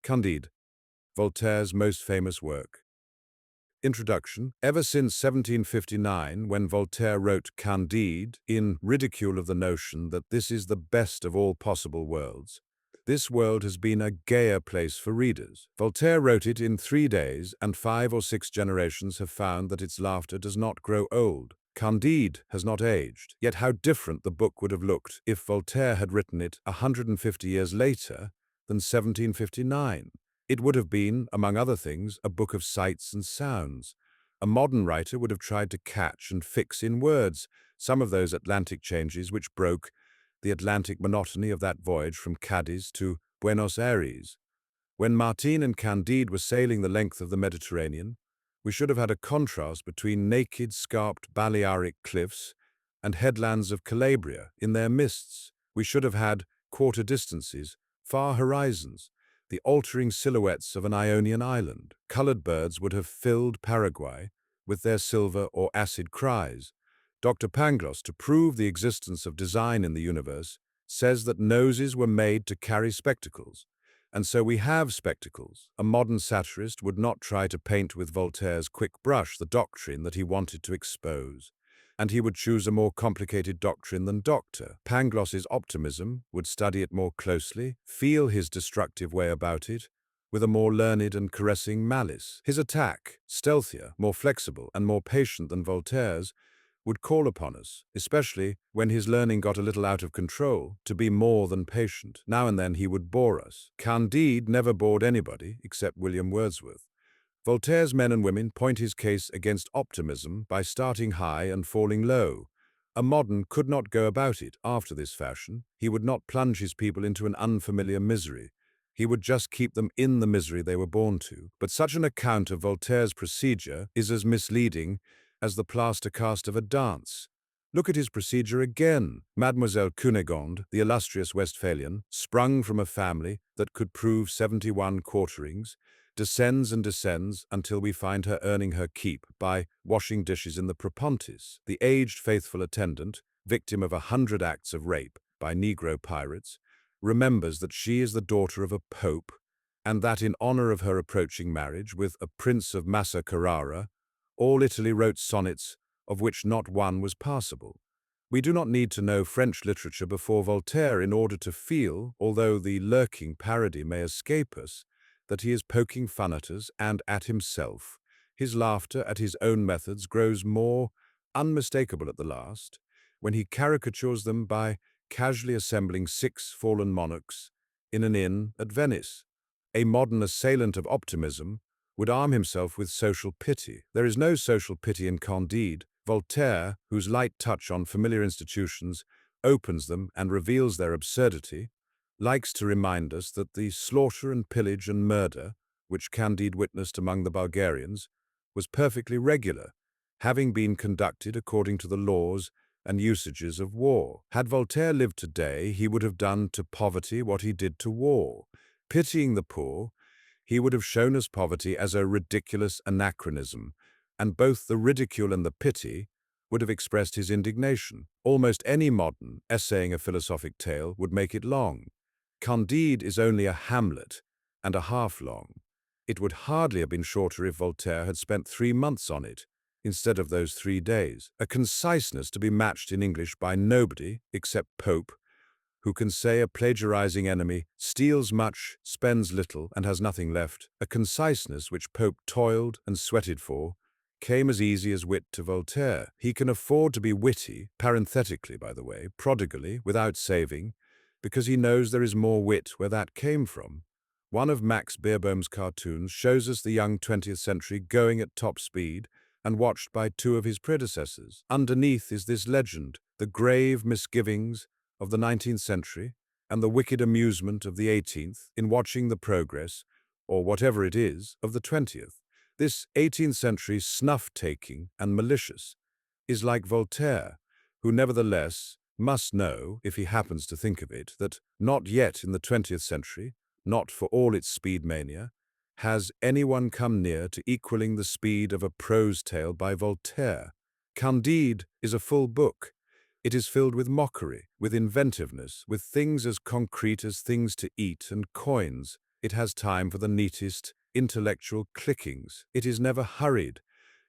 Candide, Voltaire's most famous work. Introduction. Ever since 1759, when Voltaire wrote Candide, in ridicule of the notion that this is the best of all possible worlds, this world has been a gayer place for readers. Voltaire wrote it in 3 days, and 5 or 6 generations have found that its laughter does not grow old. Candide has not aged, yet how different the book would have looked if Voltaire had written it 150 years later than 1759. It would have been, among other things, a book of sights and sounds. A modern writer would have tried to catch and fix in words some of those Atlantic changes which broke the Atlantic monotony of that voyage from Cadiz to Buenos Aires. When Martin and Candide were sailing the length of the Mediterranean, we should have had a contrast between naked, scarped Balearic cliffs and headlands of Calabria in their mists. We should have had quarter distances, far horizons, the altering silhouettes of an Ionian island. Colored birds would have filled Paraguay with their silver or acid cries. Dr. Pangloss, to prove the existence of design in the universe, says that noses were made to carry spectacles. And so we have spectacles. A modern satirist would not try to paint with Voltaire's quick brush the doctrine that he wanted to expose, and he would choose a more complicated doctrine than Dr. Pangloss's optimism, would study it more closely, feel his destructive way about it, with a more learned and caressing malice. His attack, stealthier, more flexible, and more patient than Voltaire's, would call upon us, especially when his learning got a little out of control, to be more than patient. Now and then he would bore us. Candide never bored anybody except William Wordsworth. Voltaire's men and women point his case against optimism by starting high and falling low. A modern could not go about it after this fashion. He would not plunge his people into an unfamiliar misery. He would just keep them in the misery they were born to. But such an account of Voltaire's procedure is as misleading as the plaster cast of a dance. Look at his procedure again. Mademoiselle Cunegonde, the illustrious Westphalian, sprung from a family that could prove 71 quarterings, descends and descends until we find her earning her keep by washing dishes in the Propontis. The aged faithful attendant, victim of 100 acts of rape by Negro pirates, remembers that she is the daughter of a pope, and that in honor of her approaching marriage with a prince of Massa Carrara, all Italy wrote sonnets of which not one was passable. We do not need to know French literature before Voltaire in order to feel, although the lurking parody may escape us, that he is poking fun at us and at himself. His laughter at his own methods grows more unmistakable at the last, when he caricatures them by casually assembling 6 fallen monarchs in an inn at Venice. A modern assailant of optimism would arm himself with social pity. There is no social pity in Candide. Voltaire, whose light touch on familiar institutions opens them and reveals their absurdity, likes to remind us that the slaughter and pillage and murder which Candide witnessed among the Bulgarians was perfectly regular, having been conducted according to the laws and usages of war. Had Voltaire lived today, he would have done to poverty what he did to war. Pitying the poor, he would have shown us poverty as a ridiculous anachronism, and both the ridicule and the pity would have expressed his indignation. Almost any modern, essaying a philosophic tale, would make it long. Candide is only a Hamlet and a half long. It would hardly have been shorter if Voltaire had spent 3 months on it, instead of those 3 days. A conciseness to be matched in English by nobody except Pope, who can say a plagiarizing enemy steals much, spends little, and has nothing left. A conciseness which Pope toiled and sweated for came as easy as wit to Voltaire. He can afford to be witty, parenthetically by the way, prodigally, without saving, because he knows there is more wit where that came from. One of Max Beerbohm's cartoons shows us the young 20th century going at top speed and watched by 2 of his predecessors. Underneath is this legend, the grave misgivings of the 19th century and the wicked amusement of the 18th in watching the progress, or whatever it is, of the 20th. This 18th century snuff-taking and malicious is like Voltaire, who nevertheless must know, if he happens to think of it, that not yet in the 20th century, not for all its speed mania, has anyone come near to equaling the speed of a prose tale by Voltaire. Candide is a full book. It is filled with mockery, with inventiveness, with things as concrete as things to eat and coins. It has time for the neatest, intellectual clickings. It is never hurried,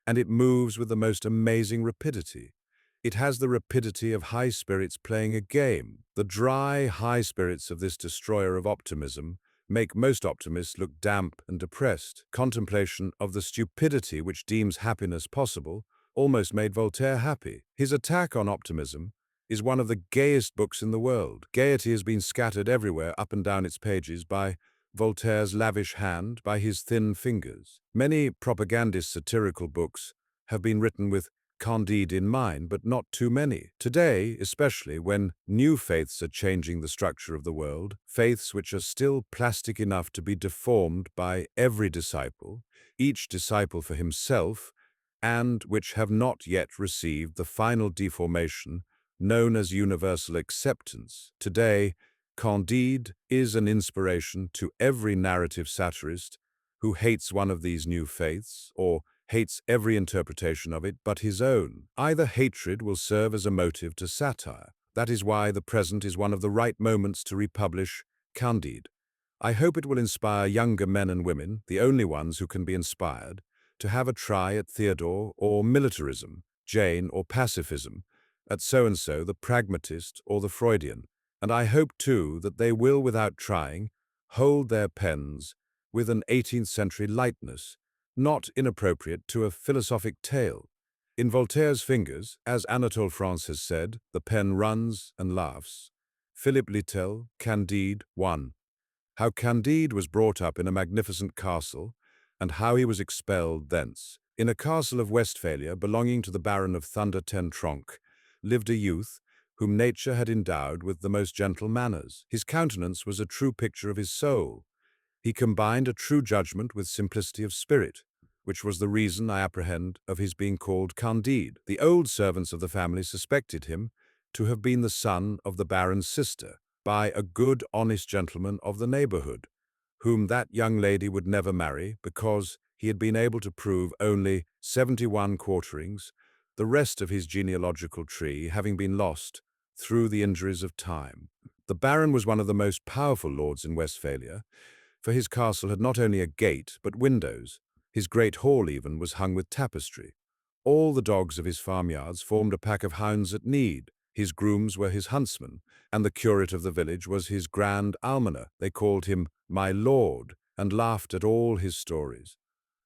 and it moves with the most amazing rapidity. It has the rapidity of high spirits playing a game. The dry, high spirits of this destroyer of optimism make most optimists look damp and depressed. Contemplation of the stupidity which deems happiness possible almost made Voltaire happy. His attack on optimism is one of the gayest books in the world. Gaiety has been scattered everywhere up and down its pages by Voltaire's lavish hand, by his thin fingers. Many propagandist satirical books have been written with Candide in mind, but not too many. Today, especially when new faiths are changing the structure of the world, faiths which are still plastic enough to be deformed by every disciple, each disciple for himself, and which have not yet received the final deformation known as universal acceptance. Today, Candide is an inspiration to every narrative satirist who hates one of these new faiths, or hates every interpretation of it but his own. Either hatred will serve as a motive to satire. That is why the present is one of the right moments to republish Candide. I hope it will inspire younger men and women, the only ones who can be inspired, to have a try at Theodore or militarism, Jane or pacifism, at so-and-so, the pragmatist or the Freudian. And I hope, too, that they will, without trying, hold their pens with an 18th century lightness, not inappropriate to a philosophic tale. In Voltaire's fingers, as Anatole France has said, the pen runs and laughs. Philippe Littell, Candide 1. How Candide was brought up in a magnificent castle, and how he was expelled thence. In a castle of Westphalia belonging to the Baron of Thunder-ten-Tronckh lived a youth whom nature had endowed with the most gentle manners. His countenance was a true picture of his soul. He combined a true judgment with simplicity of spirit, which was the reason, I apprehend, of his being called Candide. The old servants of the family suspected him to have been the son of the Baron's sister, by a good, honest gentleman of the neighborhood, whom that young lady would never marry because he had been able to prove only 71 quarterings, the rest of his genealogical tree having been lost through the injuries of time. The Baron was one of the most powerful lords in Westphalia, for his castle had not only a gate but windows. His great hall even was hung with tapestry. All the dogs of his farmyards formed a pack of hounds at need. His grooms were his huntsmen, and the curate of the village was his grand almoner. They called him my lord, and laughed at all his stories.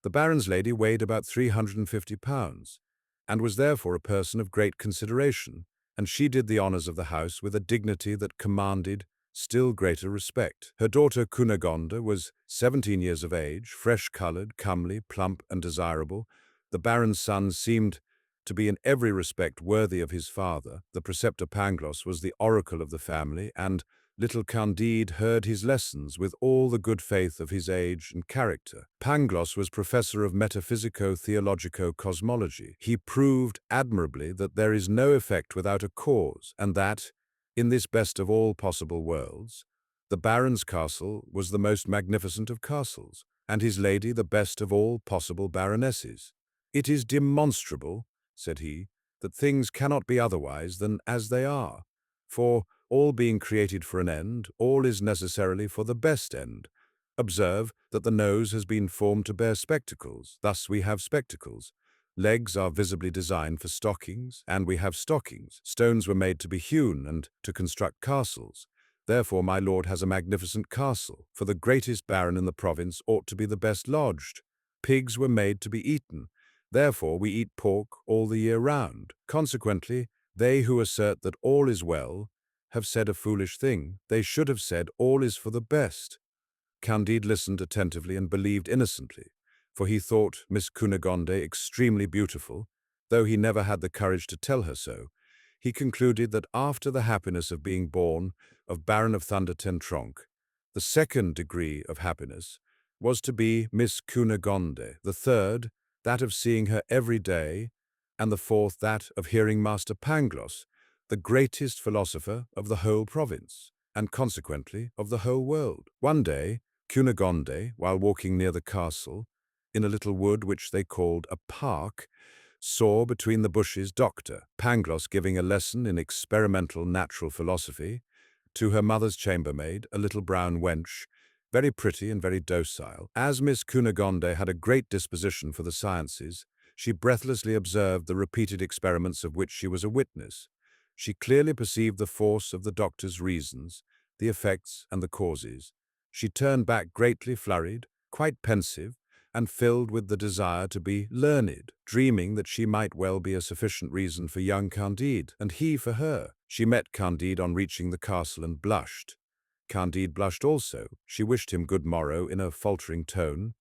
The Baron's lady weighed about 350 pounds, and was therefore a person of great consideration, and she did the honours of the house with a dignity that commanded still greater respect. Her daughter Cunegonde was 17 years of age, fresh-coloured, comely, plump, and desirable. The Baron's son seemed to be in every respect worthy of his father. The preceptor Pangloss was the oracle of the family, and little Candide heard his lessons with all the good faith of his age and character. Pangloss was professor of metaphysico-theologico-cosmology. He proved admirably that there is no effect without a cause, and that, in this best of all possible worlds, the Baron's castle was the most magnificent of castles, and his lady the best of all possible baronesses. "It is demonstrable," said he, "that things cannot be otherwise than as they are, for, all being created for an end, all is necessarily for the best end. Observe that the nose has been formed to bear spectacles. Thus we have spectacles. Legs are visibly designed for stockings, and we have stockings. Stones were made to be hewn and to construct castles. Therefore my lord has a magnificent castle, for the greatest baron in the province ought to be the best lodged. Pigs were made to be eaten. Therefore we eat pork all the year round. Consequently, they who assert that all is well have said a foolish thing. They should have said all is for the best." Candide listened attentively and believed innocently, for he thought Miss Cunegonde extremely beautiful, though he never had the courage to tell her so. He concluded that after the happiness of being born of Baron of Thunder-ten-Tronckh, the second degree of happiness was to be Miss Cunegonde, the third, that of seeing her every day, and the fourth, that of hearing Master Pangloss, the greatest philosopher of the whole province, and consequently of the whole world. One day, Cunegonde, while walking near the castle, in a little wood which they called a park, saw between the bushes Dr. Pangloss giving a lesson in experimental natural philosophy to her mother's chambermaid, a little brown wench, very pretty and very docile. As Miss Cunegonde had a great disposition for the sciences, she breathlessly observed the repeated experiments of which she was a witness. She clearly perceived the force of the doctor's reasons, the effects and the causes. She turned back greatly flurried, quite pensive, and filled with the desire to be learned, dreaming that she might well be a sufficient reason for young Candide, and he for her. She met Candide on reaching the castle and blushed. Candide blushed also. She wished him good morrow in a faltering tone,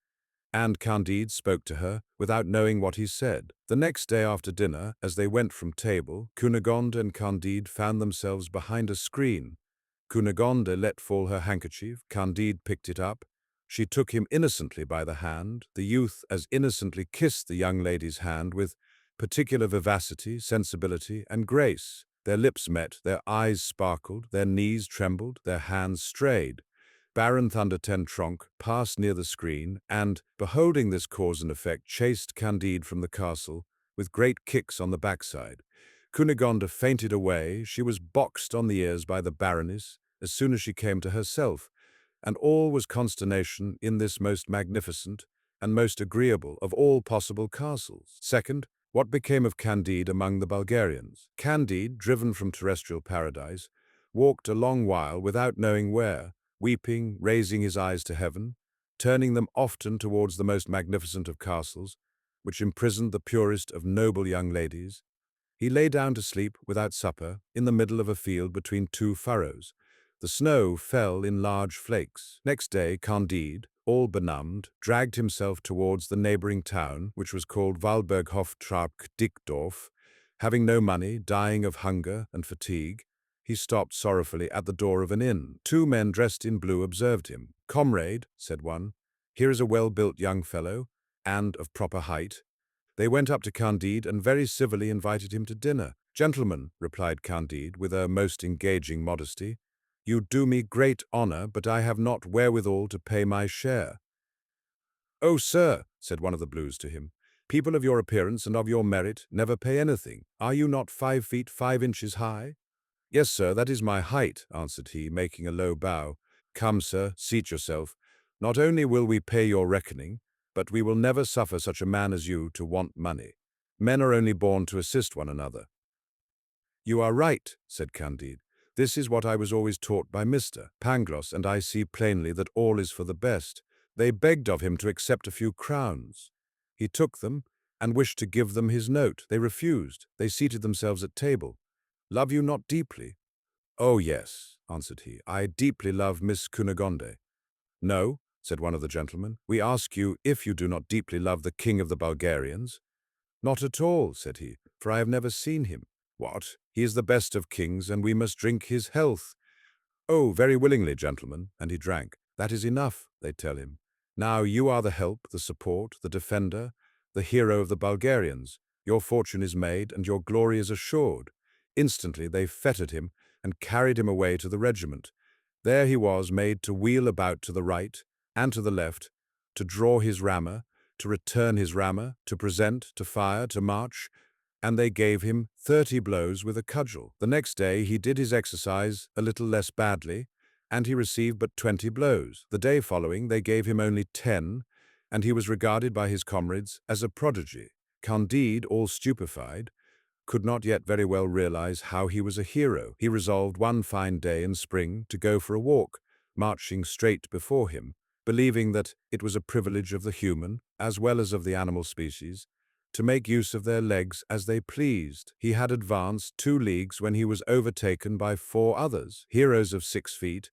and Candide spoke to her without knowing what he said. The next day after dinner, as they went from table, Cunegonde and Candide found themselves behind a screen. Cunegonde let fall her handkerchief. Candide picked it up. She took him innocently by the hand. The youth as innocently kissed the young lady's hand with particular vivacity, sensibility, and grace. Their lips met, their eyes sparkled, their knees trembled, their hands strayed. Baron Thunder-Ten-Tronckh passed near the screen, and, beholding this cause and effect, chased Candide from the castle with great kicks on the backside. Cunegonde fainted away. She was boxed on the ears by the Baroness as soon as she came to herself, and all was consternation in this most magnificent and most agreeable of all possible castles. Second, what became of Candide among the Bulgarians? Candide, driven from terrestrial paradise, walked a long while without knowing where, weeping, raising his eyes to heaven, turning them often towards the most magnificent of castles, which imprisoned the purest of noble young ladies. He lay down to sleep without supper in the middle of a field between two furrows. The snow fell in large flakes. Next day, Candide, all benumbed, dragged himself towards the neighboring town, which was called Walberghof-Trabk-Dickdorf. Having no money, dying of hunger and fatigue, he stopped sorrowfully at the door of an inn. Two men dressed in blue observed him. "Comrade," said one, "here is a well-built young fellow, and of proper height." They went up to Candide and very civilly invited him to dinner. "Gentlemen," replied Candide with a most engaging modesty, "you do me great honor, but I have not wherewithal to pay my share." "Oh, sir," said one of the blues to him, "people of your appearance and of your merit never pay anything. Are you not 5 feet 5 inches high?" "Yes, sir, that is my height," answered he, making a low bow. "Come, sir, seat yourself. Not only will we pay your reckoning, but we will never suffer such a man as you to want money. Men are only born to assist one another." "You are right," said Candide. "This is what I was always taught by Mr. Pangloss, and I see plainly that all is for the best." They begged of him to accept a few crowns. He took them, and wished to give them his note. They refused. They seated themselves at table. "Love you not deeply?" "Oh, yes," answered he, "I deeply love Miss Cunegonde." "No," said one of the gentlemen, "we ask you if you do not deeply love the king of the Bulgarians." "Not at all," said he, "for I have never seen him." "What? He is the best of kings, and we must drink his health." "Oh, very willingly, gentlemen," and he drank. "That is enough," they tell him. "Now you are the help, the support, the defender, the hero of the Bulgarians. Your fortune is made, and your glory is assured." Instantly they fettered him and carried him away to the regiment. There he was made to wheel about to the right and to the left, to draw his rammer, to return his rammer, to present, to fire, to march, and they gave him 30 blows with a cudgel. The next day he did his exercise a little less badly, and he received but 20 blows. The day following they gave him only 10, and he was regarded by his comrades as a prodigy. Candide, all stupefied, could not yet very well realize how he was a hero. He resolved one fine day in spring to go for a walk, marching straight before him, believing that it was a privilege of the human, as well as of the animal species, to make use of their legs as they pleased. He had advanced 2 leagues when he was overtaken by 4 others, heroes of 6 feet,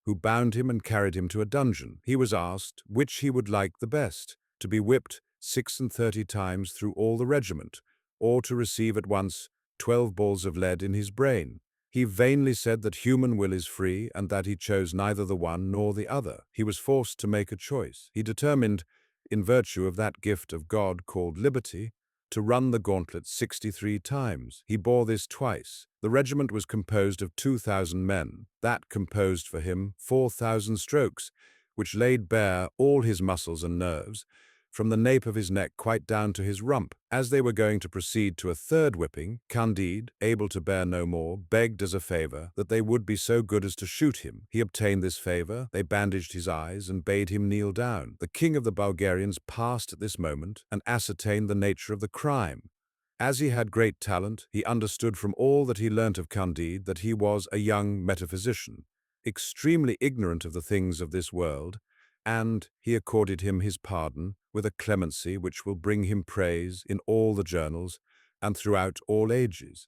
who bound him and carried him to a dungeon. He was asked which he would like the best, to be whipped 36 times through all the regiment, or to receive at once 12 balls of lead in his brain. He vainly said that human will is free and that he chose neither the one nor the other. He was forced to make a choice. He determined, in virtue of that gift of God called liberty, to run the gauntlet 63 times. He bore this twice. The regiment was composed of 2,000 men. That composed for him 4,000 strokes, which laid bare all his muscles and nerves, from the nape of his neck quite down to his rump. As they were going to proceed to a third whipping, Candide, able to bear no more, begged as a favor that they would be so good as to shoot him. He obtained this favor, they bandaged his eyes and bade him kneel down. The king of the Bulgarians passed at this moment and ascertained the nature of the crime. As he had great talent, he understood from all that he learnt of Candide that he was a young metaphysician, extremely ignorant of the things of this world, and he accorded him his pardon with a clemency which will bring him praise in all the journals and throughout all ages.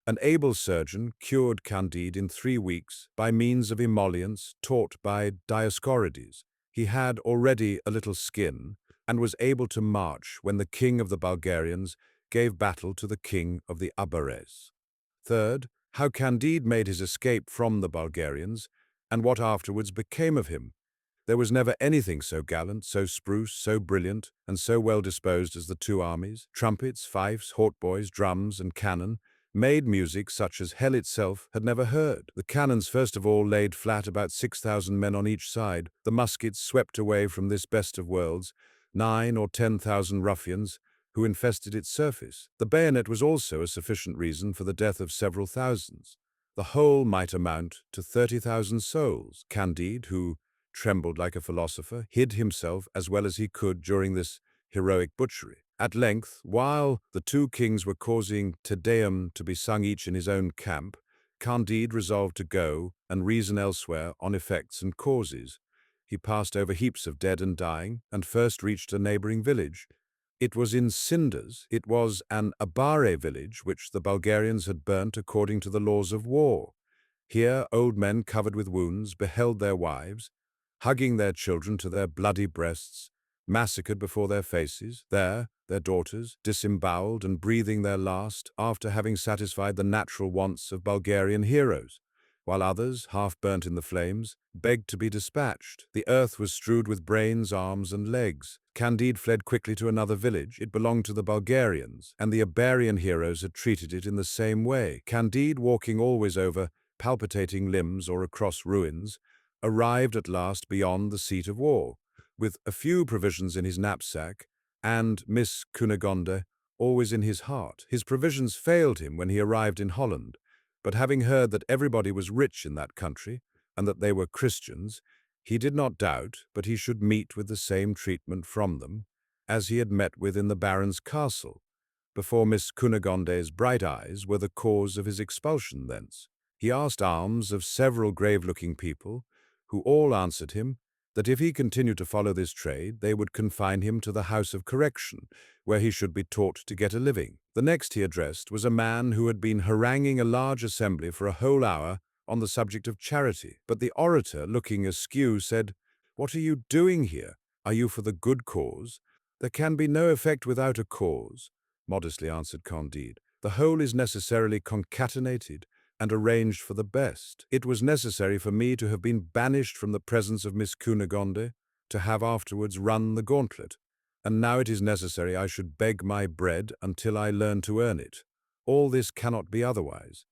An able surgeon cured Candide in 3 weeks by means of emollients taught by Dioscorides. He had already a little skin and was able to march when the king of the Bulgarians gave battle to the king of the Abares. Third, how Candide made his escape from the Bulgarians and what afterwards became of him. There was never anything so gallant, so spruce, so brilliant, and so well disposed as the two armies. Trumpets, fifes, hautboys, drums, and cannon made music such as hell itself had never heard. The cannons first of all laid flat about 6,000 men on each side. The muskets swept away from this best of worlds 9 or 10,000 ruffians who infested its surface. The bayonet was also a sufficient reason for the death of several thousands. The whole might amount to 30,000 souls. Candide, who trembled like a philosopher, hid himself as well as he could during this heroic butchery. At length, while the two kings were causing Te Deum to be sung each in his own camp, Candide resolved to go and reason elsewhere on effects and causes. He passed over heaps of dead and dying, and first reached a neighboring village. It was in cinders. It was an Abare village which the Bulgarians had burnt according to the laws of war. Here old men covered with wounds beheld their wives, hugging their children to their bloody breasts, massacred before their faces. There, their daughters, disemboweled and breathing their last after having satisfied the natural wants of Bulgarian heroes, while others, half burnt in the flames, begged to be dispatched. The earth was strewed with brains, arms, and legs. Candide fled quickly to another village. It belonged to the Bulgarians, and the Iberian heroes had treated it in the same way. Candide, walking always over palpitating limbs or across ruins, arrived at last beyond the seat of war, with a few provisions in his knapsack and Miss Cunegonde always in his heart. His provisions failed him when he arrived in Holland, but having heard that everybody was rich in that country and that they were Christians, he did not doubt but he should meet with the same treatment from them as he had met with in the Baron's castle, before Miss Cunegonde's bright eyes were the cause of his expulsion thence. He asked alms of several grave-looking people, who all answered him that if he continued to follow this trade, they would confine him to the house of correction, where he should be taught to get a living. The next he addressed was a man who had been haranguing a large assembly for a whole hour on the subject of charity. But the orator, looking askew, said, "What are you doing here? Are you for the good cause?" "There can be no effect without a cause," modestly answered Candide. "The whole is necessarily concatenated and arranged for the best. It was necessary for me to have been banished from the presence of Miss Cunegonde, to have afterwards run the gauntlet, and now it is necessary I should beg my bread until I learn to earn it. All this cannot be otherwise."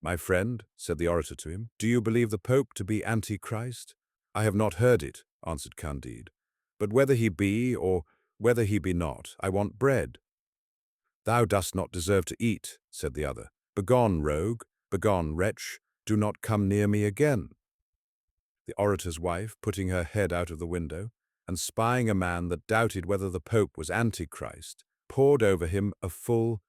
"My friend," said the orator to him, "do you believe the Pope to be Antichrist?" "I have not heard it," answered Candide, "but whether he be or whether he be not, I want bread." "Thou dost not deserve to eat," said the other. "Begone, rogue, begone, wretch, do not come near me again." The orator's wife, putting her head out of the window, and spying a man that doubted whether the Pope was Antichrist, poured over him a full,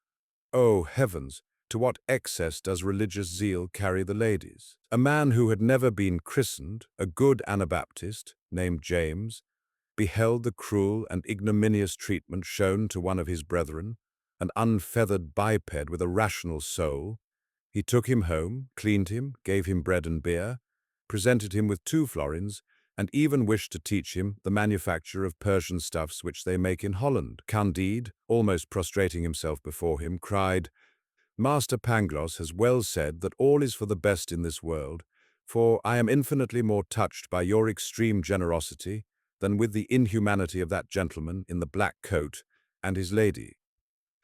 "Oh, heavens, to what excess does religious zeal carry the ladies?" A man who had never been christened, a good Anabaptist, named James, beheld the cruel and ignominious treatment shown to one of his brethren, an unfeathered biped with a rational soul. He took him home, cleaned him, gave him bread and beer, presented him with 2 florins, and even wished to teach him the manufacture of Persian stuffs which they make in Holland. Candide, almost prostrating himself before him, cried, "Master Pangloss has well said that all is for the best in this world, for I am infinitely more touched by your extreme generosity than with the inhumanity of that gentleman in the black coat and his lady."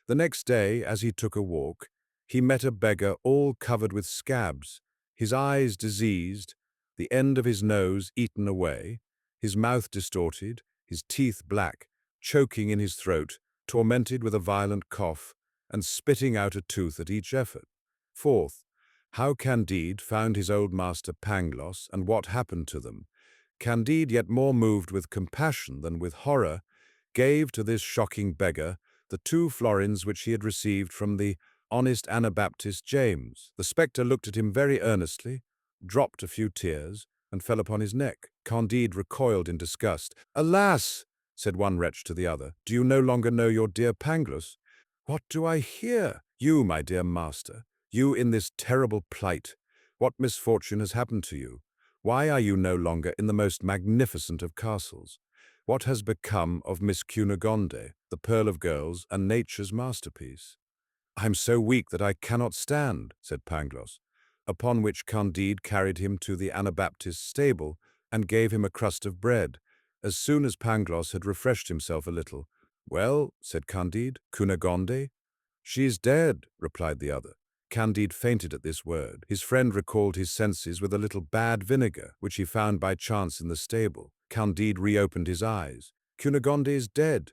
The next day, as he took a walk, he met a beggar all covered with scabs, his eyes diseased, the end of his nose eaten away, his mouth distorted, his teeth black, choking in his throat, tormented with a violent cough, and spitting out a tooth at each effort. Fourth, how Candide found his old master Pangloss and what happened to them. Candide, yet more moved with compassion than with horror, gave to this shocking beggar the 2 florins which he had received from the honest Anabaptist James. The spectre looked at him very earnestly, dropped a few tears, and fell upon his neck. Candide recoiled in disgust. "Alas!" said one wretch to the other, "do you no longer know your dear Pangloss?" "What do I hear? You, my dear master, you in this terrible plight. What misfortune has happened to you? Why are you no longer in the most magnificent of castles? What has become of Miss Cunegonde, the pearl of girls and nature's masterpiece?" "I am so weak that I cannot stand," said Pangloss, upon which Candide carried him to the Anabaptist's stable and gave him a crust of bread. As soon as Pangloss had refreshed himself a little, "Well," said Candide, "Cunegonde?" "She is dead," replied the other. Candide fainted at this word. His friend recalled his senses with a little bad vinegar, which he found by chance in the stable. Candide reopened his eyes. "Cunegonde is dead.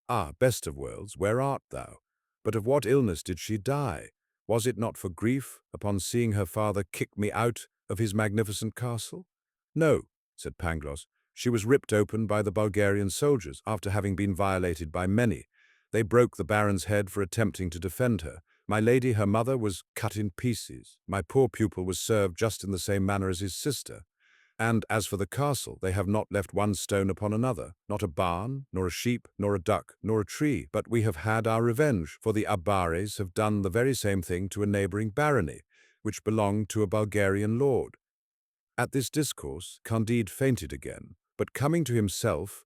Ah, best of worlds, where art thou? But of what illness did she die? Was it not for grief, upon seeing her father kick me out of his magnificent castle?" "No," said Pangloss. "She was ripped open by the Bulgarian soldiers, after having been violated by many. They broke the baron's head for attempting to defend her. My lady, her mother, was cut in pieces. My poor pupil was served just in the same manner as his sister. And as for the castle, they have not left one stone upon another, not a barn, nor a sheep, nor a duck, nor a tree. But we have had our revenge, for the Abares have done the very same thing to a neighboring barony, which belonged to a Bulgarian lord." At this discourse, Candide fainted again, but coming to himself,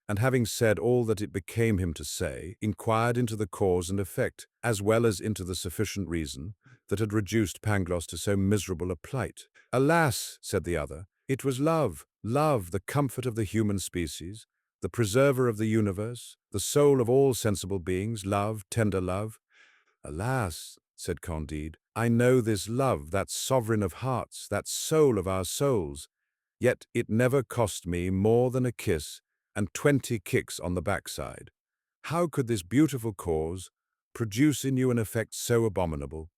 and having said all that it became him to say, inquired into the cause and effect, as well as into the sufficient reason, that had reduced Pangloss to so miserable a plight. "Alas!" said the other, "it was love, love, the comfort of the human species, the preserver of the universe, the soul of all sensible beings, love, tender love." "Alas!" said Candide, "I know this love, that sovereign of hearts, that soul of our souls. Yet it never cost me more than a kiss and 20 kicks on the backside. How could this beautiful cause produce in you an effect so abominable?"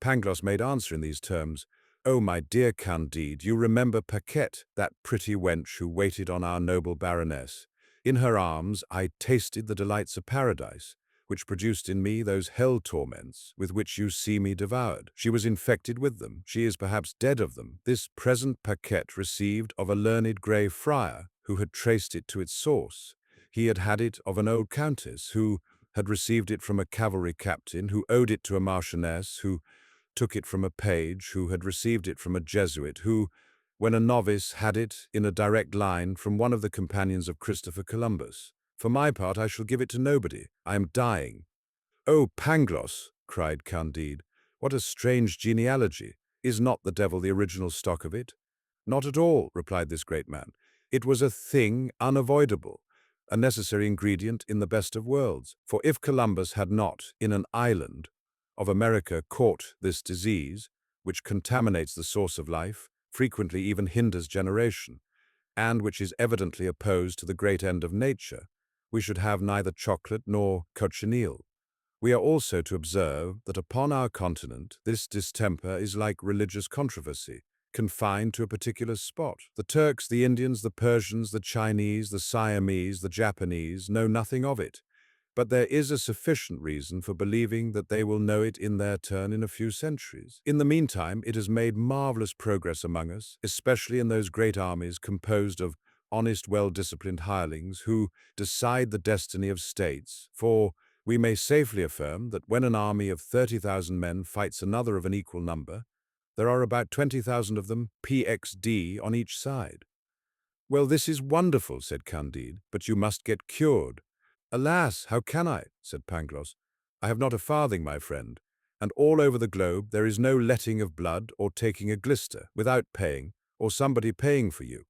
Pangloss made answer in these terms: "Oh, my dear Candide, you remember Paquette, that pretty wench who waited on our noble baroness. In her arms I tasted the delights of paradise, which produced in me those hell torments with which you see me devoured. She was infected with them. She is perhaps dead of them. This present Paquette received of a learned grey friar, who had traced it to its source. He had had it of an old countess, who had received it from a cavalry captain, who owed it to a marchioness, who took it from a page, who had received it from a Jesuit, who, when a novice, had it in a direct line from one of the companions of Christopher Columbus. For my part, I shall give it to nobody. I am dying." "Oh, Pangloss!" cried Candide, "what a strange genealogy! Is not the devil the original stock of it?" "Not at all," replied this great man. "It was a thing unavoidable, a necessary ingredient in the best of worlds. For if Columbus had not, in an island of America, caught this disease, which contaminates the source of life, frequently even hinders generation, and which is evidently opposed to the great end of nature, we should have neither chocolate nor cochineal. We are also to observe that upon our continent this distemper is like religious controversy, confined to a particular spot. The Turks, the Indians, the Persians, the Chinese, the Siamese, the Japanese know nothing of it, but there is a sufficient reason for believing that they will know it in their turn in a few centuries. In the meantime, it has made marvelous progress among us, especially in those great armies composed of honest, well-disciplined hirelings who decide the destiny of states, for we may safely affirm that when an army of 30,000 men fights another of an equal number, there are about 20,000 of them PXD on each side. "Well, this is wonderful," said Candide, "but you must get cured." "Alas, how can I?" said Pangloss. "I have not a farthing, my friend, and all over the globe there is no letting of blood or taking a glister without paying, or somebody paying for you."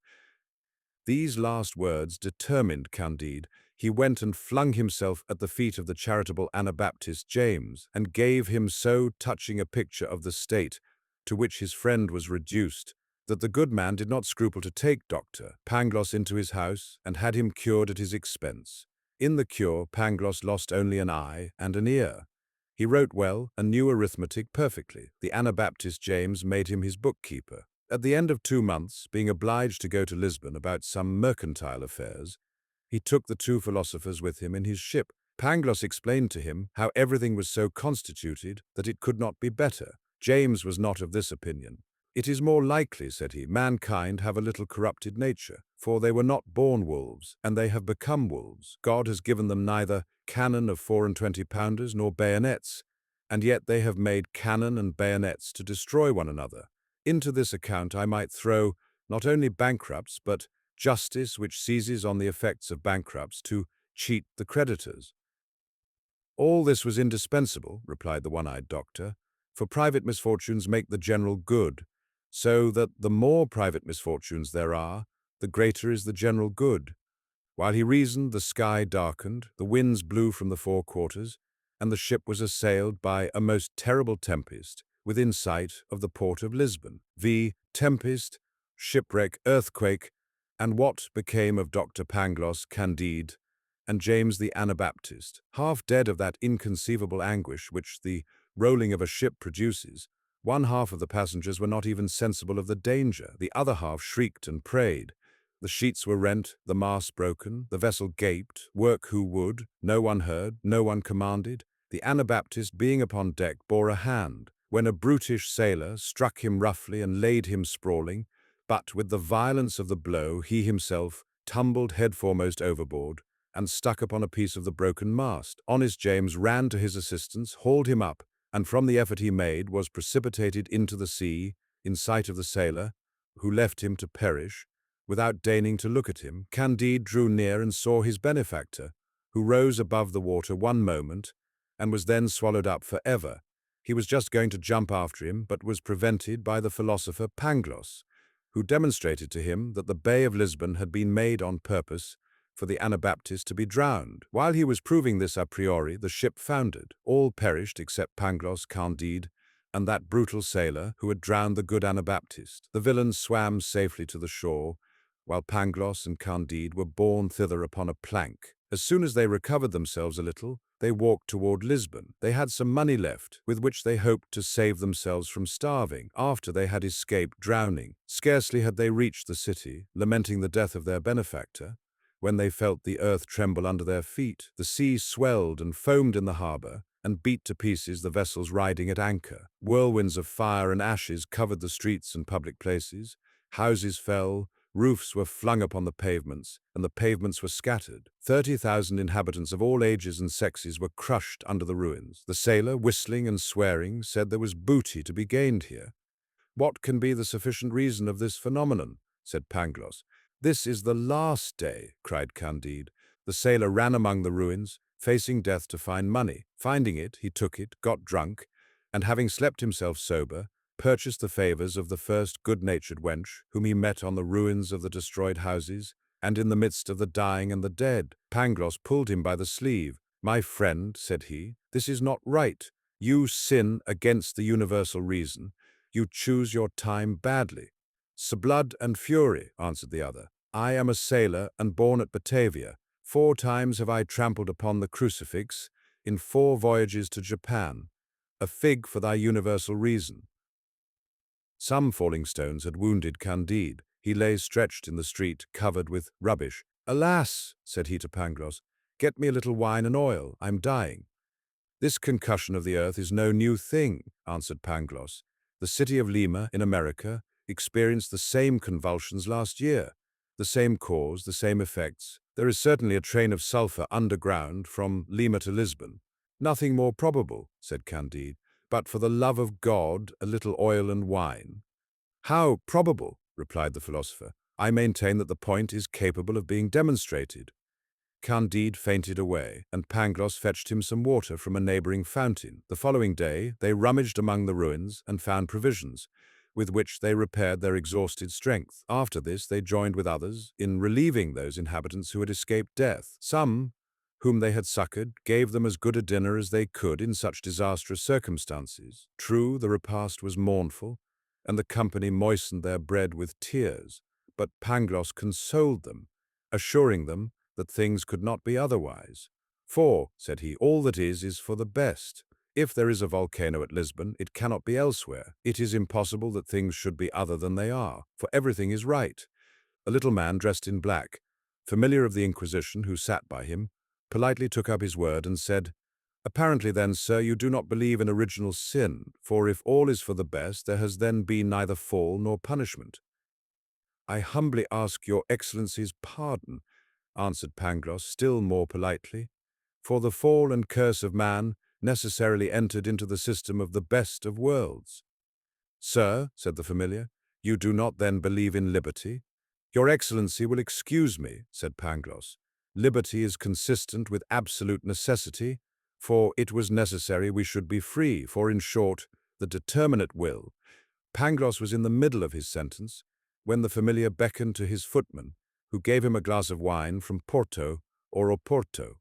These last words determined Candide. He went and flung himself at the feet of the charitable Anabaptist James, and gave him so touching a picture of the state to which his friend was reduced, that the good man did not scruple to take Dr. Pangloss into his house, and had him cured at his expense. In the cure, Pangloss lost only an eye and an ear. He wrote well and knew arithmetic perfectly. The Anabaptist James made him his bookkeeper. At the end of 2 months, being obliged to go to Lisbon about some mercantile affairs, he took the two philosophers with him in his ship. Pangloss explained to him how everything was so constituted that it could not be better. James was not of this opinion. "It is more likely," said he, "mankind have a little corrupted nature, for they were not born wolves, and they have become wolves. God has given them neither cannon of 24-pounders nor bayonets, and yet they have made cannon and bayonets to destroy one another. Into this account I might throw not only bankrupts, but justice which seizes on the effects of bankrupts to cheat the creditors." "All this was indispensable," replied the one-eyed doctor, "for private misfortunes make the general good, so that the more private misfortunes there are, the greater is the general good." While he reasoned, the sky darkened, the winds blew from the four quarters, and the ship was assailed by a most terrible tempest within sight of the port of Lisbon. Tempest, shipwreck, earthquake, and what became of Dr. Pangloss, Candide, and James the Anabaptist? Half dead of that inconceivable anguish which the rolling of a ship produces, one half of the passengers were not even sensible of the danger, the other half shrieked and prayed. The sheets were rent, the masts broken, the vessel gaped, work who would, no one heard, no one commanded. The Anabaptist, being upon deck, bore a hand, when a brutish sailor struck him roughly and laid him sprawling, but with the violence of the blow he himself tumbled headforemost overboard, and stuck upon a piece of the broken mast. Honest James ran to his assistance, hauled him up, and from the effort he made was precipitated into the sea, in sight of the sailor, who left him to perish. Without deigning to look at him, Candide drew near and saw his benefactor, who rose above the water one moment, and was then swallowed up for ever. He was just going to jump after him, but was prevented by the philosopher Pangloss, who demonstrated to him that the Bay of Lisbon had been made on purpose for the Anabaptist to be drowned. While he was proving this a priori, the ship foundered. All perished except Pangloss, Candide, and that brutal sailor who had drowned the good Anabaptist. The villains swam safely to the shore, while Pangloss and Candide were borne thither upon a plank. As soon as they recovered themselves a little, they walked toward Lisbon. They had some money left, with which they hoped to save themselves from starving, after they had escaped drowning. Scarcely had they reached the city, lamenting the death of their benefactor, when they felt the earth tremble under their feet. The sea swelled and foamed in the harbour, and beat to pieces the vessels riding at anchor. Whirlwinds of fire and ashes covered the streets and public places. Houses fell, roofs were flung upon the pavements, and the pavements were scattered. 30,000 inhabitants of all ages and sexes were crushed under the ruins. The sailor, whistling and swearing, said there was booty to be gained here. "What can be the sufficient reason of this phenomenon?" said Pangloss. "This is the last day," cried Candide. The sailor ran among the ruins, facing death to find money. Finding it, he took it, got drunk, and having slept himself sober, purchased the favours of the first good-natured wench whom he met on the ruins of the destroyed houses, and in the midst of the dying and the dead. Pangloss pulled him by the sleeve. "My friend," said he, "this is not right. You sin against the universal reason. You choose your time badly." "Blood and fury," answered the other. "I am a sailor and born at Batavia. 4 times have I trampled upon the crucifix, in 4 voyages to Japan. A fig for thy universal reason." Some falling stones had wounded Candide. He lay stretched in the street, covered with rubbish. "Alas," said he to Pangloss, "get me a little wine and oil. I'm dying." "This concussion of the earth is no new thing," answered Pangloss. "The city of Lima, in America, experienced the same convulsions last year. The same cause, the same effects. There is certainly a train of sulphur underground from Lima to Lisbon." "Nothing more probable," said Candide. "But for the love of God, a little oil and wine." "How probable?" replied the philosopher. "I maintain that the point is capable of being demonstrated." Candide fainted away, and Pangloss fetched him some water from a neighbouring fountain. The following day they rummaged among the ruins and found provisions, with which they repaired their exhausted strength. After this they joined with others in relieving those inhabitants who had escaped death. Some, whom they had succoured, gave them as good a dinner as they could in such disastrous circumstances. True, the repast was mournful, and the company moistened their bread with tears, but Pangloss consoled them, assuring them that things could not be otherwise. For, said he, all that is for the best. If there is a volcano at Lisbon, it cannot be elsewhere. It is impossible that things should be other than they are, for everything is right. A little man dressed in black, familiar of the Inquisition, who sat by him, politely took up his word and said, "Apparently then, sir, you do not believe in original sin, for if all is for the best, there has then been neither fall nor punishment." "I humbly ask your Excellency's pardon," answered Pangloss still more politely, "for the fall and curse of man necessarily entered into the system of the best of worlds." "Sir," said the familiar, "you do not then believe in liberty?" "Your Excellency will excuse me," said Pangloss. "Liberty is consistent with absolute necessity, for it was necessary we should be free, for in short, the determinate will." Pangloss was in the middle of his sentence, when the familiar beckoned to his footman, who gave him a glass of wine from Porto or Oporto.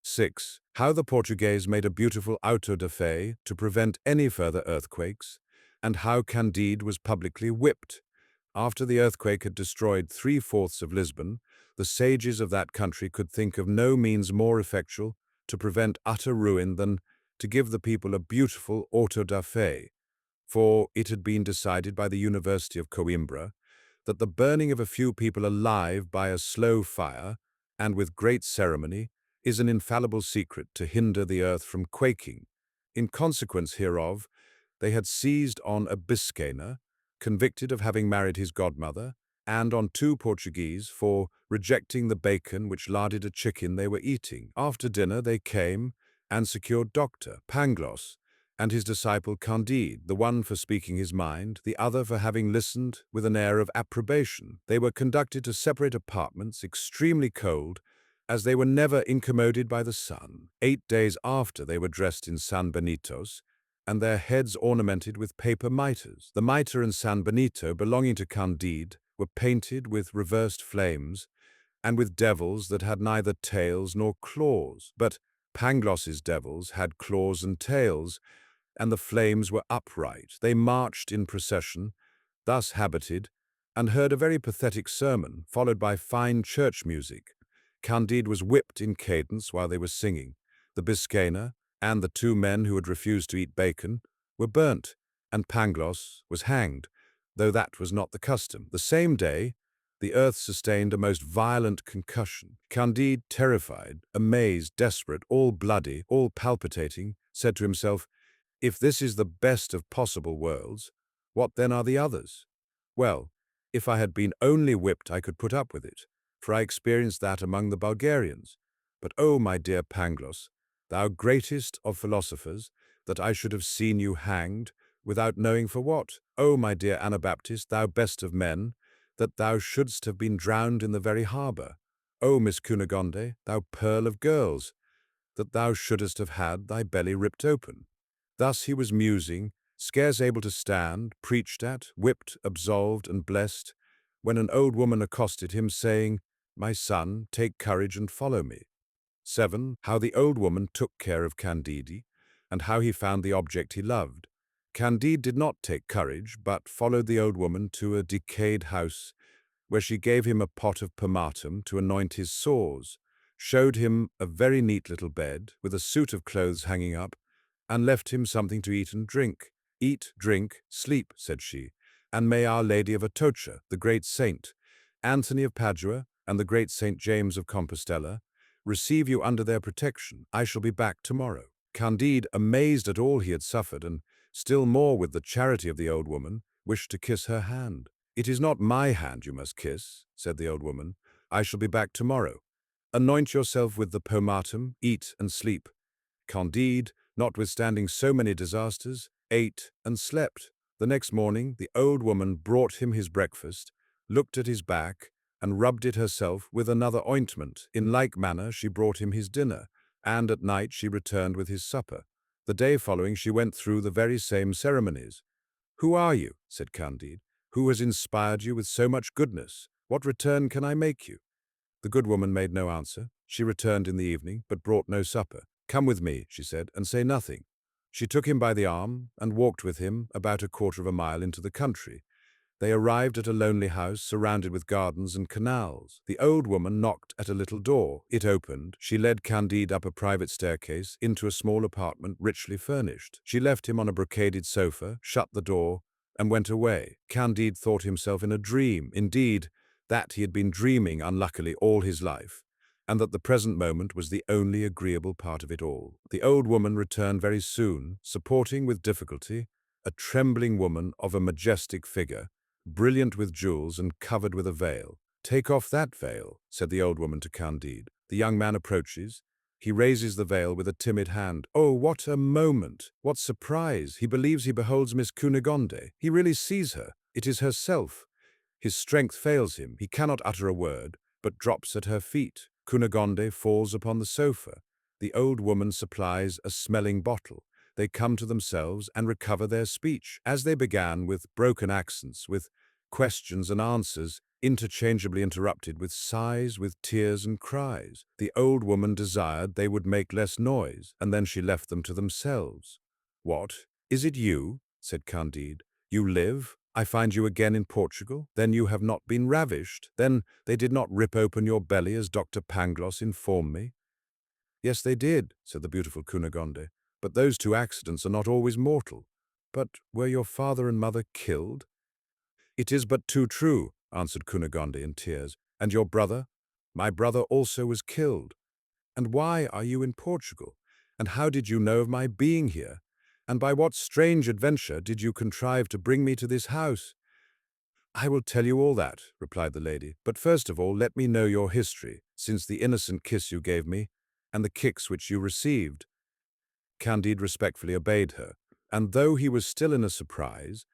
6. How the Portuguese made a beautiful auto da fe to prevent any further earthquakes, and how Candide was publicly whipped. After the earthquake had destroyed 3/4 of Lisbon, the sages of that country could think of no means more effectual to prevent utter ruin than to give the people a beautiful auto da fe, for it had been decided by the University of Coimbra that the burning of a few people alive by a slow fire, and with great ceremony, is an infallible secret to hinder the earth from quaking. In consequence hereof, they had seized on a Biscayner, convicted of having married his godmother, and on 2 Portuguese for rejecting the bacon which larded a chicken they were eating. After dinner they came and secured Dr. Pangloss and his disciple Candide, the one for speaking his mind, the other for having listened with an air of approbation. They were conducted to separate apartments, extremely cold, as they were never incommoded by the sun. 8 days after they were dressed in San Benitos, and their heads ornamented with paper mitres. The mitre and San Benito, belonging to Candide, were painted with reversed flames, and with devils that had neither tails nor claws. But Pangloss's devils had claws and tails, and the flames were upright. They marched in procession, thus habited, and heard a very pathetic sermon, followed by fine church music. Candide was whipped in cadence while they were singing. The Biscayner and the 2 men who had refused to eat bacon were burnt, and Pangloss was hanged, though that was not the custom. The same day, the earth sustained a most violent concussion. Candide, terrified, amazed, desperate, all bloody, all palpitating, said to himself, "If this is the best of possible worlds, what then are the others? Well, if I had been only whipped, I could put up with it, for I experienced that among the Bulgarians. But, oh, my dear Pangloss, thou greatest of philosophers, that I should have seen you hanged, without knowing for what. Oh, my dear Anabaptist, thou best of men, that thou shouldst have been drowned in the very harbour. Oh, Miss Cunegonde, thou pearl of girls, that thou shouldst have had thy belly ripped open." Thus he was musing, scarce able to stand, preached at, whipped, absolved, and blessed, when an old woman accosted him, saying, "My son, take courage and follow me." 7. How the old woman took care of Candide, and how he found the object he loved. Candide did not take courage, but followed the old woman to a decayed house, where she gave him a pot of pomatum to anoint his sores, showed him a very neat little bed, with a suit of clothes hanging up, and left him something to eat and drink. "Eat, drink, sleep," said she, "and may Our Lady of Atocha, the great saint, Anthony of Padua, and the great Saint James of Compostela, receive you under their protection. I shall be back tomorrow." Candide, amazed at all he had suffered, and still more with the charity of the old woman, wished to kiss her hand. "It is not my hand you must kiss," said the old woman. "I shall be back tomorrow. Anoint yourself with the pomatum, eat and sleep." Candide, notwithstanding so many disasters, ate and slept. The next morning the old woman brought him his breakfast, looked at his back, and rubbed it herself with another ointment. In like manner she brought him his dinner, and at night she returned with his supper. The day following she went through the very same ceremonies. "Who are you?" said Candide. "Who has inspired you with so much goodness? What return can I make you?" The good woman made no answer. She returned in the evening, but brought no supper. "Come with me," she said, "and say nothing." She took him by the arm and walked with him about 1/4 of a mile into the country. They arrived at a lonely house surrounded with gardens and canals. The old woman knocked at a little door. It opened. She led Candide up a private staircase into a small apartment richly furnished. She left him on a brocaded sofa, shut the door, and went away. Candide thought himself in a dream. Indeed, that he had been dreaming unluckily all his life, and that the present moment was the only agreeable part of it all. The old woman returned very soon, supporting with difficulty a trembling woman of a majestic figure, brilliant with jewels and covered with a veil. "Take off that veil," said the old woman to Candide. The young man approaches. He raises the veil with a timid hand. Oh, what a moment! What surprise! He believes he beholds Miss Cunegonde. He really sees her. It is herself. His strength fails him. He cannot utter a word, but drops at her feet. Cunegonde falls upon the sofa. The old woman supplies a smelling bottle. They come to themselves and recover their speech, as they began, with broken accents, with questions and answers, interchangeably interrupted with sighs, with tears and cries. The old woman desired they would make less noise, and then she left them to themselves. "What, is it you?" said Candide. "You live? I find you again in Portugal? Then you have not been ravished? Then they did not rip open your belly as Dr. Pangloss informed me?" "Yes, they did," said the beautiful Cunegonde, "but those two accidents are not always mortal." "But were your father and mother killed?" "It is but too true," answered Cunegonde in tears. "And your brother?" "My brother also was killed." "And why are you in Portugal? And how did you know of my being here? And by what strange adventure did you contrive to bring me to this house?" "I will tell you all that," replied the lady. "But first of all, let me know your history, since the innocent kiss you gave me, and the kicks which you received." Candide respectfully obeyed her, and though he was still in a surprise,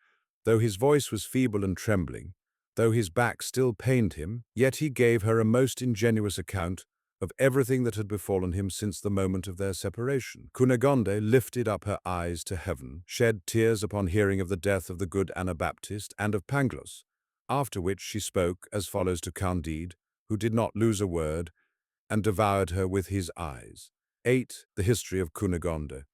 though his voice was feeble and trembling, though his back still pained him, yet he gave her a most ingenuous account of everything that had befallen him since the moment of their separation. Cunegonde lifted up her eyes to heaven, shed tears upon hearing of the death of the good Anabaptist and of Pangloss, after which she spoke as follows to Candide, who did not lose a word, and devoured her with his eyes. 8. The history of Cunegonde.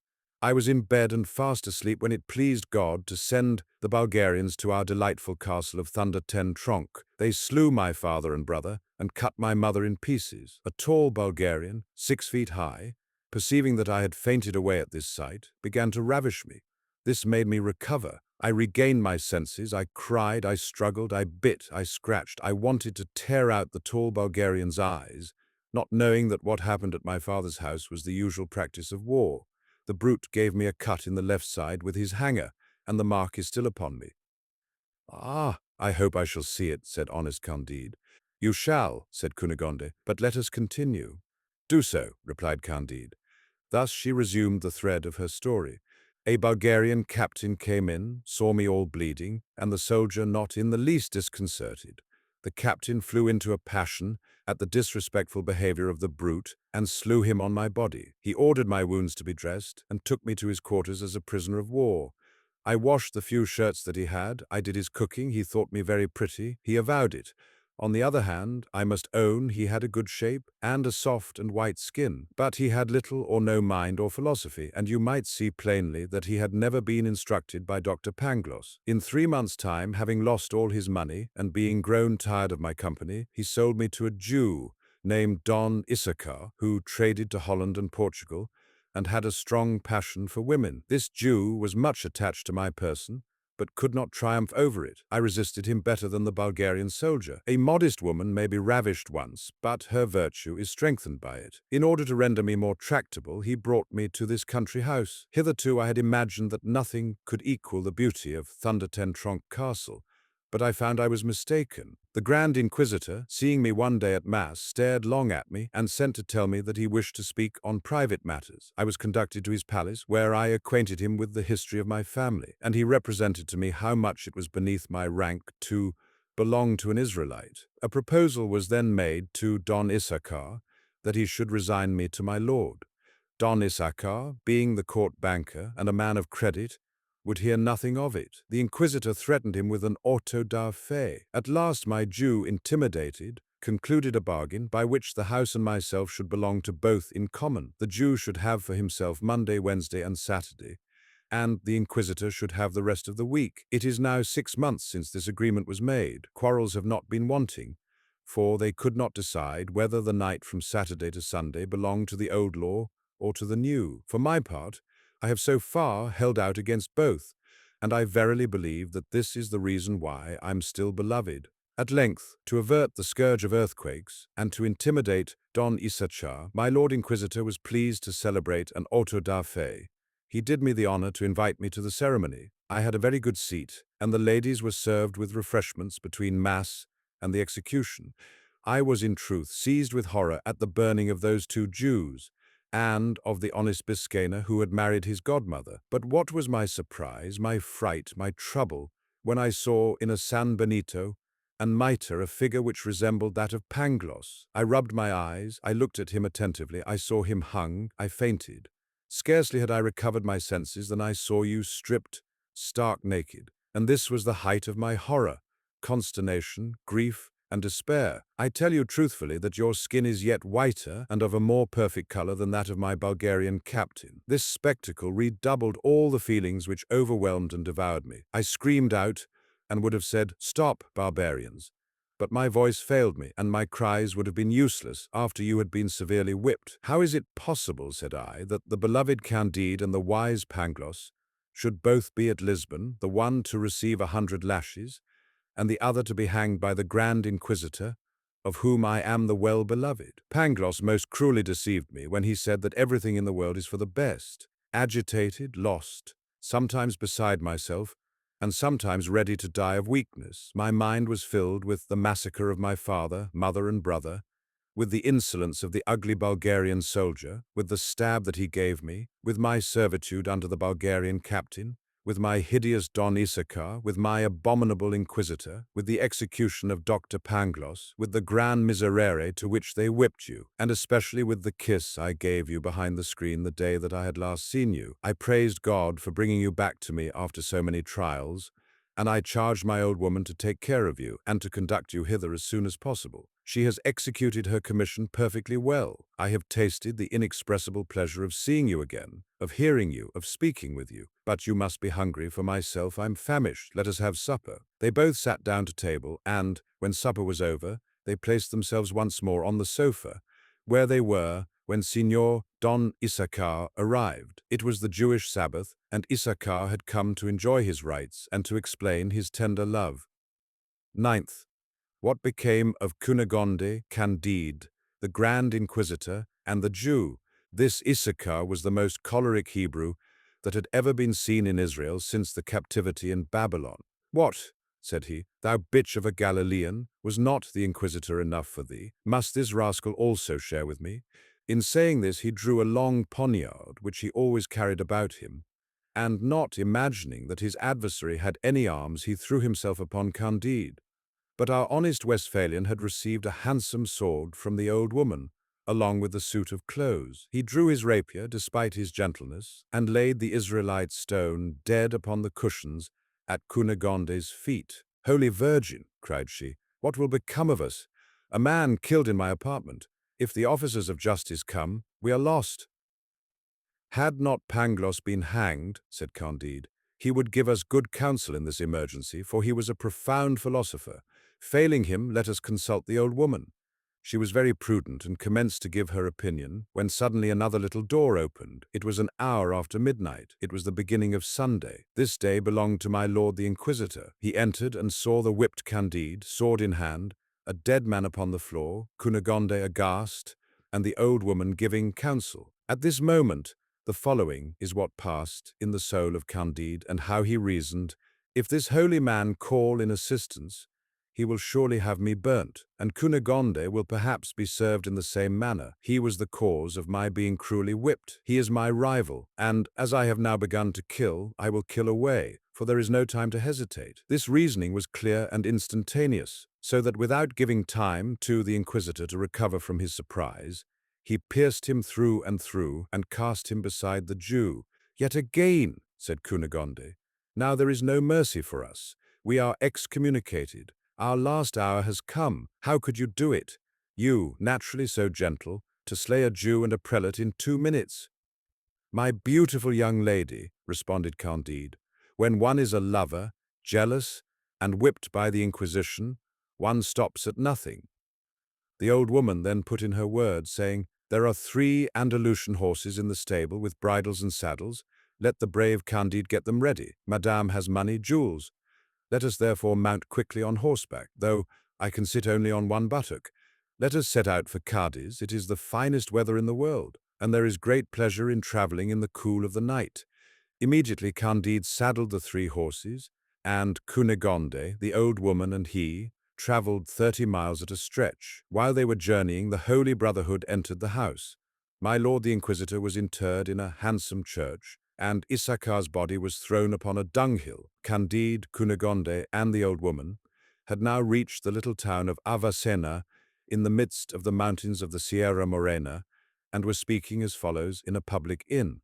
I was in bed and fast asleep when it pleased God to send the Bulgarians to our delightful castle of Thunder Ten Tronc. They slew my father and brother, and cut my mother in pieces. A tall Bulgarian, 6 feet high, perceiving that I had fainted away at this sight, began to ravish me. This made me recover. I regained my senses. I cried, I struggled, I bit, I scratched. I wanted to tear out the tall Bulgarian's eyes, not knowing that what happened at my father's house was the usual practice of war. The brute gave me a cut in the left side with his hanger, and the mark is still upon me. "Ah, I hope I shall see it," said honest Candide. "You shall," said Cunegonde, "but let us continue." "Do so," replied Candide. Thus she resumed the thread of her story. A Bulgarian captain came in, saw me all bleeding, and the soldier not in the least disconcerted. The captain flew into a passion at the disrespectful behavior of the brute and slew him on my body. He ordered my wounds to be dressed and took me to his quarters as a prisoner of war. I washed the few shirts that he had. I did his cooking. He thought me very pretty. He avowed it. On the other hand, I must own he had a good shape and a soft and white skin, but he had little or no mind or philosophy, and you might see plainly that he had never been instructed by Dr. Pangloss. In 3 months' time, having lost all his money, and being grown tired of my company, he sold me to a Jew named Don Issachar, who traded to Holland and Portugal, and had a strong passion for women. This Jew was much attached to my person, but could not triumph over it. I resisted him better than the Bulgarian soldier. A modest woman may be ravished once, but her virtue is strengthened by it. In order to render me more tractable, he brought me to this country house. Hitherto I had imagined that nothing could equal the beauty of Thunder Ten Tronc Castle, but I found I was mistaken. The Grand Inquisitor, seeing me one day at Mass, stared long at me and sent to tell me that he wished to speak on private matters. I was conducted to his palace, where I acquainted him with the history of my family, and he represented to me how much it was beneath my rank to belong to an Israelite. A proposal was then made to Don Issachar that he should resign me to my lord. Don Issachar, being the court banker and a man of credit, would hear nothing of it. The Inquisitor threatened him with an auto da fe. At last my Jew, intimidated, concluded a bargain by which the house and myself should belong to both in common. The Jew should have for himself Monday, Wednesday, and Saturday, and the Inquisitor should have the rest of the week. It is now 6 months since this agreement was made. Quarrels have not been wanting, for they could not decide whether the night from Saturday to Sunday belonged to the old law or to the new. For my part, I have so far held out against both, and I verily believe that this is the reason why I am still beloved. At length, to avert the scourge of earthquakes, and to intimidate Don Issachar, my Lord Inquisitor was pleased to celebrate an auto da fe. He did me the honor to invite me to the ceremony. I had a very good seat, and the ladies were served with refreshments between Mass and the execution. I was in truth seized with horror at the burning of those 2 Jews, and of the honest Biscayner who had married his godmother. But what was my surprise, my fright, my trouble, when I saw in a San Benito and mitre a figure which resembled that of Pangloss. I rubbed my eyes, I looked at him attentively, I saw him hung, I fainted. Scarcely had I recovered my senses than I saw you stripped, stark naked, and this was the height of my horror, consternation, grief, and despair. I tell you truthfully that your skin is yet whiter and of a more perfect color than that of my Bulgarian captain. This spectacle redoubled all the feelings which overwhelmed and devoured me. I screamed out, and would have said, "Stop, barbarians!" But my voice failed me, and my cries would have been useless after you had been severely whipped. "How is it possible," said I, "that the beloved Candide and the wise Pangloss should both be at Lisbon, the one to receive 100 lashes, and the other to be hanged by the Grand Inquisitor, of whom I am the well-beloved?" Pangloss most cruelly deceived me when he said that everything in the world is for the best. Agitated, lost, sometimes beside myself, and sometimes ready to die of weakness, my mind was filled with the massacre of my father, mother, and brother, with the insolence of the ugly Bulgarian soldier, with the stab that he gave me, with my servitude under the Bulgarian captain, with my hideous Don Issachar, with my abominable Inquisitor, with the execution of Dr. Pangloss, with the grand miserere to which they whipped you, and especially with the kiss I gave you behind the screen the day that I had last seen you. I praised God for bringing you back to me after so many trials, and I charged my old woman to take care of you, and to conduct you hither as soon as possible. She has executed her commission perfectly well. I have tasted the inexpressible pleasure of seeing you again, of hearing you, of speaking with you. But you must be hungry, for myself I'm famished. Let us have supper." They both sat down to table, and, when supper was over, they placed themselves once more on the sofa, where they were when Signor Don Issachar arrived. It was the Jewish Sabbath, and Issachar had come to enjoy his rights and to explain his tender love. 9th. What became of Cunegonde, Candide, the Grand Inquisitor, and the Jew? This Issachar was the most choleric Hebrew that had ever been seen in Israel since the captivity in Babylon. "What," said he, "thou bitch of a Galilean, was not the Inquisitor enough for thee? Must this rascal also share with me?" In saying this, he drew a long poniard, which he always carried about him, and not imagining that his adversary had any arms, he threw himself upon Candide. But our honest Westphalian had received a handsome sword from the old woman, along with the suit of clothes. He drew his rapier, despite his gentleness, and laid the Israelite stone dead upon the cushions at Cunegonde's feet. "Holy Virgin," cried she, "what will become of us? A man killed in my apartment. If the officers of justice come, we are lost." "Had not Pangloss been hanged," said Candide, "he would give us good counsel in this emergency, for he was a profound philosopher. Failing him, let us consult the old woman." She was very prudent and commenced to give her opinion, when suddenly another little door opened. It was an hour after midnight. It was the beginning of Sunday. This day belonged to my lord the Inquisitor. He entered and saw the whipped Candide, sword in hand, a dead man upon the floor, Cunegonde aghast, and the old woman giving counsel. At this moment, the following is what passed in the soul of Candide, and how he reasoned: "If this holy man call in assistance, he will surely have me burnt, and Cunegonde will perhaps be served in the same manner. He was the cause of my being cruelly whipped. He is my rival, and, as I have now begun to kill, I will kill away, for there is no time to hesitate." This reasoning was clear and instantaneous, so that without giving time to the Inquisitor to recover from his surprise, he pierced him through and cast him beside the Jew. "Yet again," said Cunegonde, "now there is no mercy for us. We are excommunicated. Our last hour has come. How could you do it? You, naturally so gentle, to slay a Jew and a prelate in 2 minutes?" "My beautiful young lady," responded Candide, "when one is a lover, jealous, and whipped by the Inquisition, one stops at nothing." The old woman then put in her word, saying, "There are 3 Andalusian horses in the stable with bridles and saddles. Let the brave Candide get them ready. Madame has money, jewels. Let us therefore mount quickly on horseback, though I can sit only on one buttock. Let us set out for Cadiz. It is the finest weather in the world, and there is great pleasure in travelling in the cool of the night." Immediately Candide saddled the 3 horses, and Cunegonde, the old woman, and he travelled 30 miles at a stretch. While they were journeying, the Holy Brotherhood entered the house. My lord the Inquisitor was interred in a handsome church, and Issachar's body was thrown upon a dunghill. Candide, Cunegonde, and the old woman had now reached the little town of Avacena in the midst of the mountains of the Sierra Morena, and were speaking as follows in a public inn.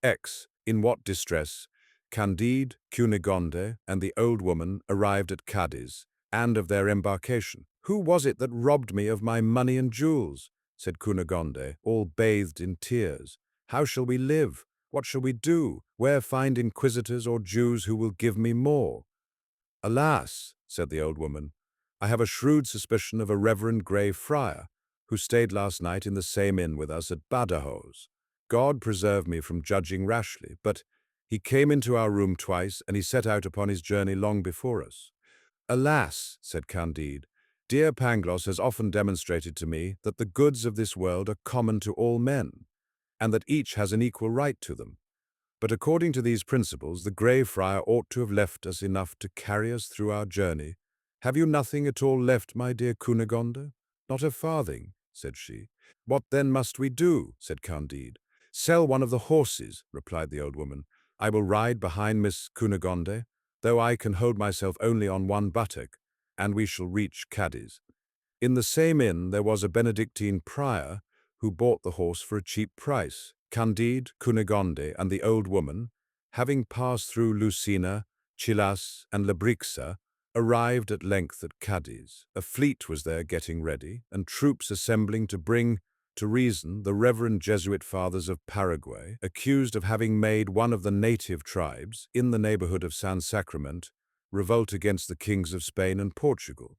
X. In what distress Candide, Cunegonde, and the old woman arrived at Cadiz, and of their embarkation. "Who was it that robbed me of my money and jewels?" said Cunegonde, all bathed in tears. "How shall we live? What shall we do? Where find inquisitors or Jews who will give me more?" "Alas," said the old woman, "I have a shrewd suspicion of a reverend grey friar, who stayed last night in the same inn with us at Badajoz. God preserve me from judging rashly, but he came into our room twice, and he set out upon his journey long before us." "Alas," said Candide, "dear Pangloss has often demonstrated to me that the goods of this world are common to all men, and that each has an equal right to them. But according to these principles, the Grey Friar ought to have left us enough to carry us through our journey. Have you nothing at all left, my dear Cunegonde?" "Not a farthing," said she. "What then must we do?" said Candide. "Sell one of the horses," replied the old woman. "I will ride behind Miss Cunegonde, though I can hold myself only on one buttock, and we shall reach Cadiz." In the same inn there was a Benedictine prior who bought the horse for a cheap price. Candide, Cunegonde, and the old woman, having passed through Lucena, Chilas, and Lebrixa, arrived at length at Cadiz. A fleet was there getting ready, and troops assembling to bring to reason the reverend Jesuit fathers of Paraguay, accused of having made one of the native tribes, in the neighborhood of San Sacrament, revolt against the kings of Spain and Portugal.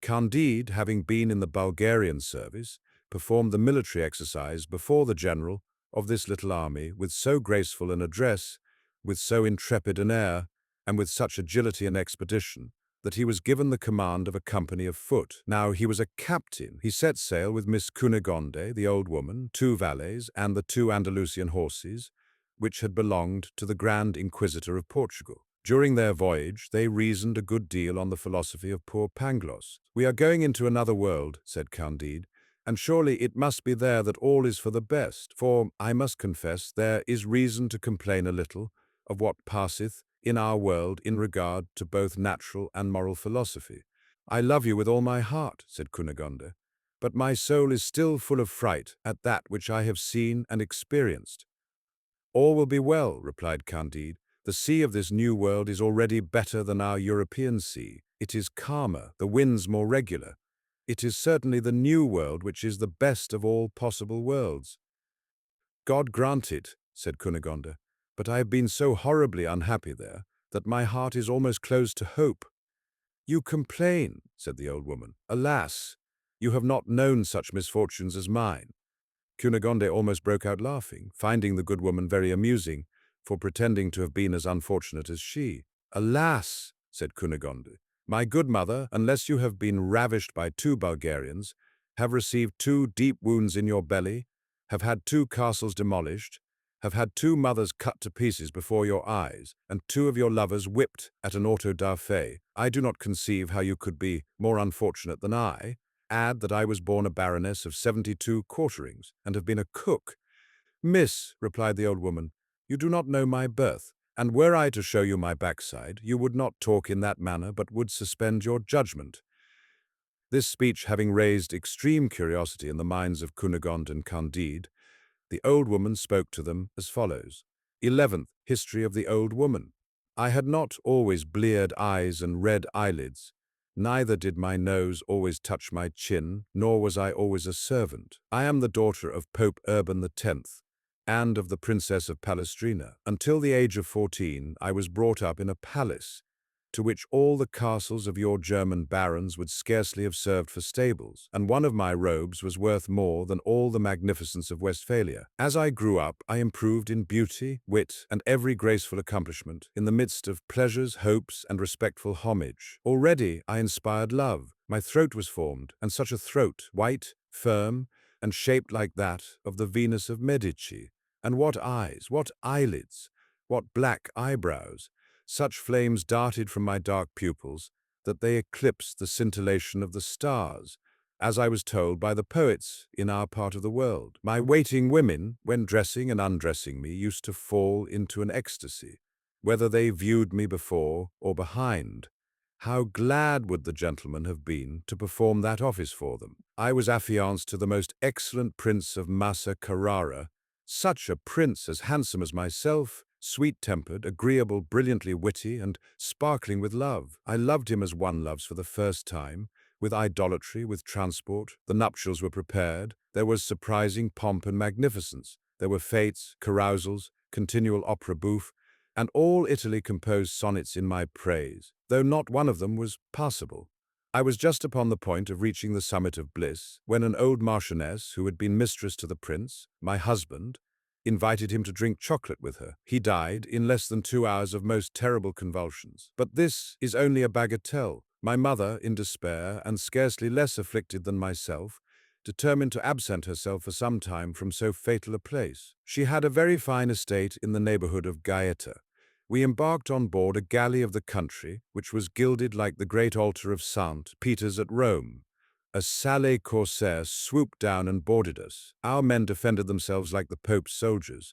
Candide, having been in the Bulgarian service, performed the military exercise before the general of this little army with so graceful an address, with so intrepid an air, and with such agility and expedition, that he was given the command of a company of foot. Now he was a captain. He set sail with Miss Cunegonde, the old woman, 2 valets, and the 2 Andalusian horses, which had belonged to the Grand Inquisitor of Portugal. During their voyage, they reasoned a good deal on the philosophy of poor Pangloss. "We are going into another world," said Candide, "and surely it must be there that all is for the best, for, I must confess, there is reason to complain a little of what passeth in our world in regard to both natural and moral philosophy." "I love you with all my heart," said Cunegonde, "but my soul is still full of fright at that which I have seen and experienced." "All will be well," replied Candide. "The sea of this new world is already better than our European sea. It is calmer, the winds more regular. It is certainly the new world which is the best of all possible worlds." "God grant it," said Cunegonde, "but I have been so horribly unhappy there that my heart is almost closed to hope." "You complain," said the old woman. "Alas, you have not known such misfortunes as mine." Cunegonde almost broke out laughing, finding the good woman very amusing for pretending to have been as unfortunate as she. "Alas," said Cunegonde, "my good mother, unless you have been ravished by 2 Bulgarians, have received 2 deep wounds in your belly, have had 2 castles demolished, have had 2 mothers cut to pieces before your eyes, and 2 of your lovers whipped at an auto-da-fe. I do not conceive how you could be more unfortunate than I. Add that I was born a baroness of 72 quarterings, and have been a cook." "Miss," replied the old woman, "you do not know my birth, and were I to show you my backside, you would not talk in that manner, but would suspend your judgment." This speech having raised extreme curiosity in the minds of Cunegonde and Candide, the old woman spoke to them as follows. 11th History of the Old Woman. "I had not always bleared eyes and red eyelids, neither did my nose always touch my chin, nor was I always a servant. I am the daughter of Pope Urban X, and of the Princess of Palestrina. Until the age of 14, I was brought up in a palace, to which all the castles of your German barons would scarcely have served for stables, and one of my robes was worth more than all the magnificence of Westphalia. As I grew up, I improved in beauty, wit, and every graceful accomplishment, in the midst of pleasures, hopes, and respectful homage. Already I inspired love. My throat was formed, and such a throat, white, firm, and shaped like that of the Venus of Medici. And what eyes, what eyelids, what black eyebrows! Such flames darted from my dark pupils that they eclipsed the scintillation of the stars, as I was told by the poets in our part of the world. My waiting women, when dressing and undressing me, used to fall into an ecstasy, whether they viewed me before or behind. How glad would the gentlemen have been to perform that office for them. I was affianced to the most excellent prince of Massa Carrara, such a prince as handsome as myself, sweet-tempered, agreeable, brilliantly witty, and sparkling with love. I loved him as one loves for the first time, with idolatry, with transport. The nuptials were prepared. There was surprising pomp and magnificence. There were fêtes, carousals, continual opera bouffe, and all Italy composed sonnets in my praise, though not one of them was passable. I was just upon the point of reaching the summit of bliss, when an old marchioness, who had been mistress to the prince, my husband, invited him to drink chocolate with her. He died in less than 2 hours of most terrible convulsions. But this is only a bagatelle. My mother, in despair, and scarcely less afflicted than myself, determined to absent herself for some time from so fatal a place. She had a very fine estate in the neighborhood of Gaeta. We embarked on board a galley of the country, which was gilded like the great altar of St. Peter's at Rome. A Sallee corsair swooped down and boarded us. Our men defended themselves like the Pope's soldiers.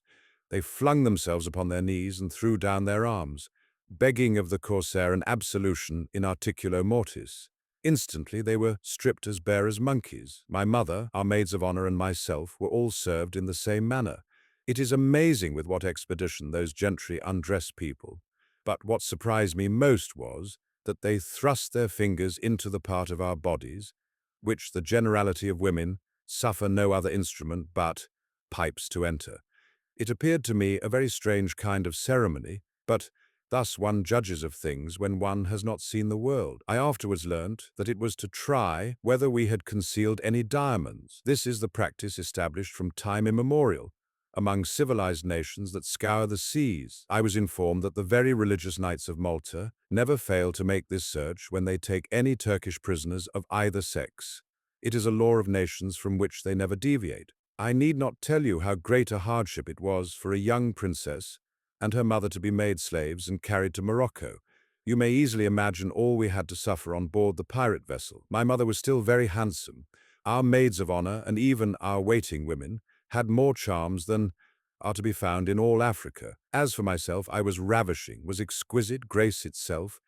They flung themselves upon their knees and threw down their arms, begging of the corsair an absolution in articulo mortis. Instantly they were stripped as bare as monkeys. My mother, our maids of honor, and myself were all served in the same manner. It is amazing with what expedition those gentry undress people. But what surprised me most was that they thrust their fingers into the part of our bodies, which the generality of women suffer no other instrument but pipes to enter. It appeared to me a very strange kind of ceremony, but thus one judges of things when one has not seen the world. I afterwards learnt that it was to try whether we had concealed any diamonds. This is the practice established from time immemorial among civilized nations that scour the seas. I was informed that the very religious knights of Malta never fail to make this search when they take any Turkish prisoners of either sex. It is a law of nations from which they never deviate. I need not tell you how great a hardship it was for a young princess and her mother to be made slaves and carried to Morocco. You may easily imagine all we had to suffer on board the pirate vessel. My mother was still very handsome. Our maids of honor and even our waiting women had more charms than are to be found in all Africa. As for myself, I was ravishing, was exquisite grace itself,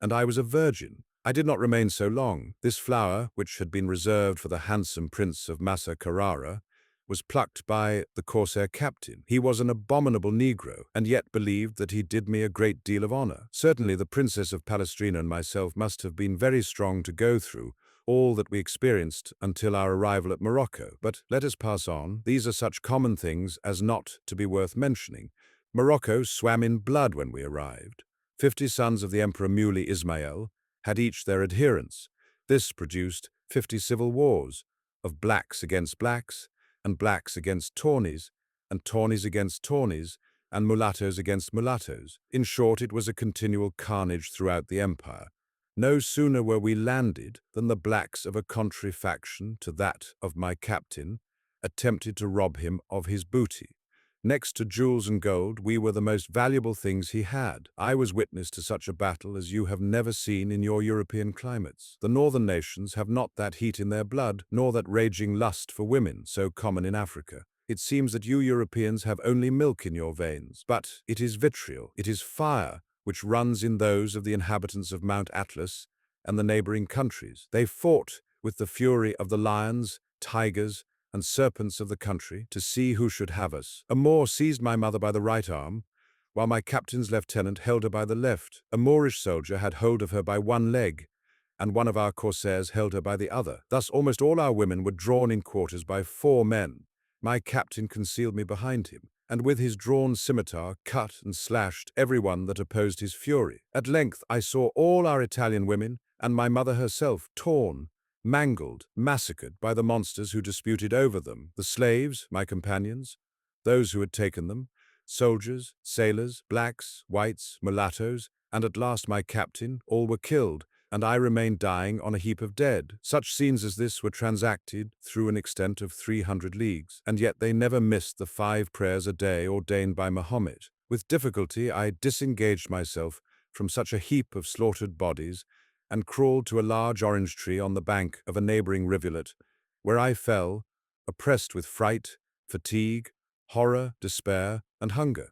and I was a virgin. I did not remain so long. This flower, which had been reserved for the handsome prince of Massa Carrara, was plucked by the corsair captain. He was an abominable Negro, and yet believed that he did me a great deal of honor. Certainly the Princess of Palestrina and myself must have been very strong to go through all that we experienced until our arrival at Morocco. But let us pass on. These are such common things as not to be worth mentioning. Morocco swam in blood when we arrived. 50 sons of the Emperor Muley Ismail had each their adherents. This produced 50 civil wars, of blacks against blacks, and blacks against Tawnies, and Tawnies against Tawnies, and mulattoes against mulattoes. In short, it was a continual carnage throughout the empire. No sooner were we landed than the blacks of a contrary faction to that of my captain attempted to rob him of his booty. Next to jewels and gold, we were the most valuable things he had. I was witness to such a battle as you have never seen in your European climates. The northern nations have not that heat in their blood, nor that raging lust for women so common in Africa. It seems that you Europeans have only milk in your veins, but it is vitriol, it is fire, which runs in those of the inhabitants of Mount Atlas and the neighboring countries. They fought with the fury of the lions, tigers, and serpents of the country to see who should have us. A Moor seized my mother by the right arm, while my captain's lieutenant held her by the left. A Moorish soldier had hold of her by one leg, and one of our corsairs held her by the other. Thus almost all our women were drawn in quarters by 4 men, My captain concealed me behind him, and with his drawn scimitar cut and slashed everyone that opposed his fury. At length I saw all our Italian women, and my mother herself, torn, mangled, massacred by the monsters who disputed over them, the slaves, my companions, those who had taken them, soldiers, sailors, blacks, whites, mulattoes, and at last my captain, all were killed, and I remained dying on a heap of dead. Such scenes as this were transacted through an extent of 300 leagues, and yet they never missed the 5 prayers a day ordained by Mahomet. With difficulty I disengaged myself from such a heap of slaughtered bodies, and crawled to a large orange tree on the bank of a neighboring rivulet, where I fell, oppressed with fright, fatigue, horror, despair, and hunger.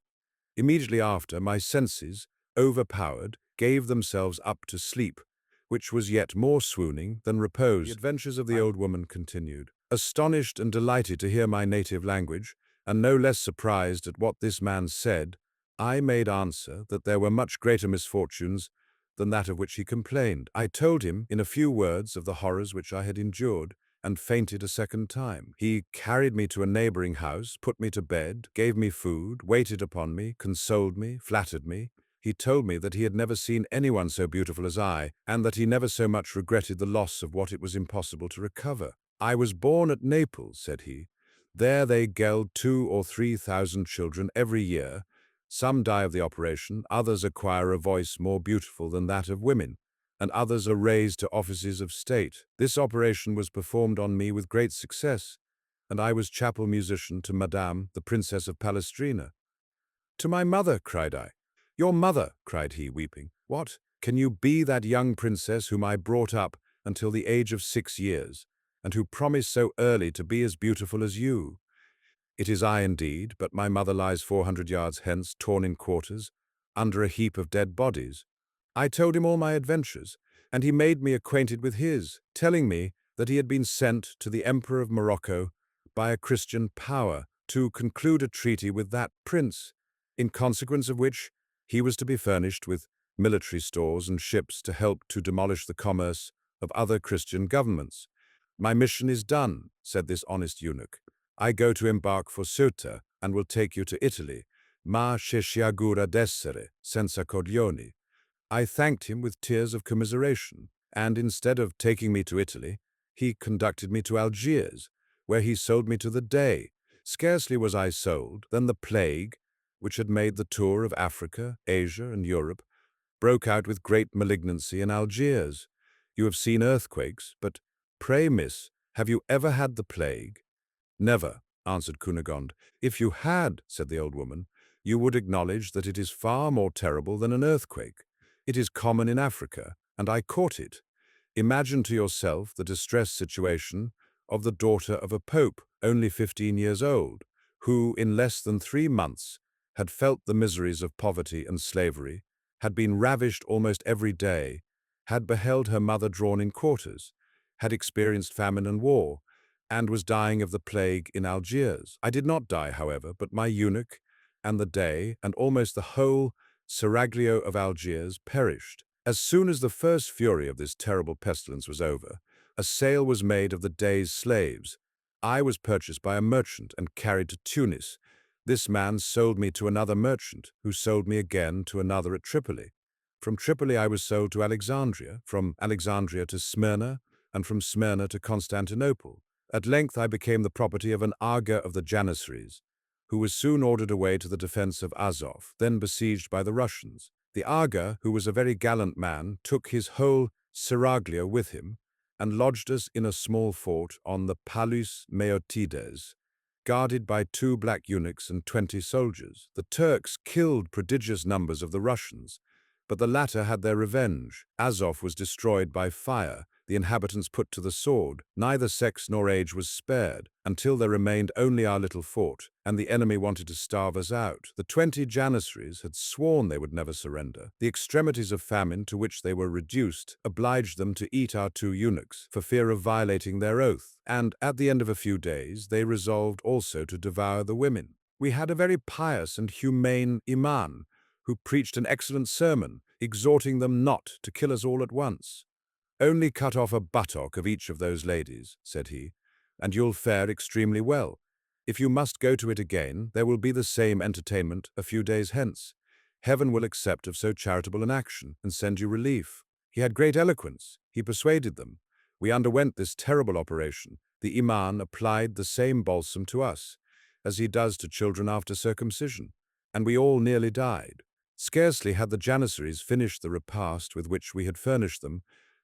Immediately after, my senses, overpowered, gave themselves up to sleep, which was yet more swooning than repose. The adventures of the old woman continued. Astonished and delighted to hear my native language, and no less surprised at what this man said, I made answer that there were much greater misfortunes than that of which he complained. I told him in a few words of the horrors which I had endured, and fainted a second time. He carried me to a neighboring house, put me to bed, gave me food, waited upon me, consoled me, flattered me. He told me that he had never seen anyone so beautiful as I, and that he never so much regretted the loss of what it was impossible to recover. I was born at Naples, said he. There they geld 2,000 or 3,000 children every year. Some die of the operation, others acquire a voice more beautiful than that of women, and others are raised to offices of state. This operation was performed on me with great success, and I was chapel musician to Madame, the Princess of Palestrina. To my mother, cried I. Your mother, cried he, weeping. What? Can you be that young princess whom I brought up until the age of 6 years, and who promised so early to be as beautiful as you? It is I indeed, but my mother lies 400 yards hence, torn in quarters, under a heap of dead bodies. I told him all my adventures, and he made me acquainted with his, telling me that he had been sent to the Emperor of Morocco by a Christian power to conclude a treaty with that prince, in consequence of which he was to be furnished with military stores and ships to help to demolish the commerce of other Christian governments. My mission is done, said this honest eunuch. I go to embark for Ceuta and will take you to Italy. Ma che sciagura d'essere, senza coglioni. I thanked him with tears of commiseration, and instead of taking me to Italy, he conducted me to Algiers, where he sold me to the Dey. Scarcely was I sold, than the plague, which had made the tour of Africa, Asia, and Europe, broke out with great malignancy in Algiers. You have seen earthquakes, but pray, miss, have you ever had the plague? Never, answered Cunegonde. If you had, said the old woman, you would acknowledge that it is far more terrible than an earthquake. It is common in Africa, and I caught it. Imagine to yourself the distressed situation of the daughter of a pope, only 15 years old, who, in less than 3 months, had felt the miseries of poverty and slavery, had been ravished almost every day, had beheld her mother drawn in quarters, had experienced famine and war, and was dying of the plague in Algiers. I did not die, however, but my eunuch and the Dey, and almost the whole seraglio of Algiers perished. As soon as the first fury of this terrible pestilence was over, a sale was made of the Dey's slaves. I was purchased by a merchant and carried to Tunis. This man sold me to another merchant, who sold me again to another at Tripoli. From Tripoli I was sold to Alexandria, from Alexandria to Smyrna, and from Smyrna to Constantinople. At length I became the property of an Aga of the Janissaries, who was soon ordered away to the defense of Azov, then besieged by the Russians. The Aga, who was a very gallant man, took his whole seraglio with him, and lodged us in a small fort on the Palus Meotides, guarded by 2 black eunuchs and 20 soldiers. The Turks killed prodigious numbers of the Russians, but the latter had their revenge. Azov was destroyed by fire, the inhabitants put to the sword. Neither sex nor age was spared, until there remained only our little fort, and the enemy wanted to starve us out. The 20 Janissaries had sworn they would never surrender. The extremities of famine to which they were reduced obliged them to eat our 2 eunuchs, for fear of violating their oath, and at the end of a few days they resolved also to devour the women. We had a very pious and humane imam, who preached an excellent sermon, exhorting them not to kill us all at once. Only cut off a buttock of each of those ladies, said he, and you'll fare extremely well. If you must go to it again, there will be the same entertainment a few days hence. Heaven will accept of so charitable an action, and send you relief. He had great eloquence. He persuaded them. We underwent this terrible operation. The Iman applied the same balsam to us, as he does to children after circumcision, and we all nearly died. Scarcely had the Janissaries finished the repast with which we had furnished them,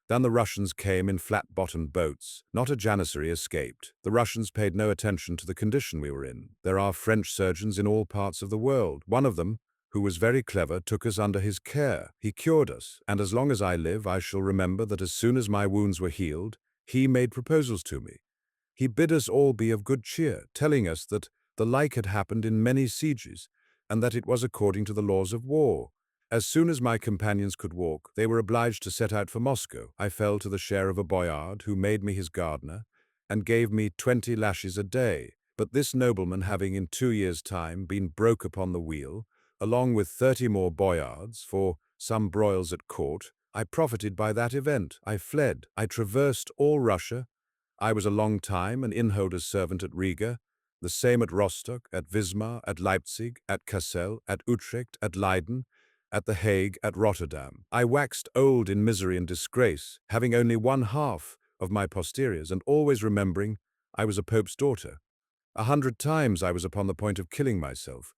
than the Russians came in flat-bottomed boats. Not a Janissary escaped. The Russians paid no attention to the condition we were in. There are French surgeons in all parts of the world. One of them, who was very clever, took us under his care. He cured us, and as long as I live, I shall remember that as soon as my wounds were healed, he made proposals to me. He bid us all be of good cheer, telling us that the like had happened in many sieges, and that it was according to the laws of war. As soon as my companions could walk, they were obliged to set out for Moscow. I fell to the share of a boyard, who made me his gardener, and gave me 20 lashes a day. But this nobleman, having in 2 years' time been broke upon the wheel, along with 30 more boyards, for some broils at court, I profited by that event. I fled. I traversed all Russia. I was a long time an innholder's servant at Riga, the same at Rostock, at Wismar, at Leipzig, at Cassel, at Utrecht, at Leyden, at The Hague, at Rotterdam. I waxed old in misery and disgrace, having only 1/2 of my posteriors, and always remembering I was a pope's daughter. 100 times I was upon the point of killing myself,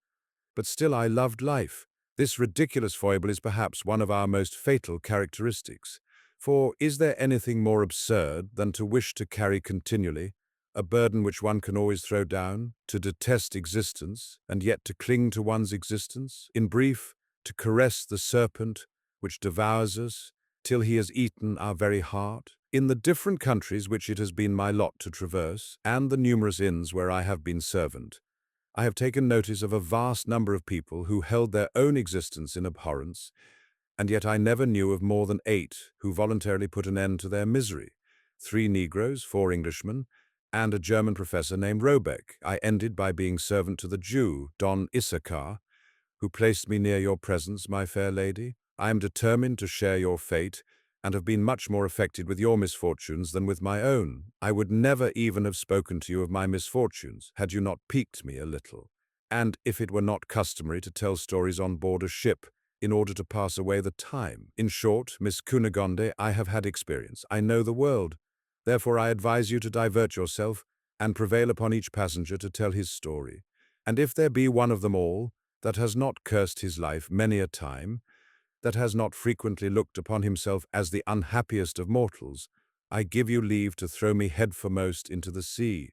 but still I loved life. This ridiculous foible is perhaps one of our most fatal characteristics. For is there anything more absurd than to wish to carry continually a burden which one can always throw down, to detest existence, and yet to cling to one's existence? In brief, to caress the serpent which devours us till he has eaten our very heart? In the different countries which it has been my lot to traverse, and the numerous inns where I have been servant, I have taken notice of a vast number of people who held their own existence in abhorrence, and yet I never knew of more than 8 who voluntarily put an end to their misery. 3 Negroes, 4 Englishmen, and a German professor named Robeck. I ended by being servant to the Jew, Don Issachar, who placed me near your presence, my fair lady. I am determined to share your fate, and have been much more affected with your misfortunes than with my own. I would never even have spoken to you of my misfortunes, had you not piqued me a little. And if it were not customary to tell stories on board a ship, in order to pass away the time. In short, Miss Cunegonde, I have had experience. I know the world. Therefore I advise you to divert yourself, and prevail upon each passenger to tell his story. And if there be one of them all that has not cursed his life many a time, that has not frequently looked upon himself as the unhappiest of mortals, I give you leave to throw me head foremost into the sea.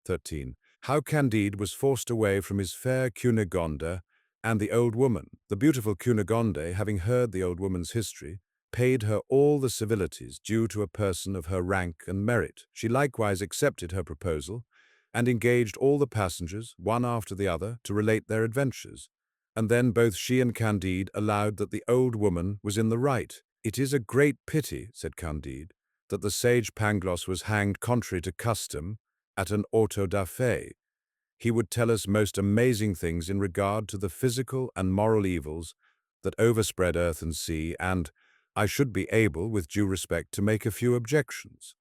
13. How Candide was forced away from his fair Cunegonde and the old woman. The beautiful Cunegonde, having heard the old woman's history, paid her all the civilities due to a person of her rank and merit. She likewise accepted her proposal, and engaged all the passengers, one after the other, to relate their adventures. And then both she and Candide allowed that the old woman was in the right. It is a great pity, said Candide, that the sage Pangloss was hanged contrary to custom at an auto da fe. He would tell us most amazing things in regard to the physical and moral evils that overspread earth and sea, and I should be able, with due respect, to make a few objections.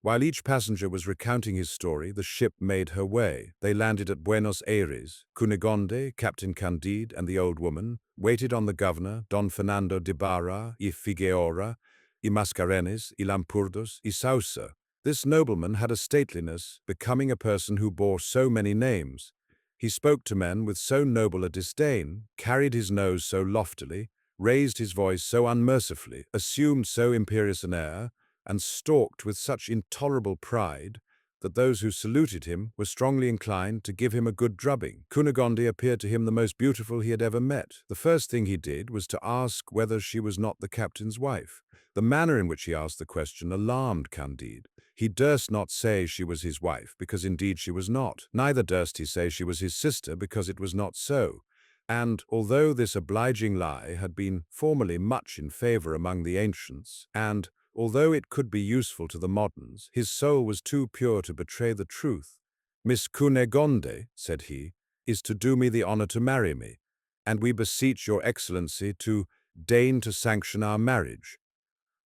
While each passenger was recounting his story, the ship made her way. They landed at Buenos Aires. Cunegonde, Captain Candide, and the old woman waited on the governor, Don Fernando de Barra, y Figueora, y Mascarenes, y Lampurdos, y Sausa. This nobleman had a stateliness becoming a person who bore so many names. He spoke to men with so noble a disdain, carried his nose so loftily, raised his voice so unmercifully, assumed so imperious an air, and stalked with such intolerable pride, that those who saluted him were strongly inclined to give him a good drubbing. Cunegonde appeared to him the most beautiful he had ever met. The first thing he did was to ask whether she was not the captain's wife. The manner in which he asked the question alarmed Candide. He durst not say she was his wife, because indeed she was not. Neither durst he say she was his sister, because it was not so. And, although this obliging lie had been formerly much in favour among the ancients, and although it could be useful to the moderns, his soul was too pure to betray the truth. Miss Cunegonde, said he, is to do me the honour to marry me, and we beseech your excellency to deign to sanction our marriage.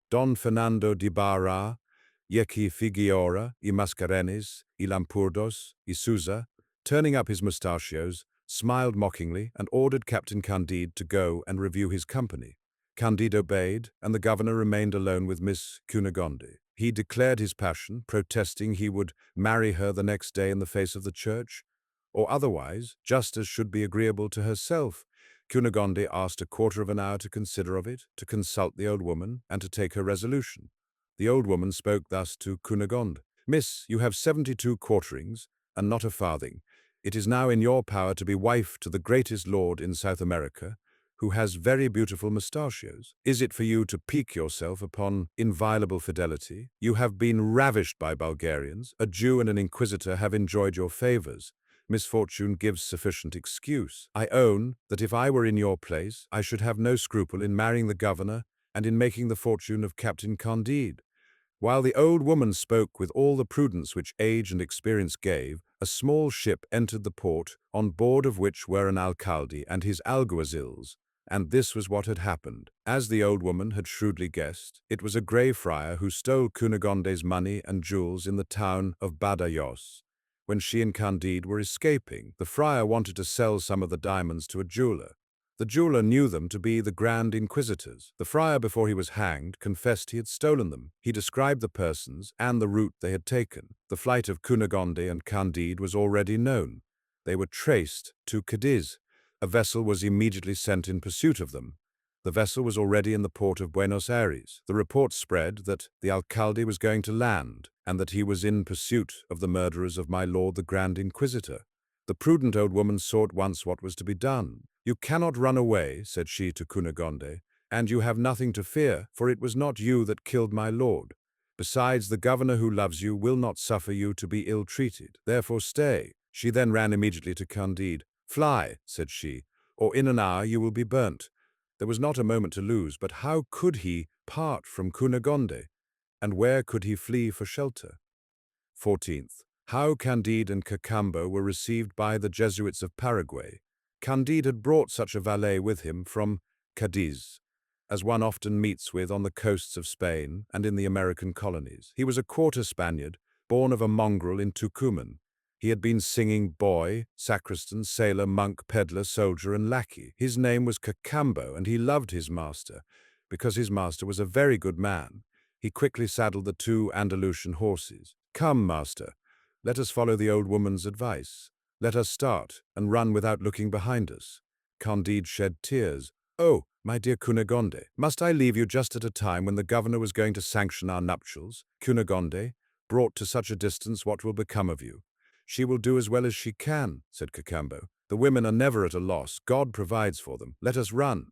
Don Fernando de Barra, y Figueora, y Mascarenes, y Lampurdos, y Sousa, turning up his mustachios, smiled mockingly and ordered Captain Candide to go and review his company. Candide obeyed, and the governor remained alone with Miss Cunegonde. He declared his passion, protesting he would marry her the next day in the face of the church, or otherwise, just as should be agreeable to herself. Cunegonde asked a quarter of an hour to consider of it, to consult the old woman, and to take her resolution. The old woman spoke thus to Cunegonde: "Miss, you have 72 quarterings, and not a farthing. It is now in your power to be wife to the greatest lord in South America, who has very beautiful mustachios. Is it for you to pique yourself upon inviolable fidelity? You have been ravished by Bulgarians. A Jew and an inquisitor have enjoyed your favors. Misfortune gives sufficient excuse. I own that if I were in your place, I should have no scruple in marrying the governor and in making the fortune of Captain Candide." While the old woman spoke with all the prudence which age and experience gave, a small ship entered the port, on board of which were an alcalde and his alguazils. And this was what had happened. As the old woman had shrewdly guessed, it was a grey friar who stole Cunegonde's money and jewels in the town of Badajoz. When she and Candide were escaping, the friar wanted to sell some of the diamonds to a jeweler. The jeweler knew them to be the Grand Inquisitors. The friar, before he was hanged, confessed he had stolen them. He described the persons and the route they had taken. The flight of Cunegonde and Candide was already known. They were traced to Cadiz. A vessel was immediately sent in pursuit of them. The vessel was already in the port of Buenos Aires. The report spread that the alcalde was going to land, and that he was in pursuit of the murderers of my lord the Grand Inquisitor. The prudent old woman saw at once what was to be done. "You cannot run away," said she to Cunegonde, "and you have nothing to fear, for it was not you that killed my lord. Besides, the governor who loves you will not suffer you to be ill-treated. Therefore stay." She then ran immediately to Candide. "Fly," said she, "or in an hour you will be burnt." There was not a moment to lose, but how could he part from Cunegonde? And where could he flee for shelter? 14th. How Candide and Cacambo were received by the Jesuits of Paraguay. Candide had brought such a valet with him from Cadiz, as one often meets with on the coasts of Spain and in the American colonies. He was a quarter Spaniard, born of a mongrel in Tucuman. He had been singing boy, sacristan, sailor, monk, peddler, soldier, and lackey. His name was Cacambo, and he loved his master, because his master was a very good man. He quickly saddled the 2 Andalusian horses. "Come, master, let us follow the old woman's advice. Let us start, and run without looking behind us." Candide shed tears. "Oh, my dear Cunegonde, must I leave you just at a time when the governor was going to sanction our nuptials? Cunegonde, brought to such a distance, what will become of you?" "She will do as well as she can," said Cacambo. "The women are never at a loss. God provides for them. Let us run."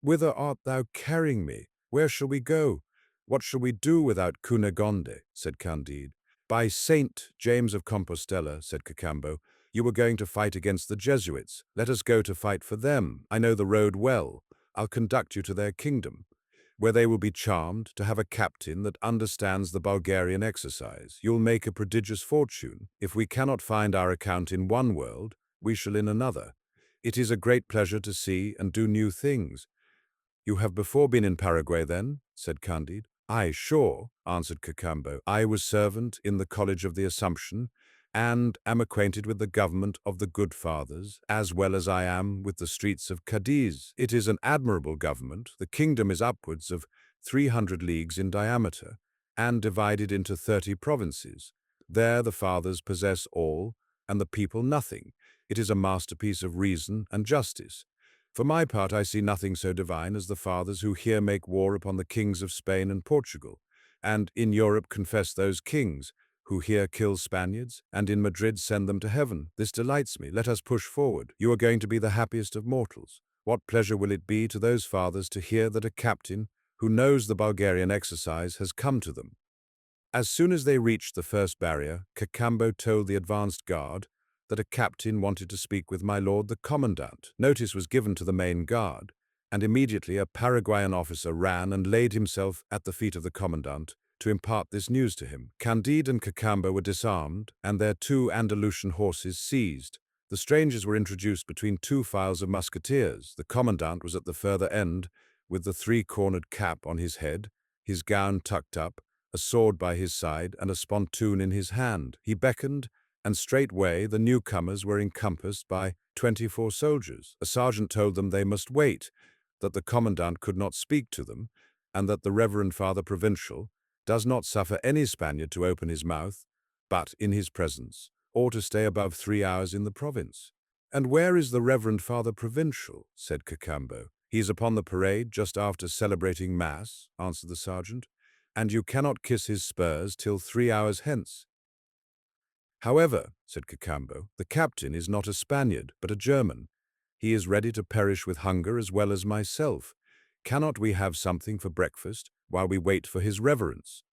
"Whither art thou carrying me? Where shall we go? What shall we do without Cunegonde?" said Candide. "By Saint James of Compostela," said Cacambo, "you were going to fight against the Jesuits. Let us go to fight for them. I know the road well. I'll conduct you to their kingdom, where they will be charmed to have a captain that understands the Bulgarian exercise. You'll make a prodigious fortune. If we cannot find our account in one world, we shall in another. It is a great pleasure to see and do new things." "You have before been in Paraguay, then?" said Candide. "Aye, sure," answered Cacambo. "I was servant in the College of the Assumption, and am acquainted with the government of the good fathers, as well as I am with the streets of Cadiz. It is an admirable government. The kingdom is upwards of 300 leagues in diameter, and divided into 30 provinces. There the fathers possess all, and the people nothing. It is a masterpiece of reason and justice. For my part, I see nothing so divine as the fathers who here make war upon the kings of Spain and Portugal, and in Europe confess those kings, who here kill Spaniards, and in Madrid send them to heaven. This delights me. Let us push forward. You are going to be the happiest of mortals. What pleasure will it be to those fathers to hear that a captain, who knows the Bulgarian exercise, has come to them." As soon as they reached the first barrier, Cacambo told the advanced guard that a captain wanted to speak with my lord the commandant. Notice was given to the main guard, and immediately a Paraguayan officer ran and laid himself at the feet of the commandant to impart this news to him. Candide and Cacambo were disarmed, and their 2 Andalusian horses seized. The strangers were introduced between 2 files of musketeers. The commandant was at the further end, with the 3-cornered cap on his head, his gown tucked up, a sword by his side, and a spontoon in his hand. He beckoned, and straightway the newcomers were encompassed by 24 soldiers. A sergeant told them they must wait, that the commandant could not speak to them, and that the Reverend Father Provincial does not suffer any Spaniard to open his mouth, but in his presence, or to stay above 3 hours in the province. "And where is the Reverend Father Provincial?" said Cacambo. "He is upon the parade just after celebrating Mass," answered the sergeant, "and you cannot kiss his spurs till 3 hours hence." "However," said Cacambo, "the captain is not a Spaniard, but a German. He is ready to perish with hunger as well as myself. Cannot we have something for breakfast while we wait for his reverence?"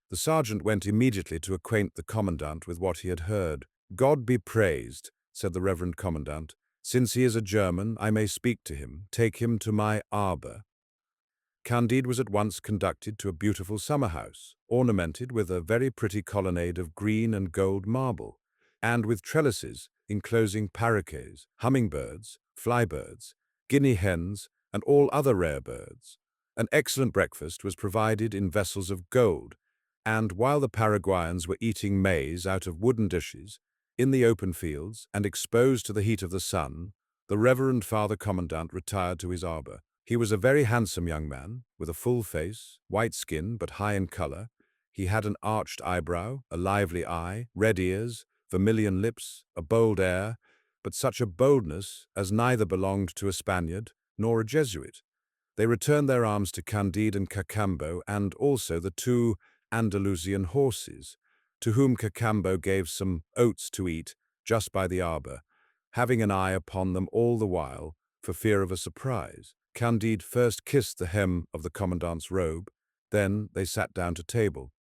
The sergeant went immediately to acquaint the commandant with what he had heard. "God be praised," said the reverend commandant. "Since he is a German, I may speak to him. Take him to my arbor." Candide was at once conducted to a beautiful summer house, ornamented with a very pretty colonnade of green and gold marble, and with trellises enclosing paroquets, hummingbirds, flybirds, guinea hens, and all other rare birds. An excellent breakfast was provided in vessels of gold, and while the Paraguayans were eating maize out of wooden dishes, in the open fields and exposed to the heat of the sun, the Reverend Father Commandant retired to his arbor. He was a very handsome young man, with a full face, white skin but high in color. He had an arched eyebrow, a lively eye, red ears, vermilion lips, a bold air, but such a boldness as neither belonged to a Spaniard nor a Jesuit. They returned their arms to Candide and Cacambo, and also the 2 Andalusian horses, to whom Cacambo gave some oats to eat just by the arbor, having an eye upon them all the while, for fear of a surprise. Candide first kissed the hem of the commandant's robe, then they sat down to table.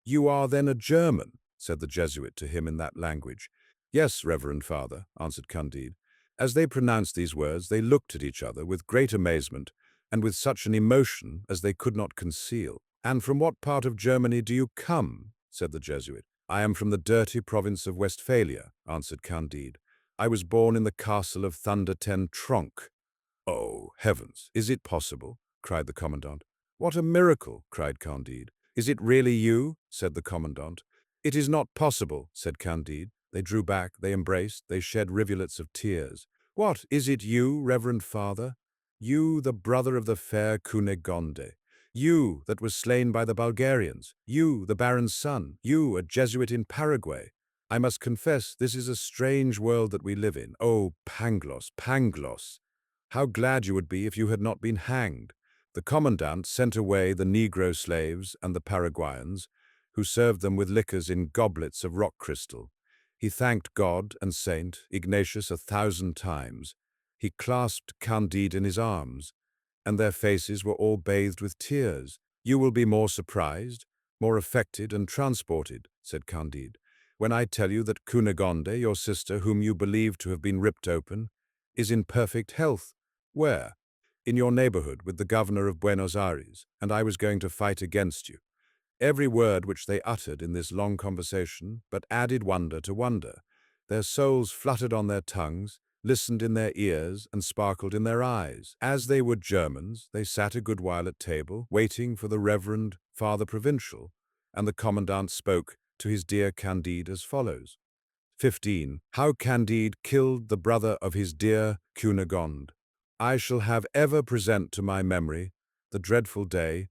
"You are then a German?" said the Jesuit to him in that language. "Yes, Reverend Father," answered Candide. As they pronounced these words, they looked at each other with great amazement, and with such an emotion as they could not conceal. "And from what part of Germany do you come?" said the Jesuit. "I am from the dirty province of Westphalia," answered Candide. "I was born in the castle of Thunder ten Tronckh." "Oh, heavens! Is it possible?" cried the commandant. "What a miracle!" cried Candide. "Is it really you?" said the commandant. "It is not possible," said Candide. They drew back, they embraced, they shed rivulets of tears. "What, is it you, Reverend Father? You, the brother of the fair Cunegonde? You, that was slain by the Bulgarians? You, the Baron's son? You, a Jesuit in Paraguay? I must confess, this is a strange world that we live in. Oh, Pangloss, Pangloss! How glad you would be if you had not been hanged." The commandant sent away the Negro slaves and the Paraguayans, who served them with liquors in goblets of rock crystal. He thanked God and Saint Ignatius 1,000 times. He clasped Candide in his arms, and their faces were all bathed with tears. "You will be more surprised, more affected and transported," said Candide, "when I tell you that Cunegonde, your sister, whom you believe to have been ripped open, is in perfect health." "Where?" "In your neighborhood with the governor of Buenos Aires, and I was going to fight against you." Every word which they uttered in this long conversation but added wonder to wonder. Their souls fluttered on their tongues, listened in their ears, and sparkled in their eyes. As they were Germans, they sat a good while at table, waiting for the Reverend Father Provincial, and the commandant spoke to his dear Candide as follows. 15. How Candide killed the brother of his dear Cunegonde. I shall have ever present to my memory the dreadful day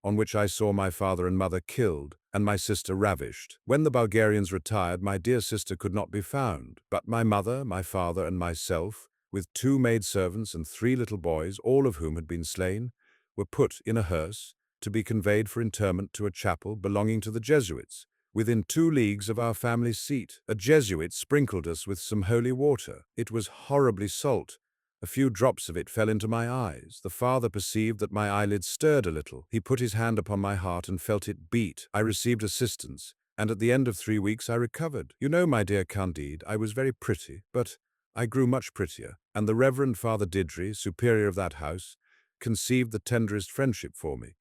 on which I saw my father and mother killed, and my sister ravished. When the Bulgarians retired, my dear sister could not be found, but my mother, my father, and myself, with 2 maidservants and 3 little boys, all of whom had been slain, were put in a hearse to be conveyed for interment to a chapel belonging to the Jesuits, within 2 leagues of our family seat. A Jesuit sprinkled us with some holy water. It was horribly salt. A few drops of it fell into my eyes. The father perceived that my eyelids stirred a little. He put his hand upon my heart and felt it beat. I received assistance, and at the end of 3 weeks I recovered. You know, my dear Candide, I was very pretty, but I grew much prettier, and the Reverend Father Didri, superior of that house, conceived the tenderest friendship for me.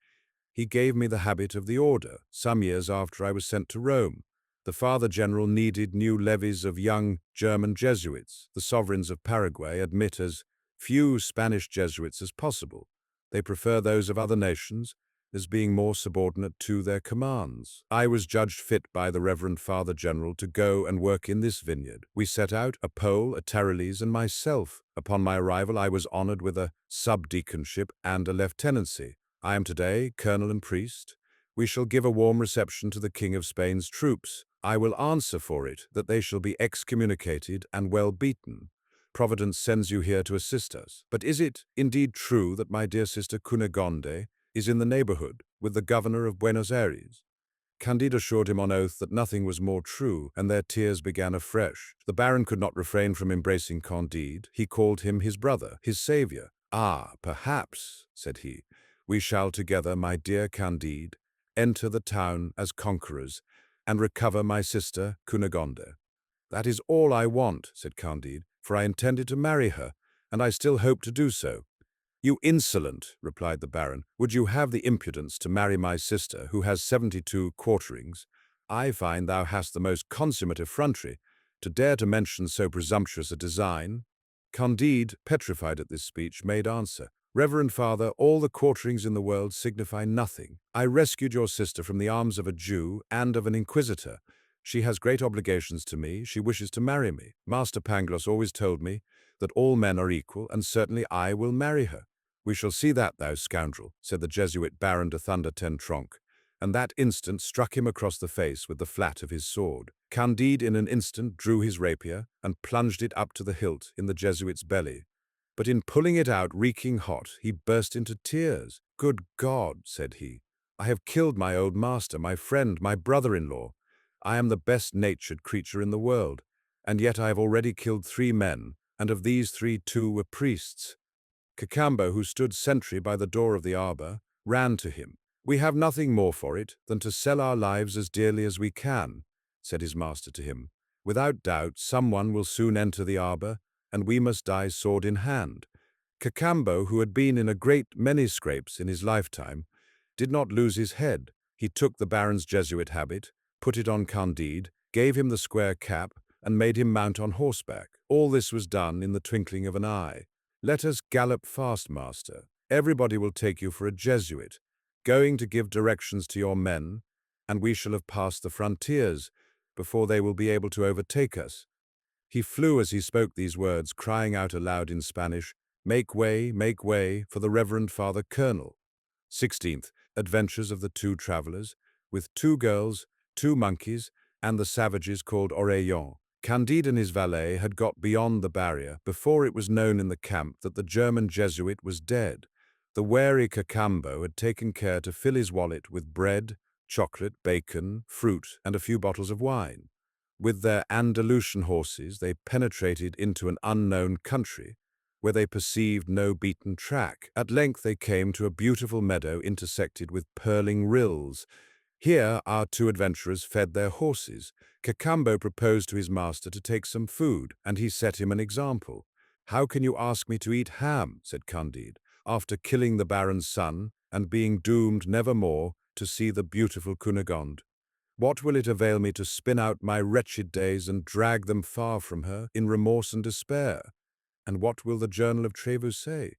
He gave me the habit of the order, some years after I was sent to Rome. The Father General needed new levies of young German Jesuits. The sovereigns of Paraguay admit as few Spanish Jesuits as possible. They prefer those of other nations, as being more subordinate to their commands. I was judged fit by the Reverend Father General to go and work in this vineyard. We set out, a Pole, a Tyrolese, and myself. Upon my arrival, I was honored with a subdeaconship and a lieutenancy. I am today colonel and priest. We shall give a warm reception to the King of Spain's troops. I will answer for it that they shall be excommunicated and well beaten. Providence sends you here to assist us. But is it indeed true that my dear sister Cunegonde is in the neighborhood with the governor of Buenos Aires? Candide assured him on oath that nothing was more true, and their tears began afresh. The baron could not refrain from embracing Candide. He called him his brother, his saviour. "Ah, perhaps," said he, "we shall together, my dear Candide, enter the town as conquerors, and recover my sister Cunegonde." "That is all I want," said Candide, "for I intended to marry her, and I still hope to do so." "You insolent," replied the baron, "would you have the impudence to marry my sister, who has 72 quarterings? I find thou hast the most consummate effrontery, to dare to mention so presumptuous a design." Candide, petrified at this speech, made answer, "Reverend Father, all the quarterings in the world signify nothing. I rescued your sister from the arms of a Jew and of an inquisitor. She has great obligations to me. She wishes to marry me. Master Pangloss always told me that all men are equal, and certainly I will marry her." "We shall see that, thou scoundrel," said the Jesuit Baron de Thunder ten Tronckh, and that instant struck him across the face with the flat of his sword. Candide in an instant drew his rapier and plunged it up to the hilt in the Jesuit's belly. But in pulling it out reeking hot, he burst into tears. "Good God," said he, "I have killed my old master, my friend, my brother-in-law. I am the best-natured creature in the world, and yet I have already killed 3 men, and of these 3 2 were priests." Cacambo, who stood sentry by the door of the arbor, ran to him. "We have nothing more for it than to sell our lives as dearly as we can," said his master to him. "Without doubt, someone will soon enter the arbor, and we must die sword in hand." Cacambo, who had been in a great many scrapes in his lifetime, did not lose his head. He took the baron's Jesuit habit, put it on Candide, gave him the square cap, and made him mount on horseback. All this was done in the twinkling of an eye. "Let us gallop fast, master. Everybody will take you for a Jesuit, going to give directions to your men, and we shall have passed the frontiers before they will be able to overtake us." He flew as he spoke these words, crying out aloud in Spanish, make way for the Reverend Father Colonel." 16th, Adventures of the 2 travelers, with 2 girls, 2 monkeys, and the savages called Oreillons. Candide and his valet had got beyond the barrier before it was known in the camp that the German Jesuit was dead. The wary Cacambo had taken care to fill his wallet with bread, chocolate, bacon, fruit, and a few bottles of wine. With their Andalusian horses, they penetrated into an unknown country, where they perceived no beaten track. At length they came to a beautiful meadow intersected with purling rills. Here our 2 adventurers fed their horses. Cacambo proposed to his master to take some food, and he set him an example. "How can you ask me to eat ham," said Candide, "after killing the baron's son, and being doomed never more to see the beautiful Cunegonde? What will it avail me to spin out my wretched days and drag them far from her in remorse and despair? And what will the Journal of Trevoux say?"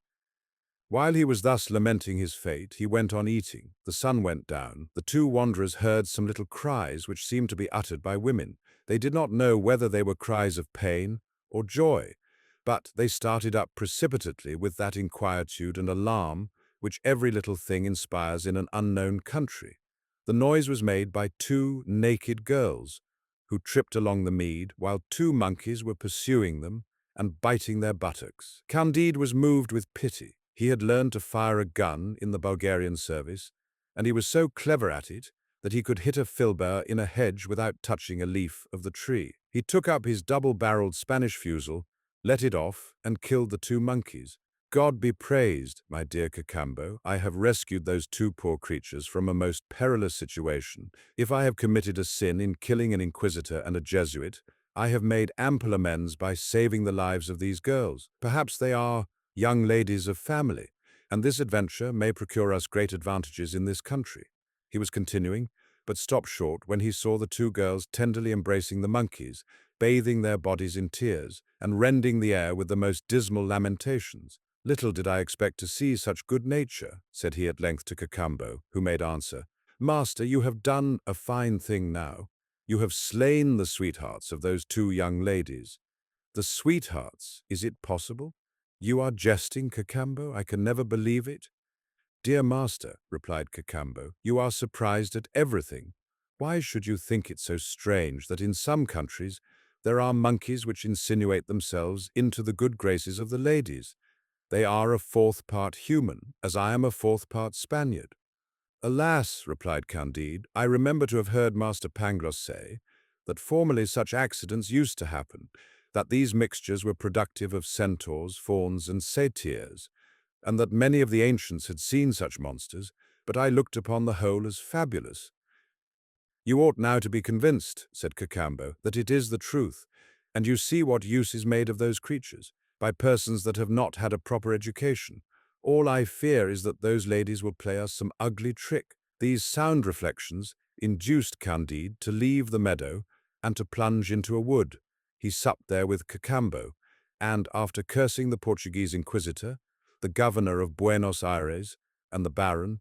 While he was thus lamenting his fate, he went on eating. The sun went down. The 2 wanderers heard some little cries which seemed to be uttered by women. They did not know whether they were cries of pain or joy, but they started up precipitately with that inquietude and alarm which every little thing inspires in an unknown country. The noise was made by 2 naked girls, who tripped along the mead, while 2 monkeys were pursuing them and biting their buttocks. Candide was moved with pity. He had learned to fire a gun in the Bulgarian service, and he was so clever at it that he could hit a filbert in a hedge without touching a leaf of the tree. He took up his double-barreled Spanish fusil, let it off, and killed the 2 monkeys. "God be praised, my dear Cacambo, I have rescued those 2 poor creatures from a most perilous situation. If I have committed a sin in killing an inquisitor and a Jesuit, I have made ample amends by saving the lives of these girls. Perhaps they are young ladies of family, and this adventure may procure us great advantages in this country." He was continuing, but stopped short when he saw the 2 girls tenderly embracing the monkeys, bathing their bodies in tears, and rending the air with the most dismal lamentations. Little did I expect to see such good nature, said he at length to Cacambo, who made answer, Master, you have done a fine thing now. You have slain the sweethearts of those two young ladies. The sweethearts, is it possible? You are jesting, Cacambo? I can never believe it. Dear master, replied Cacambo, you are surprised at everything. Why should you think it so strange that in some countries there are monkeys which insinuate themselves into the good graces of the ladies? They are a fourth part human, as I am a fourth part Spaniard. Alas, replied Candide, I remember to have heard Master Pangloss say that formerly such accidents used to happen, that these mixtures were productive of centaurs, fauns, and satyrs, and that many of the ancients had seen such monsters, but I looked upon the whole as fabulous. You ought now to be convinced, said Cacambo, that it is the truth, and you see what use is made of those creatures, by persons that have not had a proper education. All I fear is that those ladies will play us some ugly trick. These sound reflections induced Candide to leave the meadow and to plunge into a wood. He supped there with Cacambo, and after cursing the Portuguese inquisitor, the governor of Buenos Aires, and the baron,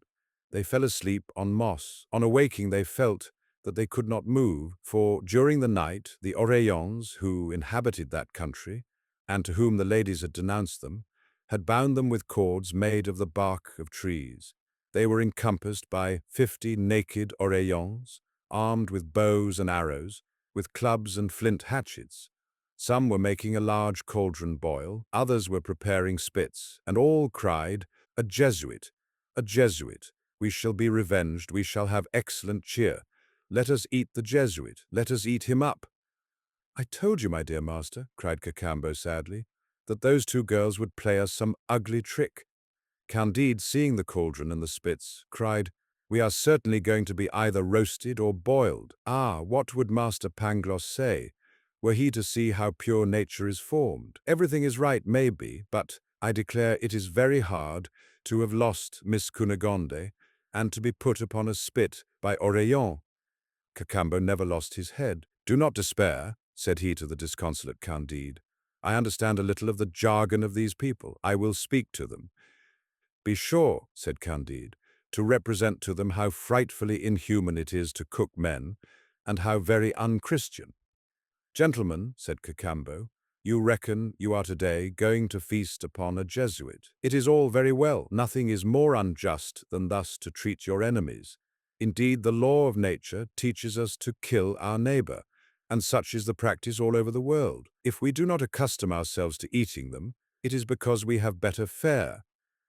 they fell asleep on moss. On awaking they felt that they could not move, for during the night the Orellons, who inhabited that country, and to whom the ladies had denounced them, had bound them with cords made of the bark of trees. They were encompassed by 50 naked Orellons, armed with bows and arrows, with clubs and flint hatchets. Some were making a large cauldron boil, others were preparing spits, and all cried, "A Jesuit! A Jesuit! We shall be revenged, we shall have excellent cheer. Let us eat the Jesuit, let us eat him up." I told you, my dear master, cried Cacambo sadly, that those two girls would play us some ugly trick. Candide, seeing the cauldron and the spits, cried, "We are certainly going to be either roasted or boiled. Ah, what would Master Pangloss say, were he to see how pure nature is formed? Everything is right, maybe, but I declare it is very hard to have lost Miss Cunegonde and to be put upon a spit by Orellon." Cacambo never lost his head. "Do not despair," said he to the disconsolate Candide. "I understand a little of the jargon of these people. I will speak to them." "Be sure," said Candide, "to represent to them how frightfully inhuman it is to cook men, and how very unchristian." "Gentlemen," said Cacambo, "you reckon you are today going to feast upon a Jesuit. It is all very well. Nothing is more unjust than thus to treat your enemies. Indeed, the law of nature teaches us to kill our neighbor, and such is the practice all over the world. If we do not accustom ourselves to eating them, it is because we have better fare.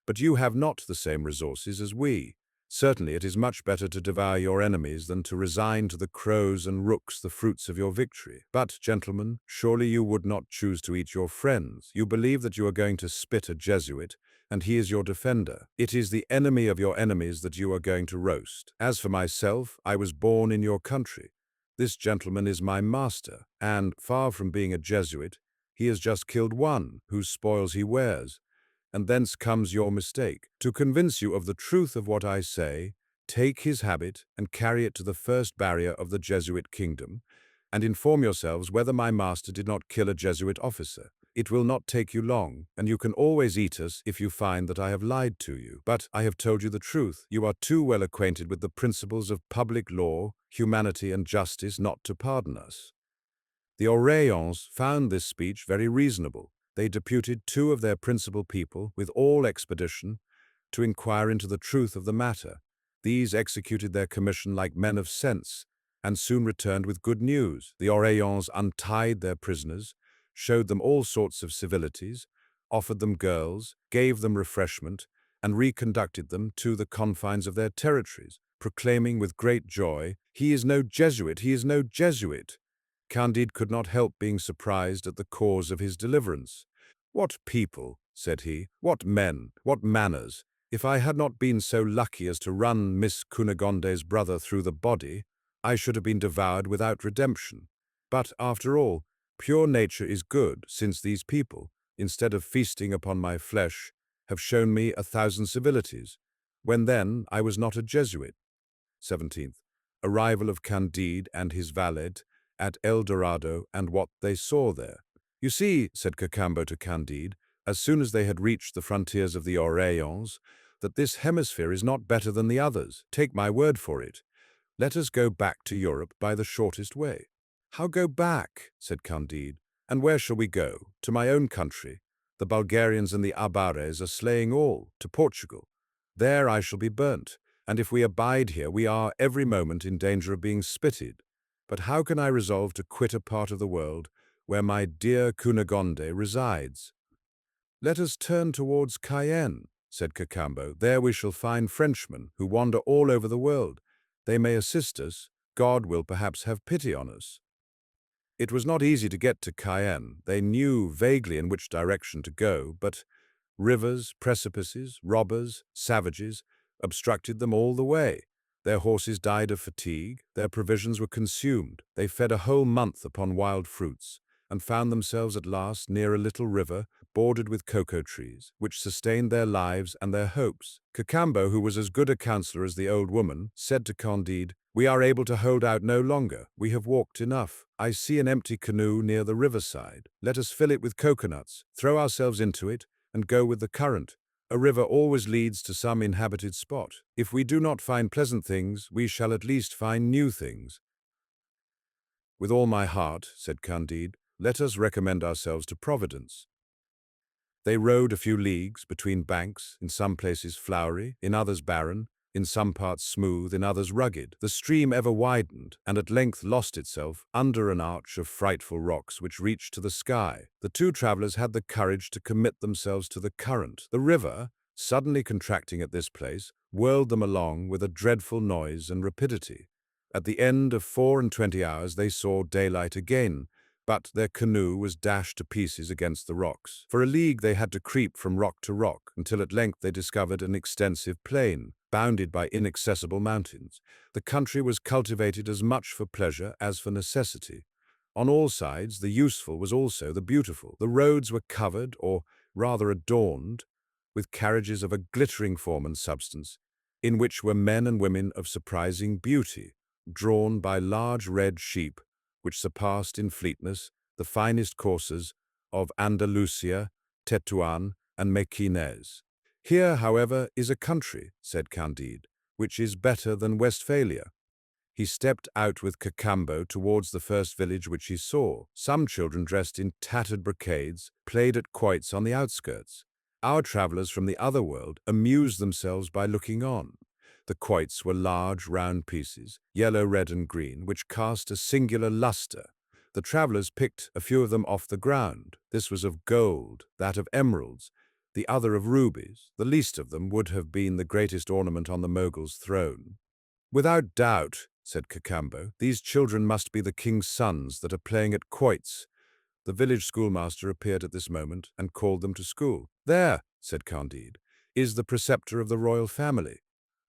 But you have not the same resources as we. Certainly it is much better to devour your enemies than to resign to the crows and rooks the fruits of your victory. But, gentlemen, surely you would not choose to eat your friends. You believe that you are going to spit a Jesuit, and he is your defender. It is the enemy of your enemies that you are going to roast. As for myself, I was born in your country. This gentleman is my master, and, far from being a Jesuit, he has just killed one, whose spoils he wears. And thence comes your mistake. To convince you of the truth of what I say, take his habit and carry it to the first barrier of the Jesuit kingdom, and inform yourselves whether my master did not kill a Jesuit officer. It will not take you long, and you can always eat us if you find that I have lied to you. But I have told you the truth. You are too well acquainted with the principles of public law, humanity, and justice not to pardon us." The Orellons found this speech very reasonable. They deputed two of their principal people, with all expedition, to inquire into the truth of the matter. These executed their commission like men of sense, and soon returned with good news. The Orellons untied their prisoners, showed them all sorts of civilities, offered them girls, gave them refreshment, and reconducted them to the confines of their territories, proclaiming with great joy, "He is no Jesuit, he is no Jesuit." Candide could not help being surprised at the cause of his deliverance. "What people," said he, "what men, what manners! If I had not been so lucky as to run Miss Cunegonde's brother through the body, I should have been devoured without redemption. But, after all, pure nature is good, since these people, instead of feasting upon my flesh, have shown me 1,000 civilities. When then I was not a Jesuit." 17th. Arrival of Candide and his valet at El Dorado, and what they saw there. "You see," said Cacambo to Candide, as soon as they had reached the frontiers of the Oreillons, that this hemisphere is not better than the others. Take my word for it. Let us go back to Europe by the shortest way. How go back? Said Candide. And where shall we go? To my own country. The Bulgarians and the Abares are slaying all. To Portugal. There I shall be burnt, and if we abide here we are every moment in danger of being spitted. But how can I resolve to quit a part of the world where my dear Cunegonde resides? Let us turn towards Cayenne, said Cacambo. There we shall find Frenchmen who wander all over the world. They may assist us. God will perhaps have pity on us. It was not easy to get to Cayenne. They knew vaguely in which direction to go, but rivers, precipices, robbers, savages obstructed them all the way. Their horses died of fatigue, their provisions were consumed. They fed a whole month upon wild fruits, and found themselves at last near a little river bordered with cocoa trees, which sustained their lives and their hopes. Cacambo, who was as good a counsellor as the old woman, said to Candide, "We are able to hold out no longer. We have walked enough. I see an empty canoe near the riverside. Let us fill it with coconuts, throw ourselves into it, and go with the current. A river always leads to some inhabited spot. If we do not find pleasant things, we shall at least find new things." "With all my heart," said Candide, "let us recommend ourselves to Providence." They rowed a few leagues between banks, in some places flowery, in others barren, in some parts smooth, in others rugged. The stream ever widened, and at length lost itself under an arch of frightful rocks which reached to the sky. The two travellers had the courage to commit themselves to the current. The river, suddenly contracting at this place, whirled them along with a dreadful noise and rapidity. At the end of 24 hours they saw daylight again, but their canoe was dashed to pieces against the rocks. For a league they had to creep from rock to rock, until at length they discovered an extensive plain, bounded by inaccessible mountains. The country was cultivated as much for pleasure as for necessity. On all sides the useful was also the beautiful. The roads were covered, or rather adorned, with carriages of a glittering form and substance, in which were men and women of surprising beauty, drawn by large red sheep, which surpassed in fleetness the finest coursers of Andalusia, Tetuan, and Mequinez. "Here, however, is a country," said Candide, "which is better than Westphalia." He stepped out with Cacambo towards the first village which he saw. Some children dressed in tattered brocades played at quoits on the outskirts. Our travellers from the other world amused themselves by looking on. The quoits were large, round pieces, yellow, red, and green, which cast a singular lustre. The travellers picked a few of them off the ground. This was of gold, that of emeralds, the other of rubies. The least of them would have been the greatest ornament on the Mogul's throne. "Without doubt," said Cacambo, "these children must be the king's sons that are playing at quoits." The village schoolmaster appeared at this moment and called them to school. "There," said Candide, "is the preceptor of the royal family."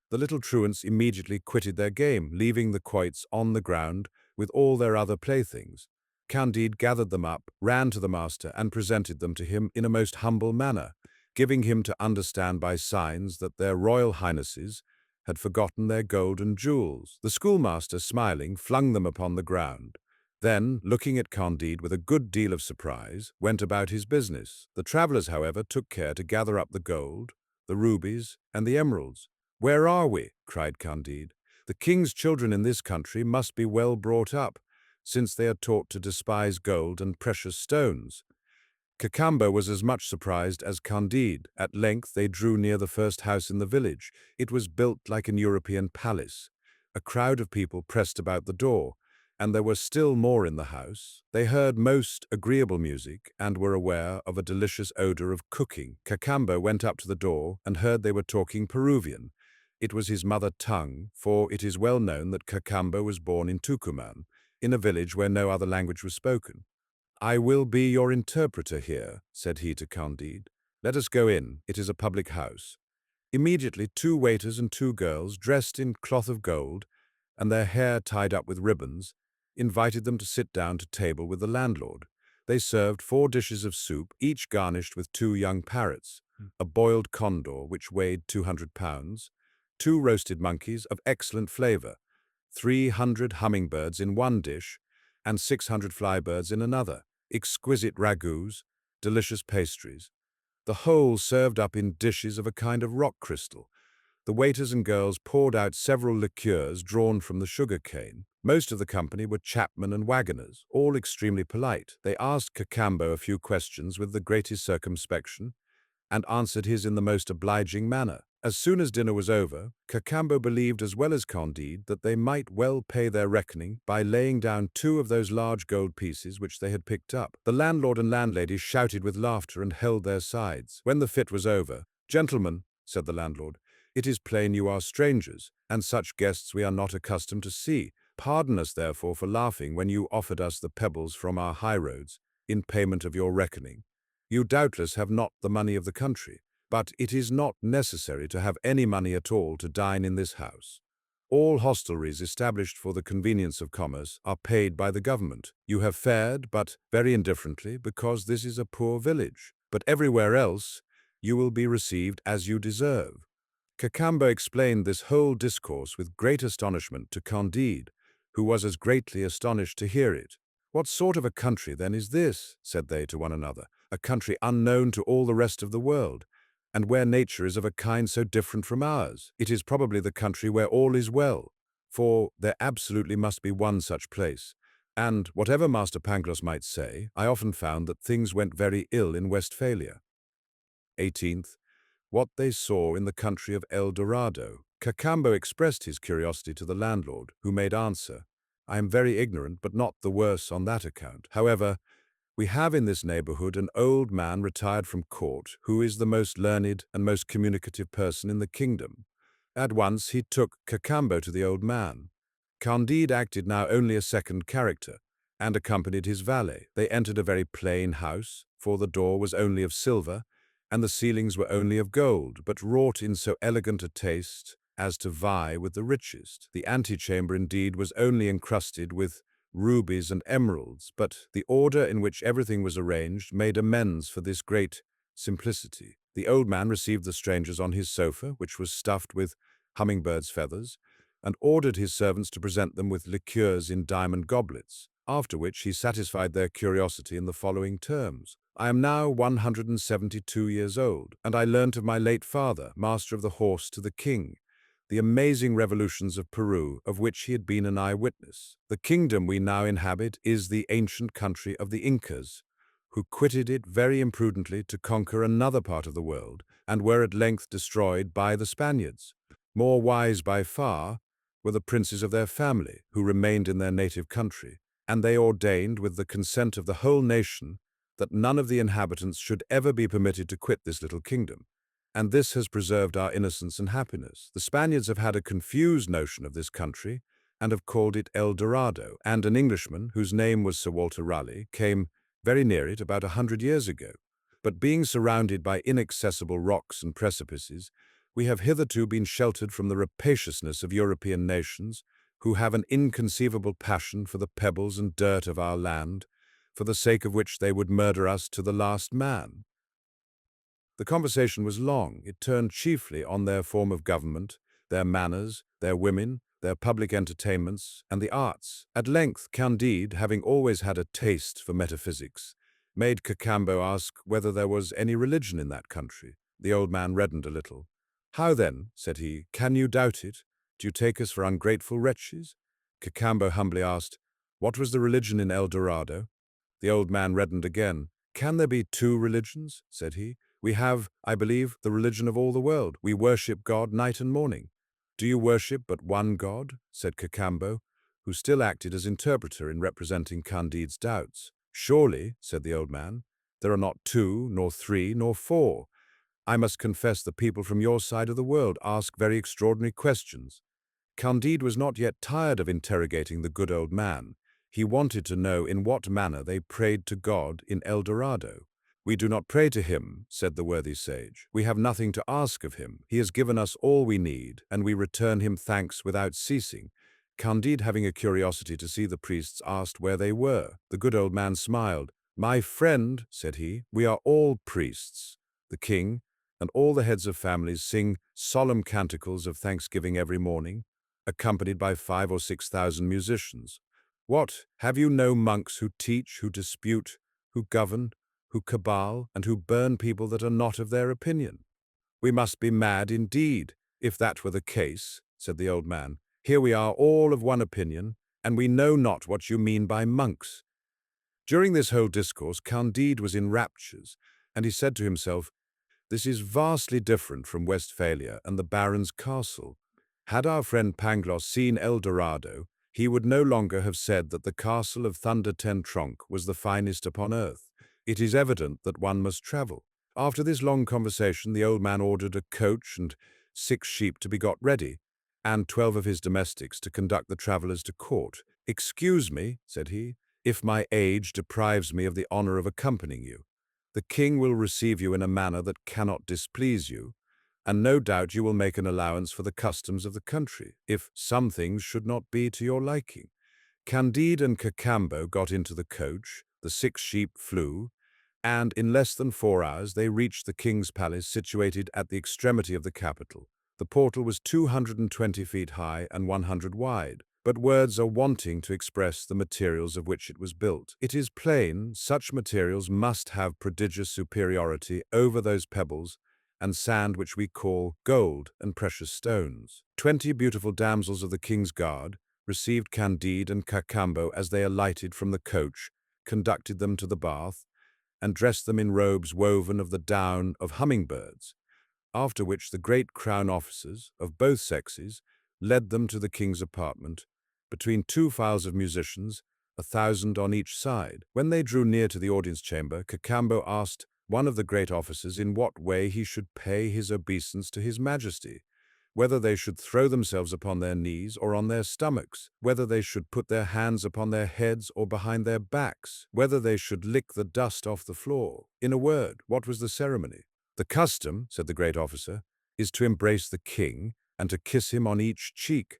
The little truants immediately quitted their game, leaving the quoits on the ground with all their other playthings. Candide gathered them up, ran to the master, and presented them to him in a most humble manner, giving him to understand by signs that their royal highnesses had forgotten their gold and jewels. The schoolmaster, smiling, flung them upon the ground. Then, looking at Candide with a good deal of surprise, went about his business. The travellers, however, took care to gather up the gold, the rubies, and the emeralds. "Where are we?" cried Candide. "The king's children in this country must be well brought up, since they are taught to despise gold and precious stones." Cacambo was as much surprised as Candide. At length they drew near the first house in the village. It was built like an European palace. A crowd of people pressed about the door, and there were still more in the house. They heard most agreeable music and were aware of a delicious odor of cooking. Cacambo went up to the door and heard they were talking Peruvian. It was his mother tongue, for it is well known that Cacambo was born in Tucuman, in a village where no other language was spoken. "I will be your interpreter here," said he to Candide. "Let us go in. It is a public house." Immediately 2 waiters and 2 girls, dressed in cloth of gold, and their hair tied up with ribbons, invited them to sit down to table with the landlord. They served 4 dishes of soup, each garnished with 2 young parrots, a boiled condor which weighed 200 pounds, 2 roasted monkeys of excellent flavour, 300 hummingbirds in one dish, and 600 flybirds in another, exquisite ragouts, delicious pastries. the whole served up in dishes of a kind of rock crystal. The waiters and girls poured out several liqueurs drawn from the sugar cane. Most of the company were chapmen and wagoners, all extremely polite. They asked Cacambo a few questions with the greatest circumspection, and answered his in the most obliging manner. As soon as dinner was over, Cacambo believed as well as Candide that they might well pay their reckoning by laying down 2 of those large gold pieces which they had picked up. The landlord and landlady shouted with laughter and held their sides. When the fit was over, "Gentlemen," said the landlord, "it is plain you are strangers, and such guests we are not accustomed to see. Pardon us, therefore, for laughing when you offered us the pebbles from our highroads in payment of your reckoning. You doubtless have not the money of the country, but it is not necessary to have any money at all to dine in this house. All hostelries established for the convenience of commerce are paid by the government. You have fared but very indifferently because this is a poor village, but everywhere else you will be received as you deserve." Cacambo explained this whole discourse with great astonishment to Candide, who was as greatly astonished to hear it. "What sort of a country, then, is this?" said they to one another. "A country unknown to all the rest of the world, and where nature is of a kind so different from ours. It is probably the country where all is well, for there absolutely must be one such place. And, whatever Master Pangloss might say, I often found that things went very ill in Westphalia." 18th. What they saw in the country of El Dorado. Cacambo expressed his curiosity to the landlord, who made answer, "I am very ignorant, but not the worse on that account. However, we have in this neighborhood an old man retired from court, who is the most learned and most communicative person in the kingdom." At once he took Cacambo to the old man. Candide acted now only a second character, and accompanied his valet. They entered a very plain house, for the door was only of silver, and the ceilings were only of gold, but wrought in so elegant a taste as to vie with the richest. The antechamber, indeed, was only encrusted with rubies and emeralds, but the order in which everything was arranged made amends for this great simplicity. The old man received the strangers on his sofa, which was stuffed with hummingbirds' feathers, and ordered his servants to present them with liqueurs in diamond goblets, after which he satisfied their curiosity in the following terms. "I am now 172 years old, and I learnt of my late father, master of the horse to the king, the amazing revolutions of Peru, of which he had been an eyewitness. The kingdom we now inhabit is the ancient country of the Incas, who quitted it very imprudently to conquer another part of the world, and were at length destroyed by the Spaniards. More wise by far were the princes of their family, who remained in their native country, and they ordained, with the consent of the whole nation, that none of the inhabitants should ever be permitted to quit this little kingdom. And this has preserved our innocence and happiness. The Spaniards have had a confused notion of this country, and have called it El Dorado, and an Englishman, whose name was Sir Walter Raleigh, came very near it about 100 years ago. But being surrounded by inaccessible rocks and precipices, we have hitherto been sheltered from the rapaciousness of European nations, who have an inconceivable passion for the pebbles and dirt of our land, for the sake of which they would murder us to the last man." The conversation was long. It turned chiefly on their form of government, their manners, their women, their public entertainments, and the arts. At length, Candide, having always had a taste for metaphysics, made Cacambo ask whether there was any religion in that country. The old man reddened a little. "How then," said he, "can you doubt it? Do you take us for ungrateful wretches?" Cacambo humbly asked, "What was the religion in El Dorado?" The old man reddened again. "Can there be 2 religions?" said he. "We have, I believe, the religion of all the world. We worship God night and morning." "Do you worship but one God?" said Cacambo, who still acted as interpreter in representing Candide's doubts. "Surely," said the old man, "there are not 2, nor 3, nor 4. I must confess the people from your side of the world ask very extraordinary questions." Candide was not yet tired of interrogating the good old man. He wanted to know in what manner they prayed to God in El Dorado. "We do not pray to him," said the worthy sage. "We have nothing to ask of him. He has given us all we need, and we return him thanks without ceasing." Candide, having a curiosity to see the priests, asked where they were. The good old man smiled. "My friend," said he, "we are all priests. The king and all the heads of families sing solemn canticles of thanksgiving every morning, accompanied by 5,000 or 6,000 musicians. What, have you no monks who teach, who dispute, who govern, who cabal, and who burn people that are not of their opinion." "We must be mad indeed, if that were the case," said the old man. "Here we are all of one opinion, and we know not what you mean by monks." During this whole discourse, Candide was in raptures, and he said to himself, "This is vastly different from Westphalia and the Baron's castle. Had our friend Pangloss seen El Dorado, he would no longer have said that the castle of Thunder Ten Tronckh was the finest upon earth. It is evident that one must travel." After this long conversation, the old man ordered a coach and 6 sheep to be got ready, and 12 of his domestics to conduct the travellers to court. "Excuse me," said he, "if my age deprives me of the honor of accompanying you. The king will receive you in a manner that cannot displease you, and no doubt you will make an allowance for the customs of the country, if some things should not be to your liking." Candide and Cacambo got into the coach, the 6 sheep flew, and in less than 4 hours they reached the king's palace situated at the extremity of the capital. The portal was 220 feet high and 100 wide, but words are wanting to express the materials of which it was built. It is plain such materials must have prodigious superiority over those pebbles and sand which we call gold and precious stones. 20 beautiful damsels of the king's guard received Candide and Cacambo as they alighted from the coach, conducted them to the bath, and dressed them in robes woven of the down of hummingbirds, after which the great crown officers of both sexes led them to the king's apartment, between 2 files of musicians, 1,000 on each side. When they drew near to the audience chamber, Cacambo asked one of the great officers in what way he should pay his obeisance to his majesty, whether they should throw themselves upon their knees or on their stomachs, whether they should put their hands upon their heads or behind their backs, whether they should lick the dust off the floor. In a word, what was the ceremony? "The custom," said the great officer, "is to embrace the king and to kiss him on each cheek."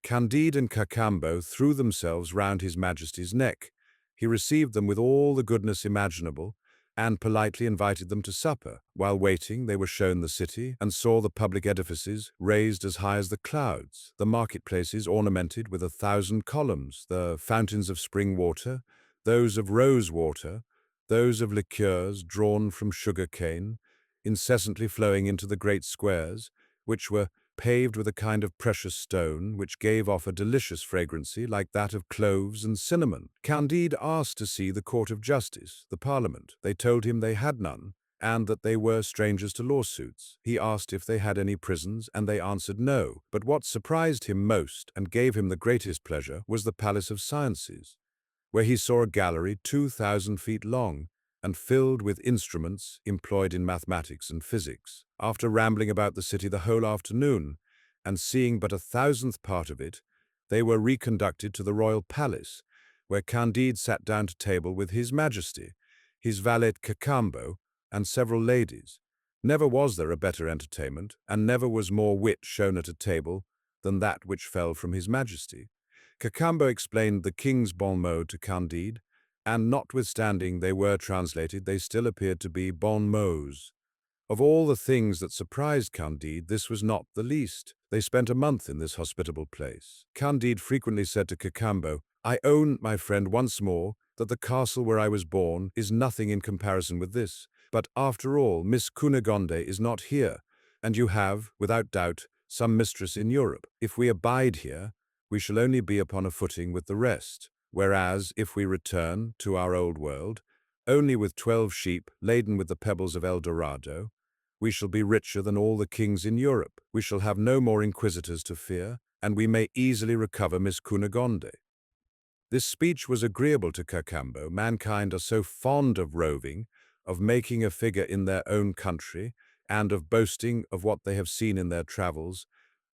Candide and Cacambo threw themselves round his majesty's neck. He received them with all the goodness imaginable, and politely invited them to supper. While waiting, they were shown the city, and saw the public edifices raised as high as the clouds, the marketplaces ornamented with 1,000 columns, the fountains of spring water, those of rose water, those of liqueurs drawn from sugar cane, incessantly flowing into the great squares, which were paved with a kind of precious stone which gave off a delicious fragrancy like that of cloves and cinnamon. Candide asked to see the Court of Justice, the Parliament. They told him they had none, and that they were strangers to lawsuits. He asked if they had any prisons, and they answered no. But what surprised him most and gave him the greatest pleasure was the Palace of Sciences, where he saw a gallery 2,000 feet long, and filled with instruments employed in mathematics and physics. After rambling about the city the whole afternoon, and seeing but 1,000th part of it, they were reconducted to the royal palace, where Candide sat down to table with his majesty, his valet Cacambo, and several ladies. Never was there a better entertainment, and never was more wit shown at a table than that which fell from his majesty. Cacambo explained the king's bon mots to Candide, and notwithstanding they were translated, they still appeared to be bon mots. Of all the things that surprised Candide, this was not the least. They spent a month in this hospitable place. Candide frequently said to Cacambo, "I own, my friend, once more, that the castle where I was born is nothing in comparison with this. But after all, Miss Cunegonde is not here, and you have, without doubt, some mistress in Europe. If we abide here, we shall only be upon a footing with the rest. Whereas, if we return to our old world, only with 12 sheep laden with the pebbles of El Dorado, we shall be richer than all the kings in Europe. We shall have no more inquisitors to fear, and we may easily recover Miss Cunegonde." This speech was agreeable to Cacambo. Mankind are so fond of roving, of making a figure in their own country, and of boasting of what they have seen in their travels,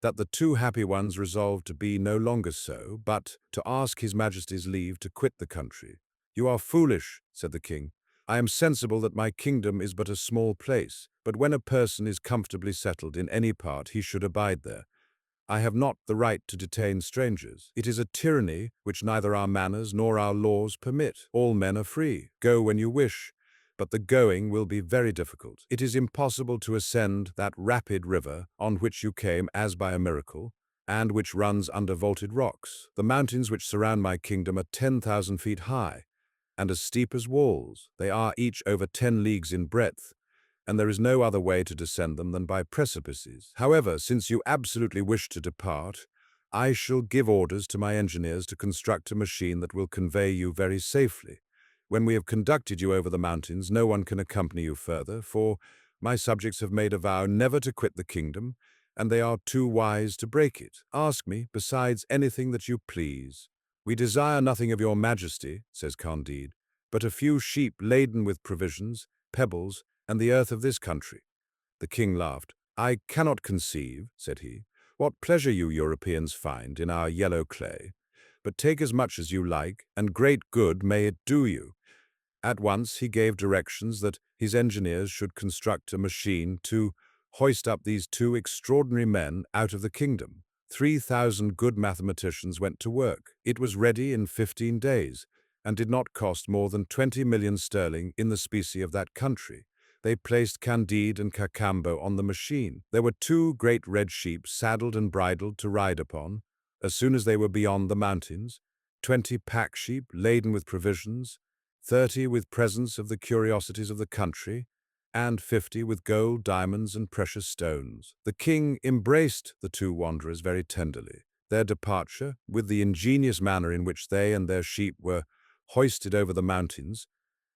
that the 2 happy ones resolved to be no longer so, but to ask his majesty's leave to quit the country. "You are foolish," said the king. "I am sensible that my kingdom is but a small place, but when a person is comfortably settled in any part, he should abide there. I have not the right to detain strangers. It is a tyranny which neither our manners nor our laws permit. All men are free. Go when you wish, but the going will be very difficult. It is impossible to ascend that rapid river on which you came as by a miracle, and which runs under vaulted rocks. The mountains which surround my kingdom are 10,000 feet high, and as steep as walls. They are each over 10 leagues in breadth, and there is no other way to descend them than by precipices. However, since you absolutely wish to depart, I shall give orders to my engineers to construct a machine that will convey you very safely. When we have conducted you over the mountains, no one can accompany you further, for my subjects have made a vow never to quit the kingdom, and they are too wise to break it. Ask me, besides, anything that you please. We desire nothing of your majesty, says Candide, but a few sheep laden with provisions, pebbles, and the earth of this country. The king laughed. I cannot conceive, said he, what pleasure you Europeans find in our yellow clay, but take as much as you like, and great good may it do you. At once he gave directions that his engineers should construct a machine to hoist up these two extraordinary men out of the kingdom. 3,000 good mathematicians went to work. It was ready in 15 days, and did not cost more than 20 million sterling in the specie of that country. They placed Candide and Cacambo on the machine. There were two great red sheep saddled and bridled to ride upon. As soon as they were beyond the mountains, 20 pack sheep laden with provisions, 30 with presents of the curiosities of the country, and 50 with gold, diamonds, and precious stones. The king embraced the two wanderers very tenderly. Their departure, with the ingenious manner in which they and their sheep were hoisted over the mountains,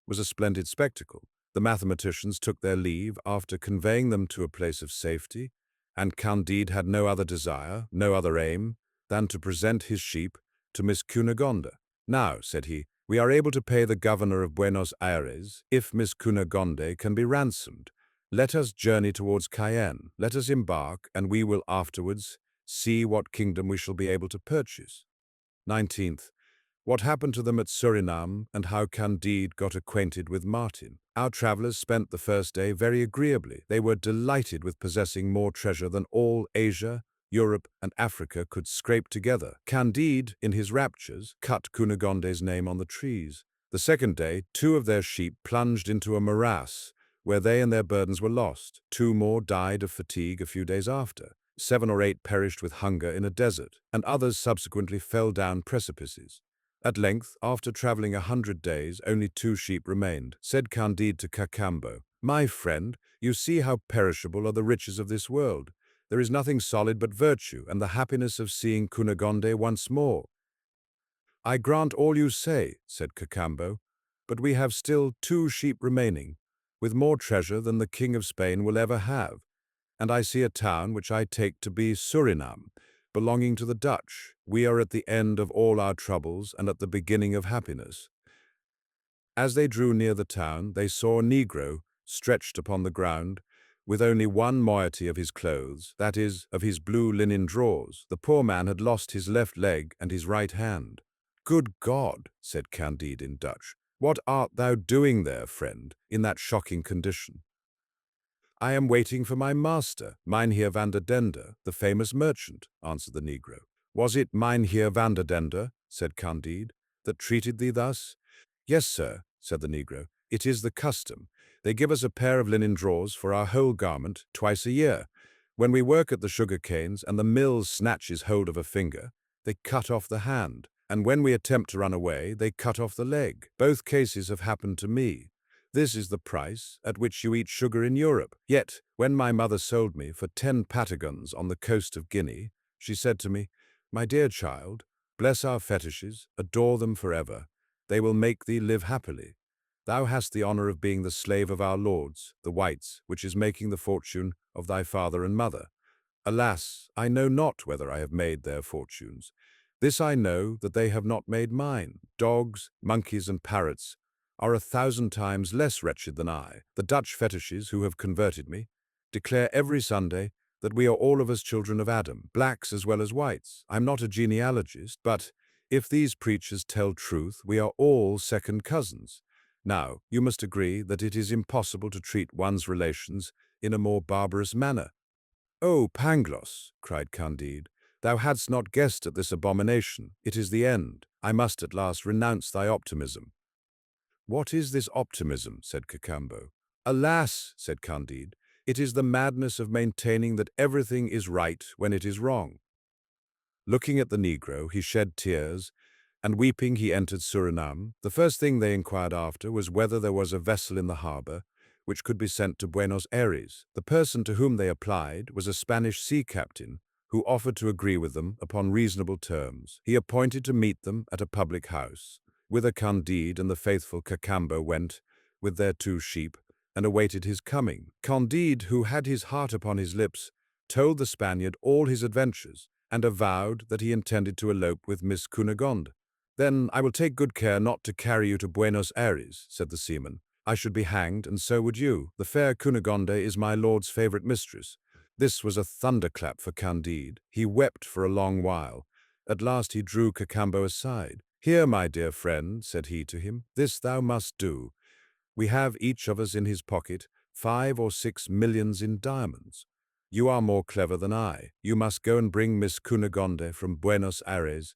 was a splendid spectacle. The mathematicians took their leave after conveying them to a place of safety, and Candide had no other desire, no other aim, than to present his sheep to Miss Cunegonde. Now, said he, we are able to pay the governor of Buenos Aires if Miss Cunegonde can be ransomed. Let us journey towards Cayenne. Let us embark, and we will afterwards see what kingdom we shall be able to purchase. 19th. What happened to them at Surinam, and how Candide got acquainted with Martin. Our travellers spent the first day very agreeably. They were delighted with possessing more treasure than all Asia, Europe, and Africa could scrape together. Candide, in his raptures, cut Cunegonde's name on the trees. The second day, 2 of their sheep plunged into a morass, where they and their burdens were lost. 2 more died of fatigue a few days after. 7 or 8 perished with hunger in a desert, and others subsequently fell down precipices. At length, after travelling 100 days, only 2 sheep remained. Said Candide to Cacambo, My friend, you see how perishable are the riches of this world. There is nothing solid but virtue, and the happiness of seeing Cunegonde once more. I grant all you say, said Cacambo, but we have still 2 sheep remaining, with more treasure than the King of Spain will ever have, and I see a town which I take to be Surinam, belonging to the Dutch. We are at the end of all our troubles and at the beginning of happiness. As they drew near the town, they saw a Negro stretched upon the ground, with only one moiety of his clothes, that is, of his blue linen drawers. The poor man had lost his left leg and his right hand. Good God, said Candide in Dutch, what art thou doing there, friend, in that shocking condition? I am waiting for my master, Mynheer van der Dende, the famous merchant, answered the Negro. Was it Mynheer van der Dende, said Candide, that treated thee thus? Yes, sir, said the Negro. It is the custom. They give us a pair of linen drawers for our whole garment twice a year. When we work at the sugar canes and the mill snatches hold of a finger, they cut off the hand, and when we attempt to run away, they cut off the leg. Both cases have happened to me. This is the price at which you eat sugar in Europe. Yet, when my mother sold me for 10 patagons on the coast of Guinea, she said to me, My dear child, bless our fetishes, adore them forever. They will make thee live happily. Thou hast the honor of being the slave of our lords, the whites, which is making the fortune of thy father and mother. Alas, I know not whether I have made their fortunes. This I know, that they have not made mine. Dogs, monkeys, and parrots are 1,000 times less wretched than I. The Dutch fetishes, who have converted me, declare every Sunday that we are all of us children of Adam, blacks as well as whites. I'm not a genealogist, but if these preachers tell truth, we are all second cousins. Now, you must agree that it is impossible to treat one's relations in a more barbarous manner. Oh, Pangloss, cried Candide, thou hadst not guessed at this abomination. It is the end. I must at last renounce thy optimism. What is this optimism? Said Cacambo. Alas, said Candide, it is the madness of maintaining that everything is right when it is wrong. Looking at the Negro, he shed tears, and weeping he entered Surinam. The first thing they inquired after was whether there was a vessel in the harbor which could be sent to Buenos Aires. The person to whom they applied was a Spanish sea captain who offered to agree with them upon reasonable terms. He appointed to meet them at a public house, whither Candide and the faithful Cacambo went with their 2 sheep, and awaited his coming. Candide, who had his heart upon his lips, told the Spaniard all his adventures, and avowed that he intended to elope with Miss Cunegonde. "Then I will take good care not to carry you to Buenos Aires," said the seaman. "I should be hanged, and so would you. The fair Cunegonde is my lord's favourite mistress." This was a thunderclap for Candide. He wept for a long while. At last he drew Cacambo aside. "Here, my dear friend," said he to him, "this thou must do. We have each of us in his pocket 5 or 6 millions in diamonds. You are more clever than I. You must go and bring Miss Cunegonde from Buenos Aires.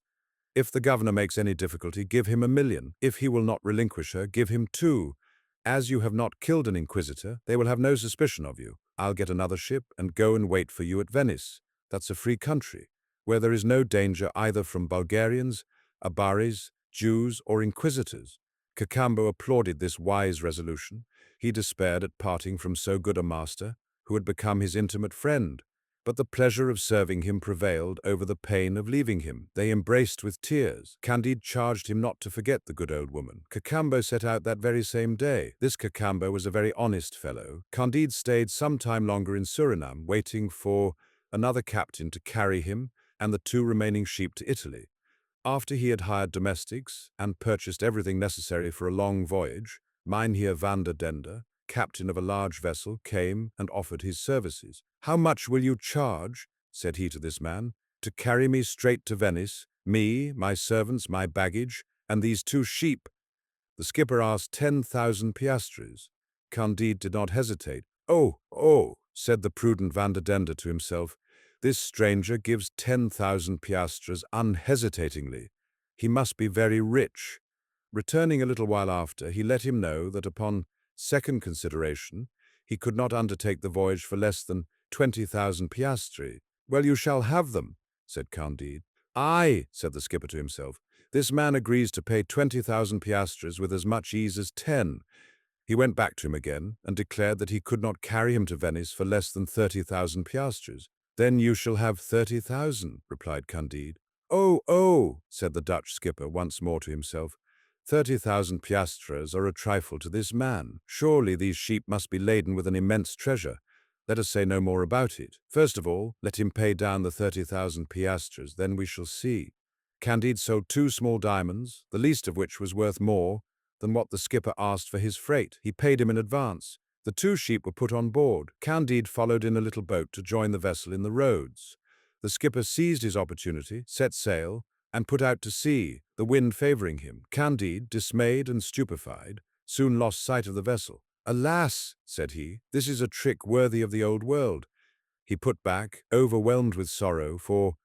If the governor makes any difficulty, give him 1 million. If he will not relinquish her, give him 2. As you have not killed an inquisitor, they will have no suspicion of you. I'll get another ship and go and wait for you at Venice. That's a free country, where there is no danger either from Bulgarians, Abaris, Jews, or inquisitors." Cacambo applauded this wise resolution. He despaired at parting from so good a master, who had become his intimate friend. But the pleasure of serving him prevailed over the pain of leaving him. They embraced with tears. Candide charged him not to forget the good old woman. Cacambo set out that very same day. This Cacambo was a very honest fellow. Candide stayed some time longer in Surinam, waiting for another captain to carry him and the 2 remaining sheep to Italy. After he had hired domestics and purchased everything necessary for a long voyage, Mynheer van der Dende, captain of a large vessel, came and offered his services. "How much will you charge," said he to this man, "to carry me straight to Venice, me, my servants, my baggage, and these 2 sheep?" The skipper asked 10,000 piastres. Candide did not hesitate. Oh, said the prudent Van der Dende to himself, "this stranger gives 10,000 piastres unhesitatingly. He must be very rich." Returning a little while after, he let him know that upon second consideration he could not undertake the voyage for less than 20,000 piastres. "Well, you shall have them," said Candide. "Aye," said the skipper to himself, "this man agrees to pay 20,000 piastres with as much ease as 10. He went back to him again and declared that he could not carry him to Venice for less than 30,000 piastres. "Then you shall have 30,000, replied Candide. Oh, said the Dutch skipper once more to himself. 30,000 piastres are a trifle to this man. Surely these sheep must be laden with an immense treasure. Let us say no more about it. First of all, let him pay down the 30,000 piastres, then we shall see." Candide sold 2 small diamonds, the least of which was worth more than what the skipper asked for his freight. He paid him in advance. The 2 sheep were put on board. Candide followed in a little boat to join the vessel in the roads. The skipper seized his opportunity, set sail, and put out to sea, the wind favoring him. Candide, dismayed and stupefied, soon lost sight of the vessel. "Alas," said he, "this is a trick worthy of the old world." He put back, overwhelmed with sorrow, for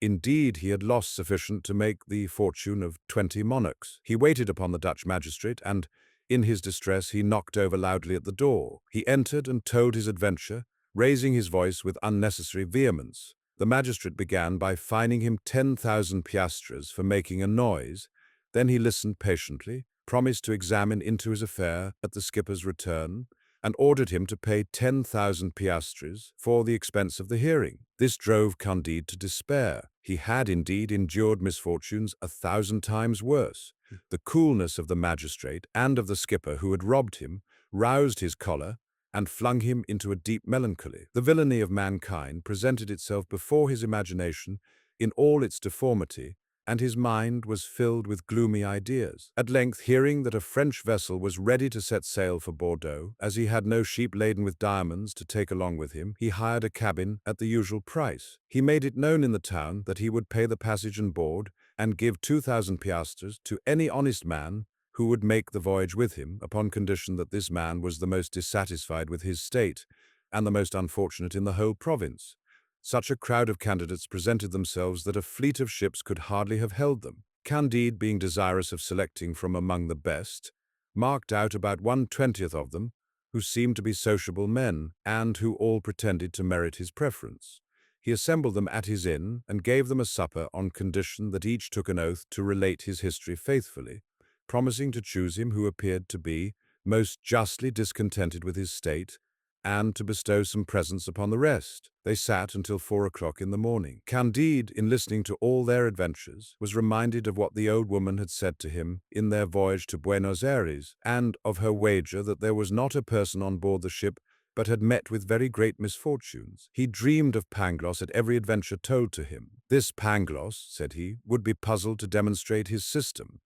indeed he had lost sufficient to make the fortune of 20 monarchs. He waited upon the Dutch magistrate, and, in his distress, he knocked over loudly at the door. He entered and told his adventure, raising his voice with unnecessary vehemence. The magistrate began by fining him 10,000 piastres for making a noise. Then he listened patiently, promised to examine into his affair at the skipper's return, and ordered him to pay 10,000 piastres for the expense of the hearing. This drove Candide to despair. He had indeed endured misfortunes 1,000 times worse. The coolness of the magistrate and of the skipper who had robbed him roused his choler and flung him into a deep melancholy. The villainy of mankind presented itself before his imagination in all its deformity, and his mind was filled with gloomy ideas. At length, hearing that a French vessel was ready to set sail for Bordeaux, as he had no sheep laden with diamonds to take along with him, he hired a cabin at the usual price. He made it known in the town that he would pay the passage and board, and give 2,000 piastres to any honest man who would make the voyage with him, upon condition that this man was the most dissatisfied with his state, and the most unfortunate in the whole province. Such a crowd of candidates presented themselves that a fleet of ships could hardly have held them. Candide, being desirous of selecting from among the best, marked out about 1/20 of them, who seemed to be sociable men, and who all pretended to merit his preference. He assembled them at his inn and gave them a supper on condition that each took an oath to relate his history faithfully, promising to choose him who appeared to be most justly discontented with his state, and to bestow some presents upon the rest. They sat until 4 o'clock in the morning. Candide, in listening to all their adventures, was reminded of what the old woman had said to him in their voyage to Buenos Aires, and of her wager that there was not a person on board the ship but had met with very great misfortunes. He dreamed of Pangloss at every adventure told to him. This Pangloss, said he, would be puzzled to demonstrate his system.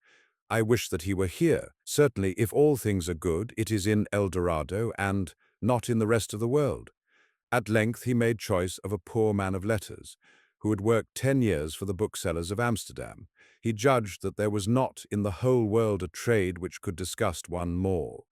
I wish that he were here. Certainly, if all things are good, it is in El Dorado and not in the rest of the world. At length he made choice of a poor man of letters, who had worked 10 years for the booksellers of Amsterdam. He judged that there was not in the whole world a trade which could disgust one more.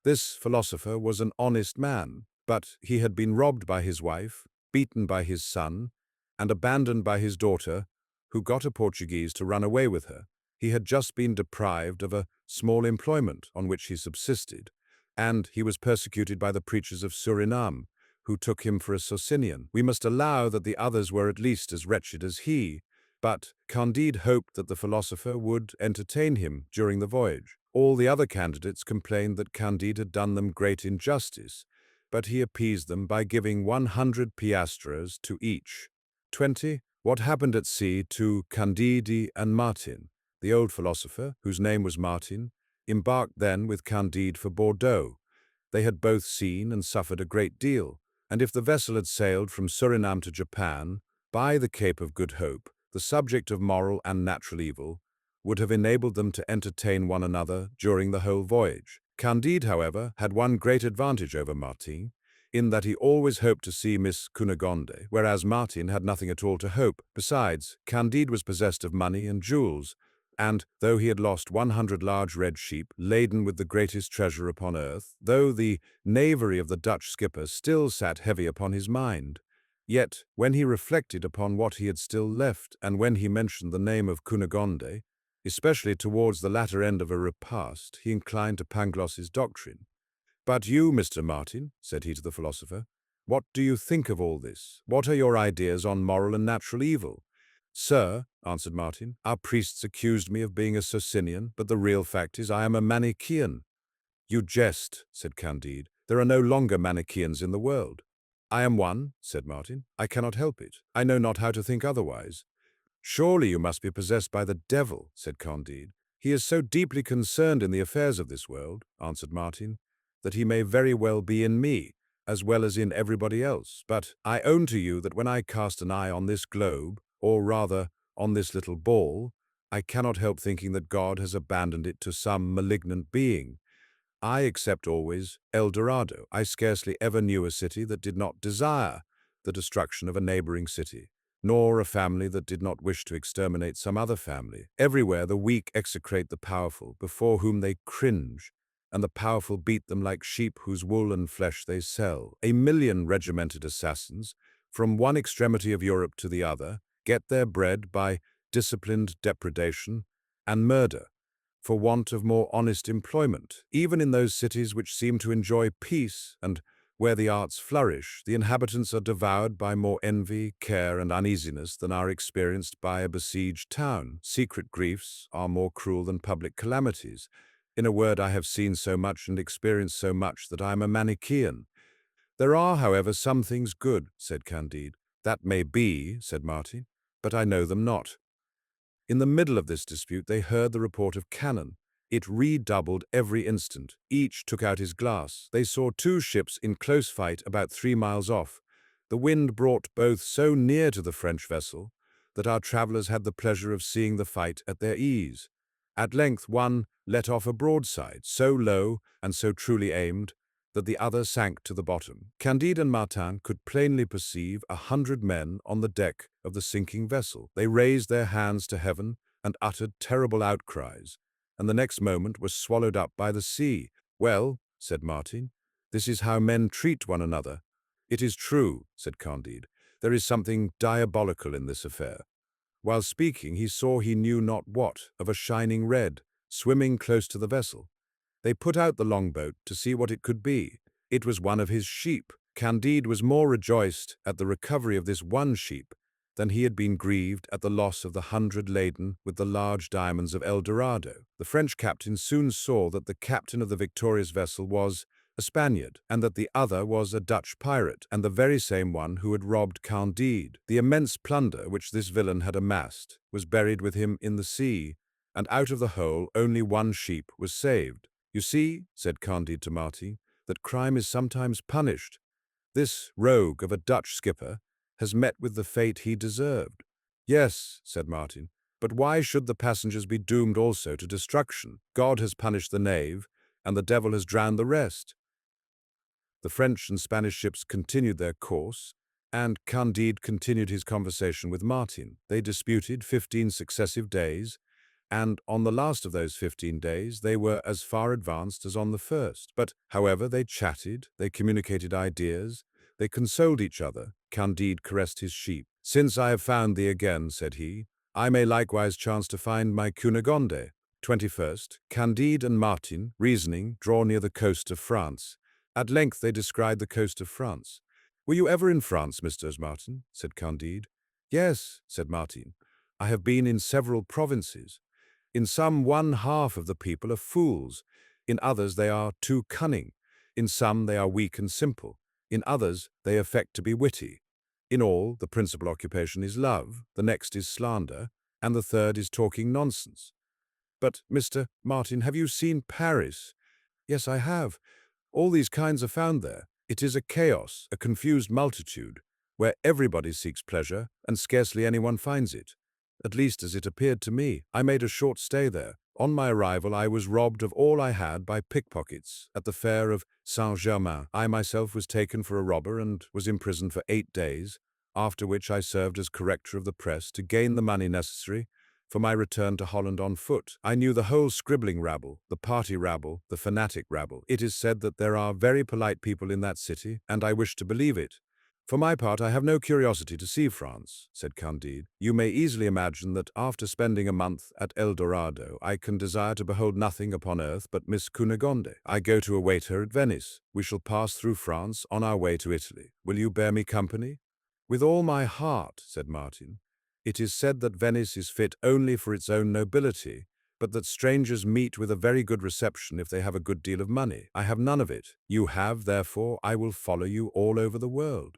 This philosopher was an honest man, but he had been robbed by his wife, beaten by his son, and abandoned by his daughter, who got a Portuguese to run away with her. He had just been deprived of a small employment on which he subsisted, and he was persecuted by the preachers of Surinam, who took him for a Socinian. We must allow that the others were at least as wretched as he, but Candide hoped that the philosopher would entertain him during the voyage. All the other candidates complained that Candide had done them great injustice, but he appeased them by giving 100 piastres to each. 20. What happened at sea to Candide and Martin? The old philosopher, whose name was Martin, embarked then with Candide for Bordeaux. They had both seen and suffered a great deal, and if the vessel had sailed from Surinam to Japan, by the Cape of Good Hope, the subject of moral and natural evil would have enabled them to entertain one another during the whole voyage. Candide, however, had one great advantage over Martin, in that he always hoped to see Miss Cunegonde, whereas Martin had nothing at all to hope. Besides, Candide was possessed of money and jewels, and, though he had lost 100 large red sheep, laden with the greatest treasure upon earth, though the knavery of the Dutch skipper still sat heavy upon his mind, yet, when he reflected upon what he had still left, and when he mentioned the name of Cunegonde, especially towards the latter end of a repast, he inclined to Pangloss's doctrine. "But you, Mr. Martin," said he to the philosopher, "what do you think of all this? What are your ideas on moral and natural evil?" "Sir," answered Martin, "our priests accused me of being a Socinian, but the real fact is I am a Manichaean." "You jest," said Candide. "There are no longer Manichaeans in the world." "I am one," said Martin. "I cannot help it. I know not how to think otherwise." "Surely you must be possessed by the devil," said Candide. "He is so deeply concerned in the affairs of this world," answered Martin, "that he may very well be in me, as well as in everybody else. But I own to you that when I cast an eye on this globe, or rather on this little ball, I cannot help thinking that God has abandoned it to some malignant being. I accept always El Dorado. I scarcely ever knew a city that did not desire the destruction of a neighboring city, nor a family that did not wish to exterminate some other family. Everywhere the weak execrate the powerful, before whom they cringe, and the powerful beat them like sheep whose wool and flesh they sell. 1,000,000 regimented assassins, from one extremity of Europe to the other, get their bread by disciplined depredation and murder, for want of more honest employment. Even in those cities which seem to enjoy peace and where the arts flourish, the inhabitants are devoured by more envy, care, and uneasiness than are experienced by a besieged town. Secret griefs are more cruel than public calamities. In a word, I have seen so much and experienced so much that I am a Manichaean. There are, however, some things good, said Candide. That may be, said Martin, but I know them not. In the middle of this dispute they heard the report of cannon. It redoubled every instant. Each took out his glass. They saw two ships in close fight about 3 miles off. The wind brought both so near to the French vessel that our travellers had the pleasure of seeing the fight at their ease. At length one let off a broadside, so low and so truly aimed that the other sank to the bottom. Candide and Martin could plainly perceive 100 men on the deck of the sinking vessel. They raised their hands to heaven and uttered terrible outcries, and the next moment were swallowed up by the sea. "Well," said Martin, "this is how men treat one another." "It is true," said Candide. "There is something diabolical in this affair." While speaking, he saw he knew not what, of a shining red, swimming close to the vessel. They put out the longboat to see what it could be. It was one of his sheep. Candide was more rejoiced at the recovery of this one sheep than he had been grieved at the loss of the 100 laden with the large diamonds of El Dorado. The French captain soon saw that the captain of the victorious vessel was a Spaniard, and that the other was a Dutch pirate, and the very same one who had robbed Candide. The immense plunder which this villain had amassed was buried with him in the sea, and out of the whole only one sheep was saved. "You see," said Candide to Martin, "that crime is sometimes punished. This rogue of a Dutch skipper has met with the fate he deserved." "Yes," said Martin, "but why should the passengers be doomed also to destruction? God has punished the knave, and the devil has drowned the rest." The French and Spanish ships continued their course, and Candide continued his conversation with Martin. They disputed 15 successive days, and on the last of those 15 days they were as far advanced as on the first. But, however, they chatted, they communicated ideas, they consoled each other. Candide caressed his sheep. "Since I have found thee again," said he, "I may likewise chance to find my Cunegonde." 21st. Candide and Martin, reasoning, draw near the coast of France. At length they descried the coast of France. "Were you ever in France, Mr. Martin?" said Candide. "Yes," said Martin. "I have been in several provinces. In some 1/2 of the people are fools, in others they are too cunning, in some they are weak and simple, in others they affect to be witty. In all, the principal occupation is love, the next is slander, and the third is talking nonsense." "But, Mr. Martin, have you seen Paris?" "Yes, I have. All these kinds are found there. It is a chaos, a confused multitude, where everybody seeks pleasure, and scarcely anyone finds it. At least as it appeared to me. I made a short stay there. On my arrival I was robbed of all I had by pickpockets at the fair of Saint-Germain. I myself was taken for a robber and was imprisoned for 8 days, after which I served as corrector of the press to gain the money necessary for my return to Holland on foot. I knew the whole scribbling rabble, the party rabble, the fanatic rabble. It is said that there are very polite people in that city, and I wish to believe it. For my part, I have no curiosity to see France," said Candide. "You may easily imagine that after spending a month at El Dorado, I can desire to behold nothing upon earth but Miss Cunegonde. I go to await her at Venice. We shall pass through France on our way to Italy. Will you bear me company?" "With all my heart," said Martin. "It is said that Venice is fit only for its own nobility, but that strangers meet with a very good reception if they have a good deal of money. I have none of it. You have, therefore I will follow you all over the world."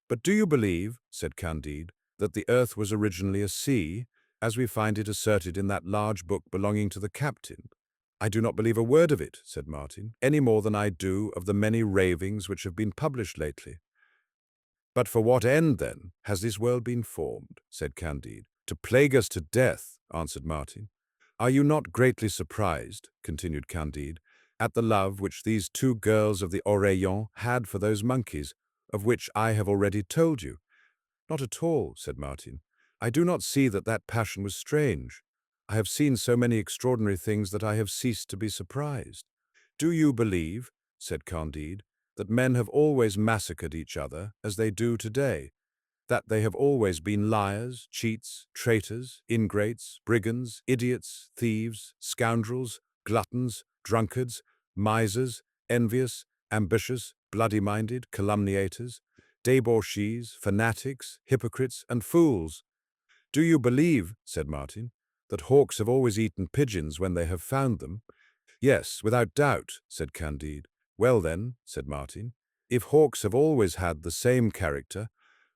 "But do you believe," said Candide, "that the earth was originally a sea, as we find it asserted in that large book belonging to the captain?" "I do not believe a word of it," said Martin, "any more than I do of the many ravings which have been published lately." "But for what end, then, has this world been formed?" said Candide. "To plague us to death," answered Martin. "Are you not greatly surprised," continued Candide, "at the love which these 2 girls of the Oreillons had for those monkeys, of which I have already told you?" "Not at all," said Martin. "I do not see that that passion was strange. I have seen so many extraordinary things that I have ceased to be surprised." "Do you believe," said Candide, "that men have always massacred each other as they do today, that they have always been liars, cheats, traitors, ingrates, brigands, idiots, thieves, scoundrels, gluttons, drunkards, misers, envious, ambitious, bloody-minded, calumniators, debauchees, fanatics, hypocrites, and fools?" "Do you believe," said Martin, "that hawks have always eaten pigeons when they have found them?" "Yes, without doubt," said Candide. "Well then," said Martin, "if hawks have always had the same character,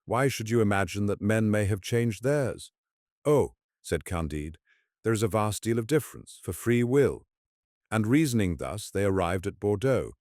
why should you imagine that men may have changed theirs?" "Oh," said Candide, "there is a vast deal of difference, for free will." And reasoning thus, they arrived at Bordeaux.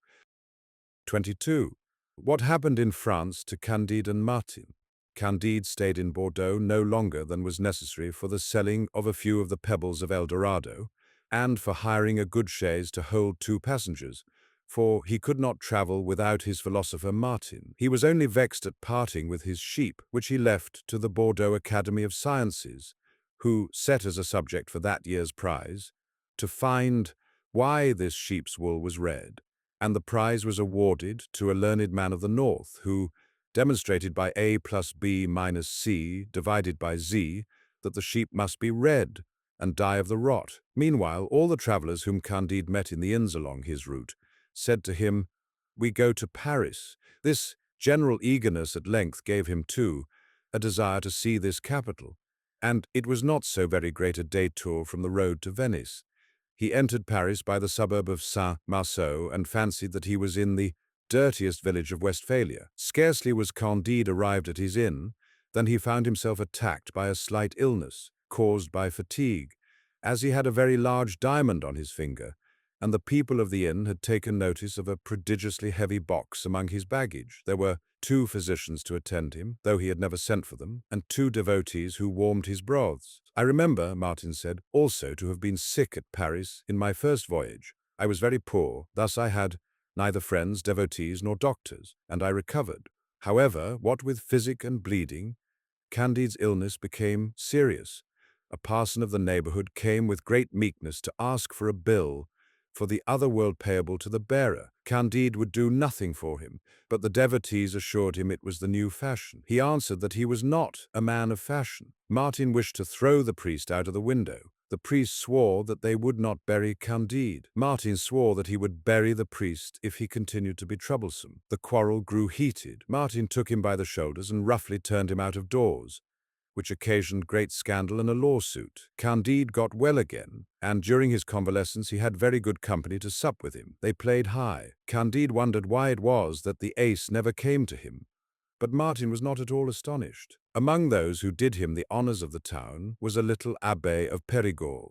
22. What happened in France to Candide and Martin? Candide stayed in Bordeaux no longer than was necessary for the selling of a few of the pebbles of El Dorado, and for hiring a good chaise to hold 2 passengers, for he could not travel without his philosopher Martin. He was only vexed at parting with his sheep, which he left to the Bordeaux Academy of Sciences, who set as a subject for that year's prize, to find why this sheep's wool was red, and the prize was awarded to a learned man of the north, who demonstrated by A plus B minus C divided by Z that the sheep must be red and die of the rot. Meanwhile, all the travellers whom Candide met in the inns along his route said to him, we go to Paris. This general eagerness at length gave him, too, a desire to see this capital, and it was not so very great a détour from the road to Venice. He entered Paris by the suburb of Saint-Marceau and fancied that he was in the dirtiest village of Westphalia. Scarcely was Candide arrived at his inn than he found himself attacked by a slight illness, caused by fatigue, as he had a very large diamond on his finger, and the people of the inn had taken notice of a prodigiously heavy box among his baggage. There were 2 physicians to attend him, though he had never sent for them, and 2 devotees who warmed his broths. I remember, Martin said, also to have been sick at Paris in my first voyage. I was very poor, thus I had neither friends, devotees, nor doctors, and I recovered. However, what with physic and bleeding, Candide's illness became serious. A parson of the neighborhood came with great meekness to ask for a bill for the other world payable to the bearer. Candide would do nothing for him, but the devotees assured him it was the new fashion. He answered that he was not a man of fashion. Martin wished to throw the priest out of the window. The priest swore that they would not bury Candide. Martin swore that he would bury the priest if he continued to be troublesome. The quarrel grew heated. Martin took him by the shoulders and roughly turned him out of doors, which occasioned great scandal and a lawsuit. Candide got well again, and during his convalescence he had very good company to sup with him. They played high. Candide wondered why it was that the ace never came to him, but Martin was not at all astonished. Among those who did him the honors of the town was a little abbé of Périgord,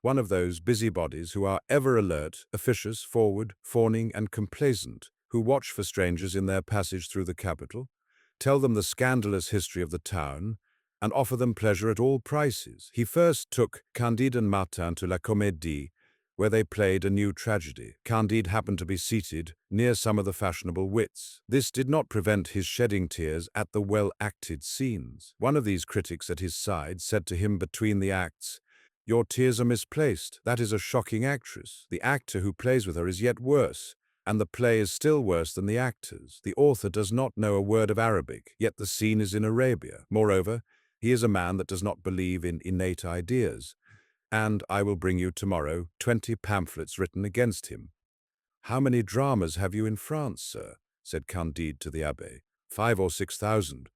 one of those busybodies who are ever alert, officious, forward, fawning, and complaisant, who watch for strangers in their passage through the capital, tell them the scandalous history of the town, and offer them pleasure at all prices. He first took Candide and Martin to La Comédie, where they played a new tragedy. Candide happened to be seated near some of the fashionable wits. This did not prevent his shedding tears at the well-acted scenes. One of these critics at his side said to him between the acts, "Your tears are misplaced. That is a shocking actress. The actor who plays with her is yet worse, and the play is still worse than the actors. The author does not know a word of Arabic, yet the scene is in Arabia. Moreover, he is a man that does not believe in innate ideas, and I will bring you tomorrow 20 pamphlets written against him." "How many dramas have you in France, sir?" said Candide to the abbé. 5 or 6,000.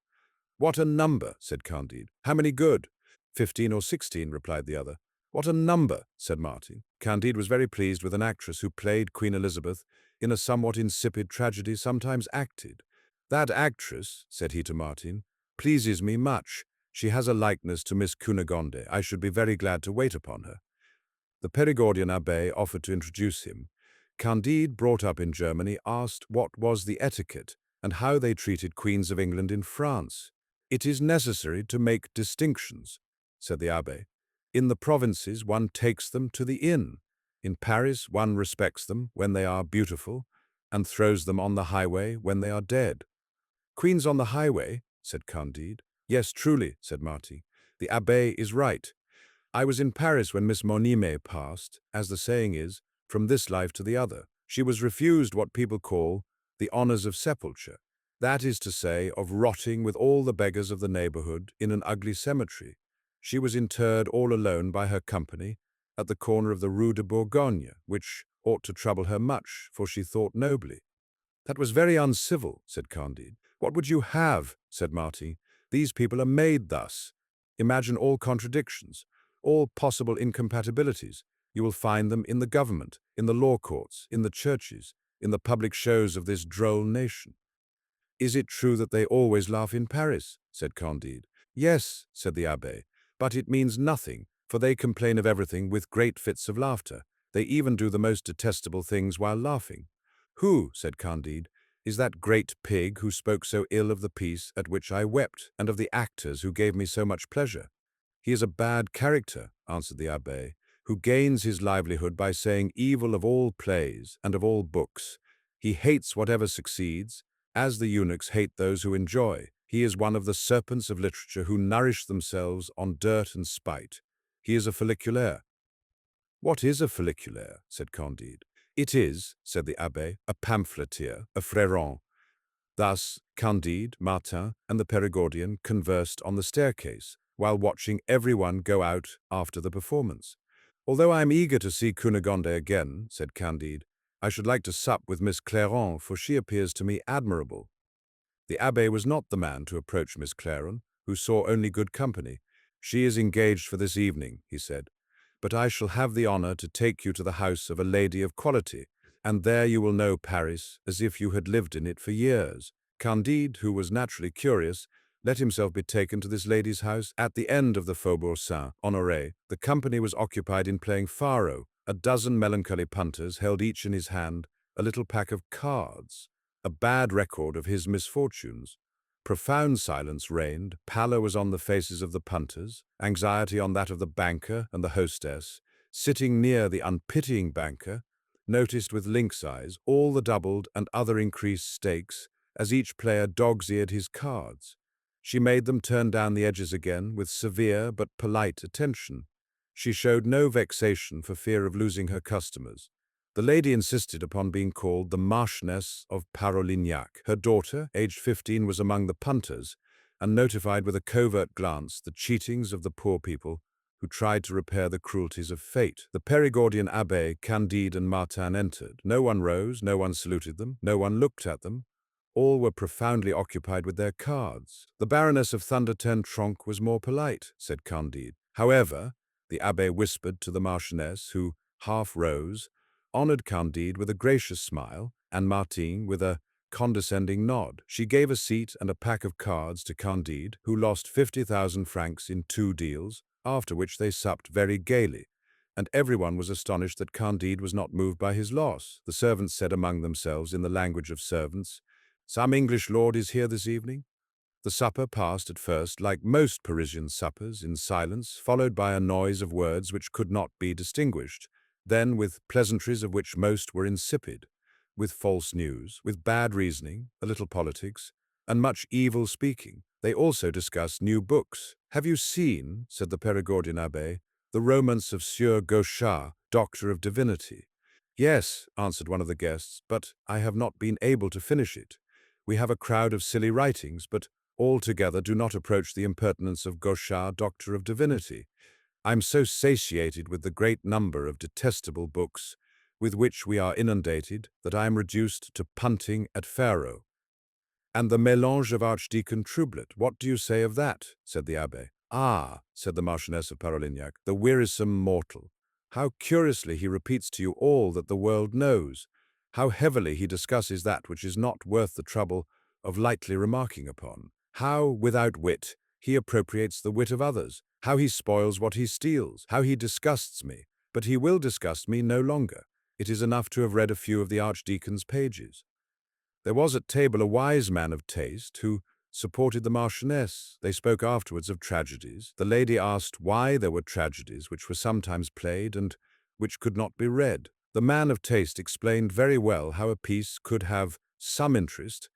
"What a number," said Candide. "How many good?" 15 or 16, replied the other. "What a number," said Martin. Candide was very pleased with an actress who played Queen Elizabeth in a somewhat insipid tragedy sometimes acted. "That actress," said he to Martin, "pleases me much. She has a likeness to Miss Cunegonde. I should be very glad to wait upon her." The Perigordian abbé offered to introduce him. Candide, brought up in Germany, asked what was the etiquette and how they treated queens of England in France. "It is necessary to make distinctions," said the abbé. "In the provinces one takes them to the inn. In Paris one respects them when they are beautiful and throws them on the highway when they are dead." "Queens on the highway?" said Candide. "Yes, truly," said Martin. "The abbé is right. I was in Paris when Miss Monime passed, as the saying is, from this life to the other. She was refused what people call the honors of sepulture. That is to say, of rotting with all the beggars of the neighborhood in an ugly cemetery. She was interred all alone by her company at the corner of the Rue de Bourgogne, which ought to trouble her much, for she thought nobly." "That was very uncivil," said Candide. "What would you have?" said Martin. "These people are made thus. Imagine all contradictions, all possible incompatibilities. You will find them in the government, in the law courts, in the churches, in the public shows of this droll nation." "Is it true that they always laugh in Paris?" said Candide. "Yes," said the abbé, "but it means nothing, for they complain of everything with great fits of laughter. They even do the most detestable things while laughing." "Who," said Candide, "is that great pig who spoke so ill of the piece at which I wept, and of the actors who gave me so much pleasure?" "He is a bad character," answered the abbé, "who gains his livelihood by saying evil of all plays and of all books. He hates whatever succeeds, as the eunuchs hate those who enjoy. He is one of the serpents of literature who nourish themselves on dirt and spite. He is a folliculaire." "What is a folliculaire?" said Candide. "It is," said the abbé, "a pamphleteer, a fréron." Thus Candide, Martin, and the Perigordian conversed on the staircase, while watching everyone go out after the performance. "Although I am eager to see Cunegonde again," said Candide, I should like to sup with Miss Clairon, for she appears to me admirable. The abbé was not the man to approach Miss Clairon, who saw only good company. She is engaged for this evening, he said, but I shall have the honor to take you to the house of a lady of quality, and there you will know Paris as if you had lived in it for years. Candide, who was naturally curious, let himself be taken to this lady's house at the end of the Faubourg Saint-Honoré. The company was occupied in playing faro. A dozen melancholy punters held each in his hand a little pack of cards, a bad record of his misfortunes. Profound silence reigned, pallor was on the faces of the punters, anxiety on that of the banker and the hostess. Sitting near the unpitying banker, noticed with lynx eyes all the doubled and other increased stakes, as each player dog's-eared his cards. She made them turn down the edges again with severe but polite attention. She showed no vexation for fear of losing her customers. The lady insisted upon being called the Marchioness of Parolignac. Her daughter, aged 15, was among the punters, and notified with a covert glance the cheatings of the poor people who tried to repair the cruelties of fate. The Perigordian abbé, Candide and Martin entered. No one rose, no one saluted them, no one looked at them. All were profoundly occupied with their cards. The Baroness of Thunder-ten-Tronckh was more polite, said Candide. However, the abbé whispered to the Marchioness, who half rose, honored Candide with a gracious smile, and Martin with a condescending nod. She gave a seat and a pack of cards to Candide, who lost 50,000 francs in 2 deals, after which they supped very gaily, and everyone was astonished that Candide was not moved by his loss. The servants said among themselves in the language of servants, "Some English lord is here this evening." The supper passed at first, like most Parisian suppers, in silence, followed by a noise of words which could not be distinguished, then with pleasantries of which most were insipid, with false news, with bad reasoning, a little politics, and much evil speaking. They also discussed new books. "Have you seen," said the Perigordian abbé, "the romance of Sieur Gauchard, Doctor of Divinity?" "Yes," answered one of the guests, "but I have not been able to finish it. We have a crowd of silly writings, but altogether do not approach the impertinence of Gauchard, Doctor of Divinity. I am so satiated with the great number of detestable books with which we are inundated that I am reduced to punting at faro." "And the Mélange of Archdeacon Troublet, what do you say of that?" said the abbé. "Ah," said the Marchioness of Parolignac, "the wearisome mortal. How curiously he repeats to you all that the world knows. How heavily he discusses that which is not worth the trouble of lightly remarking upon. How, without wit, he appropriates the wit of others. How he spoils what he steals. How he disgusts me. But he will disgust me no longer. It is enough to have read a few of the Archdeacon's pages." There was at table a wise man of taste who supported the Marchioness. They spoke afterwards of tragedies. The lady asked why there were tragedies which were sometimes played and which could not be read. The man of taste explained very well how a piece could have some interest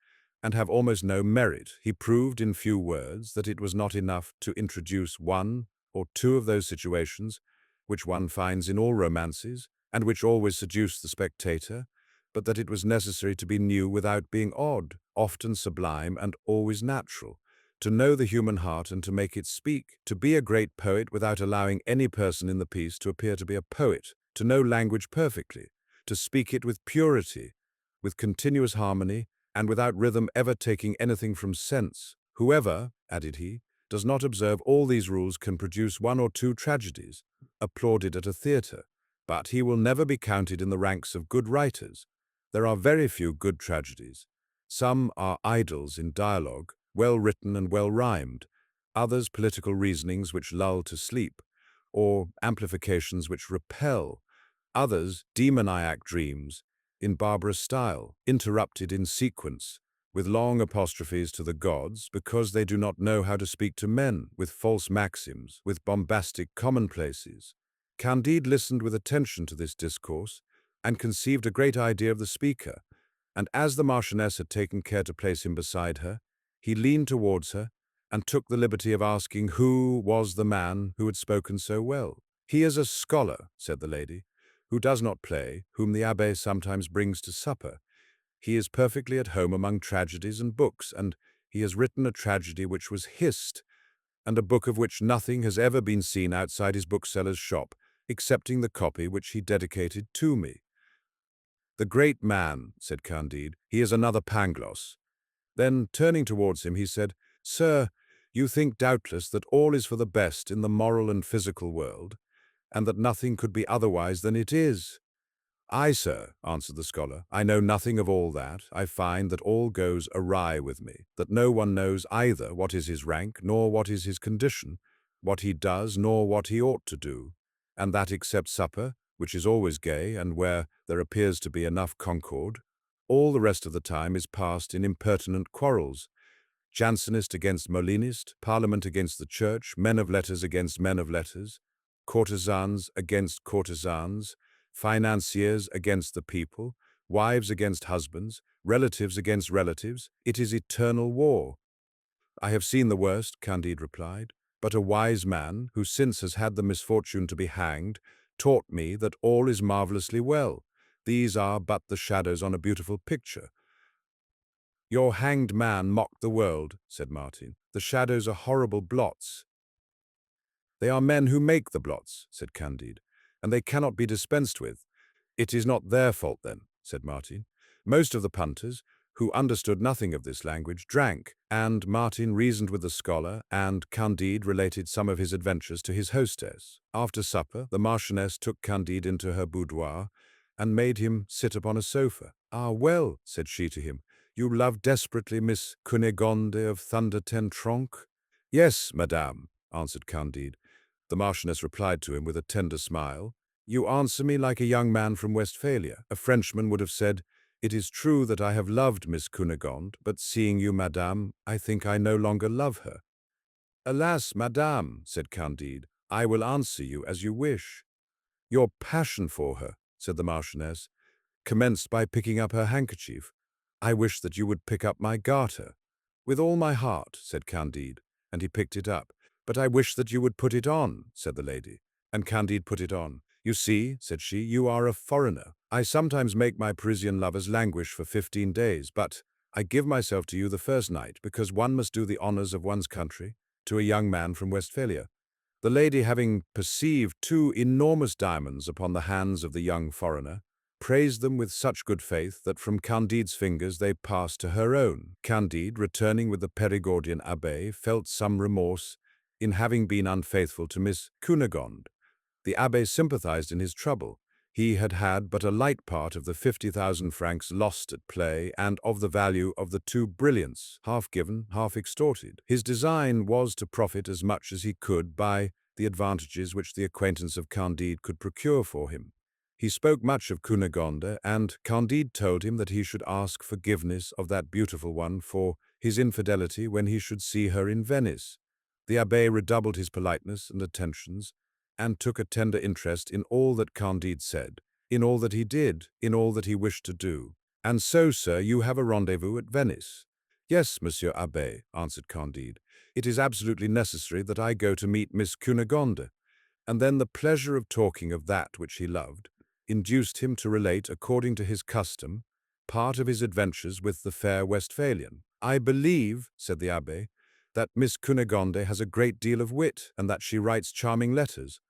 and have almost no merit. He proved in few words that it was not enough to introduce one or two of those situations which one finds in all romances and which always seduce the spectator, but that it was necessary to be new without being odd, often sublime and always natural, to know the human heart and to make it speak, to be a great poet without allowing any person in the piece to appear to be a poet, to know language perfectly, to speak it with purity, with continuous harmony, and without rhythm ever taking anything from sense. Whoever, added he, does not observe all these rules can produce 1 or 2 tragedies, applauded at a theatre, but he will never be counted in the ranks of good writers. There are very few good tragedies. Some are idyls in dialogue, well written and well rhymed, others political reasonings which lull to sleep, or amplifications which repel, others demoniac dreams in barbarous style, interrupted in sequence, with long apostrophes to the gods, because they do not know how to speak to men, with false maxims, with bombastic commonplaces. Candide listened with attention to this discourse, and conceived a great idea of the speaker, and as the Marchioness had taken care to place him beside her, he leaned towards her, and took the liberty of asking who was the man who had spoken so well. "He is a scholar," said the lady, "who does not play, whom the abbé sometimes brings to supper. He is perfectly at home among tragedies and books, and he has written a tragedy which was hissed, and a book of which nothing has ever been seen outside his bookseller's shop, excepting the copy which he dedicated to me. "The great man," said Candide. "He is another Pangloss." Then, turning towards him, he said, "Sir, you think doubtless that all is for the best in the moral and physical world, and that nothing could be otherwise than it is." "Aye, sir," answered the scholar, "I know nothing of all that. I find that all goes awry with me, that no one knows either what is his rank, nor what is his condition, what he does, nor what he ought to do, and that except supper, which is always gay, and where there appears to be enough concord, all the rest of the time is passed in impertinent quarrels, Jansenist against Molinist, Parliament against the Church, men of letters against men of letters, courtesans against courtesans, financiers against the people, wives against husbands, relatives against relatives. It is eternal war." "I have seen the worst," Candide replied, "but a wise man, who since has had the misfortune to be hanged, taught me that all is marvellously well. These are but the shadows on a beautiful picture." "Your hanged man mocked the world," said Martin. "The shadows are horrible blots." "They are men who make the blots," said Candide, "and they cannot be dispensed with." "It is not their fault then," said Martin. Most of the punters, who understood nothing of this language, drank, and Martin reasoned with the scholar, and Candide related some of his adventures to his hostess. After supper, the Marchioness took Candide into her boudoir, and made him sit upon a sofa. "Ah, well," said she to him, "you love desperately Miss Cunegonde of Thunder-ten-Tronckh?" "Yes, madame," answered Candide. The Marchioness replied to him with a tender smile, "You answer me like a young man from Westphalia. A Frenchman would have said, 'It is true that I have loved Miss Cunegonde, but seeing you, madame, I think I no longer love her.'" "Alas, madame," said Candide, "I will answer you as you wish." "Your passion for her," said the Marchioness, "commenced by picking up her handkerchief. I wish that you would pick up my garter." "With all my heart," said Candide, and he picked it up. "But I wish that you would put it on," said the lady, and Candide put it on. "You see," said she, "you are a foreigner. I sometimes make my Parisian lovers languish for 15 days, but I give myself to you the first night, because one must do the honors of one's country to a young man from Westphalia." The lady, having perceived 2 enormous diamonds upon the hands of the young foreigner, praised them with such good faith that from Candide's fingers they passed to her own. Candide, returning with the Perigordian abbé, felt some remorse in having been unfaithful to Miss Cunegonde. The abbé sympathized in his trouble. He had had but a light part of the 50,000 francs lost at play, and of the value of the 2 brilliants, half given, half extorted. His design was to profit as much as he could by the advantages which the acquaintance of Candide could procure for him. He spoke much of Cunegonde, and Candide told him that he should ask forgiveness of that beautiful one for his infidelity when he should see her in Venice. The abbé redoubled his politeness and attentions, and took a tender interest in all that Candide said, in all that he did, in all that he wished to do. "And so, sir, you have a rendezvous at Venice?" "Yes, Monsieur Abbé," answered Candide. "It is absolutely necessary that I go to meet Miss Cunegonde." And then the pleasure of talking of that which he loved induced him to relate, according to his custom, part of his adventures with the fair Westphalian. "I believe," said the abbé, "that Miss Cunegonde has a great deal of wit, and that she writes charming letters."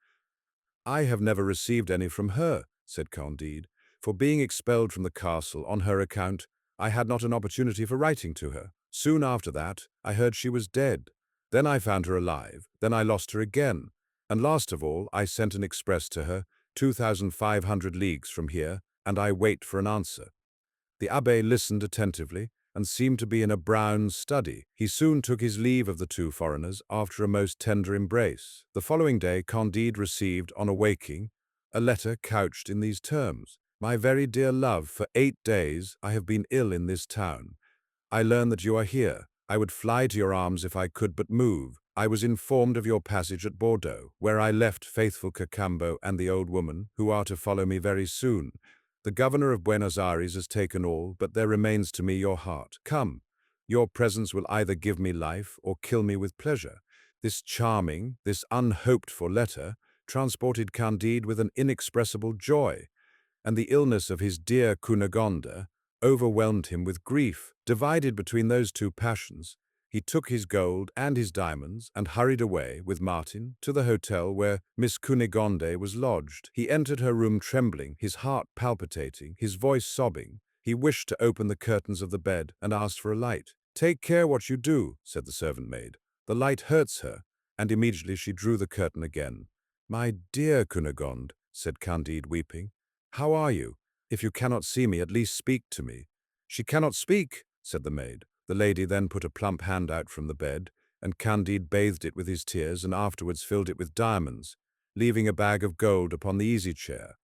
"I have never received any from her," said Candide, "for being expelled from the castle on her account, I had not an opportunity for writing to her. Soon after that, I heard she was dead. Then I found her alive, then I lost her again, and last of all, I sent an express to her, 2,500 leagues from here, and I wait for an answer." The abbé listened attentively, and seemed to be in a brown study. He soon took his leave of the 2 foreigners after a most tender embrace. The following day Candide received, on awaking, a letter couched in these terms: "My very dear love, for 8 days I have been ill in this town. I learn that you are here. I would fly to your arms if I could but move. I was informed of your passage at Bordeaux, where I left faithful Cacambo and the old woman, who are to follow me very soon. The governor of Buenos Aires has taken all, but there remains to me your heart. Come, your presence will either give me life or kill me with pleasure." This charming, this unhoped-for letter transported Candide with an inexpressible joy, and the illness of his dear Cunegonde overwhelmed him with grief. Divided between those 2 passions, He took his gold and his diamonds and hurried away with Martin to the hotel where Miss Cunegonde was lodged. He entered her room trembling, his heart palpitating, his voice sobbing. He wished to open the curtains of the bed and asked for a light. "Take care what you do," said the servant maid. "The light hurts her," and immediately she drew the curtain again. "My dear Cunegonde," said Candide, weeping, "how are you? If you cannot see me, at least speak to me." "She cannot speak," said the maid. The lady then put a plump hand out from the bed, and Candide bathed it with his tears and afterwards filled it with diamonds, leaving a bag of gold upon the easy-chair.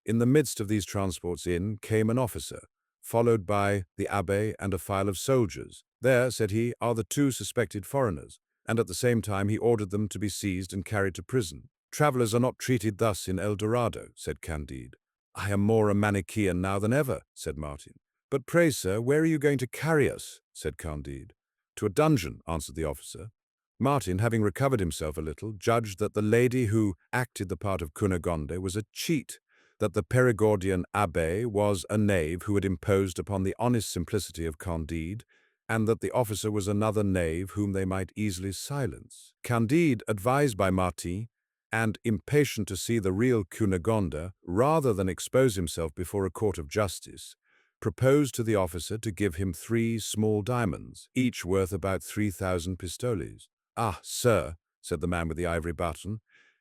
In the midst of these transports in came an officer, followed by the abbé and a file of soldiers. "There," said he, "are the 2 suspected foreigners," and at the same time he ordered them to be seized and carried to prison. "Travellers are not treated thus in El Dorado," said Candide. "I am more a Manichaean now than ever," said Martin. "But pray, sir, where are you going to carry us?" said Candide. "To a dungeon," answered the officer. Martin, having recovered himself a little, judged that the lady who acted the part of Cunegonde was a cheat, that the Perigordian abbé was a knave who had imposed upon the honest simplicity of Candide, and that the officer was another knave whom they might easily silence. Candide, advised by Martin, and impatient to see the real Cunegonde, rather than expose himself before a court of justice, proposed to the officer to give him 3 small diamonds, each worth about 3,000 pistoles. "Ah, sir," said the man with the ivory button,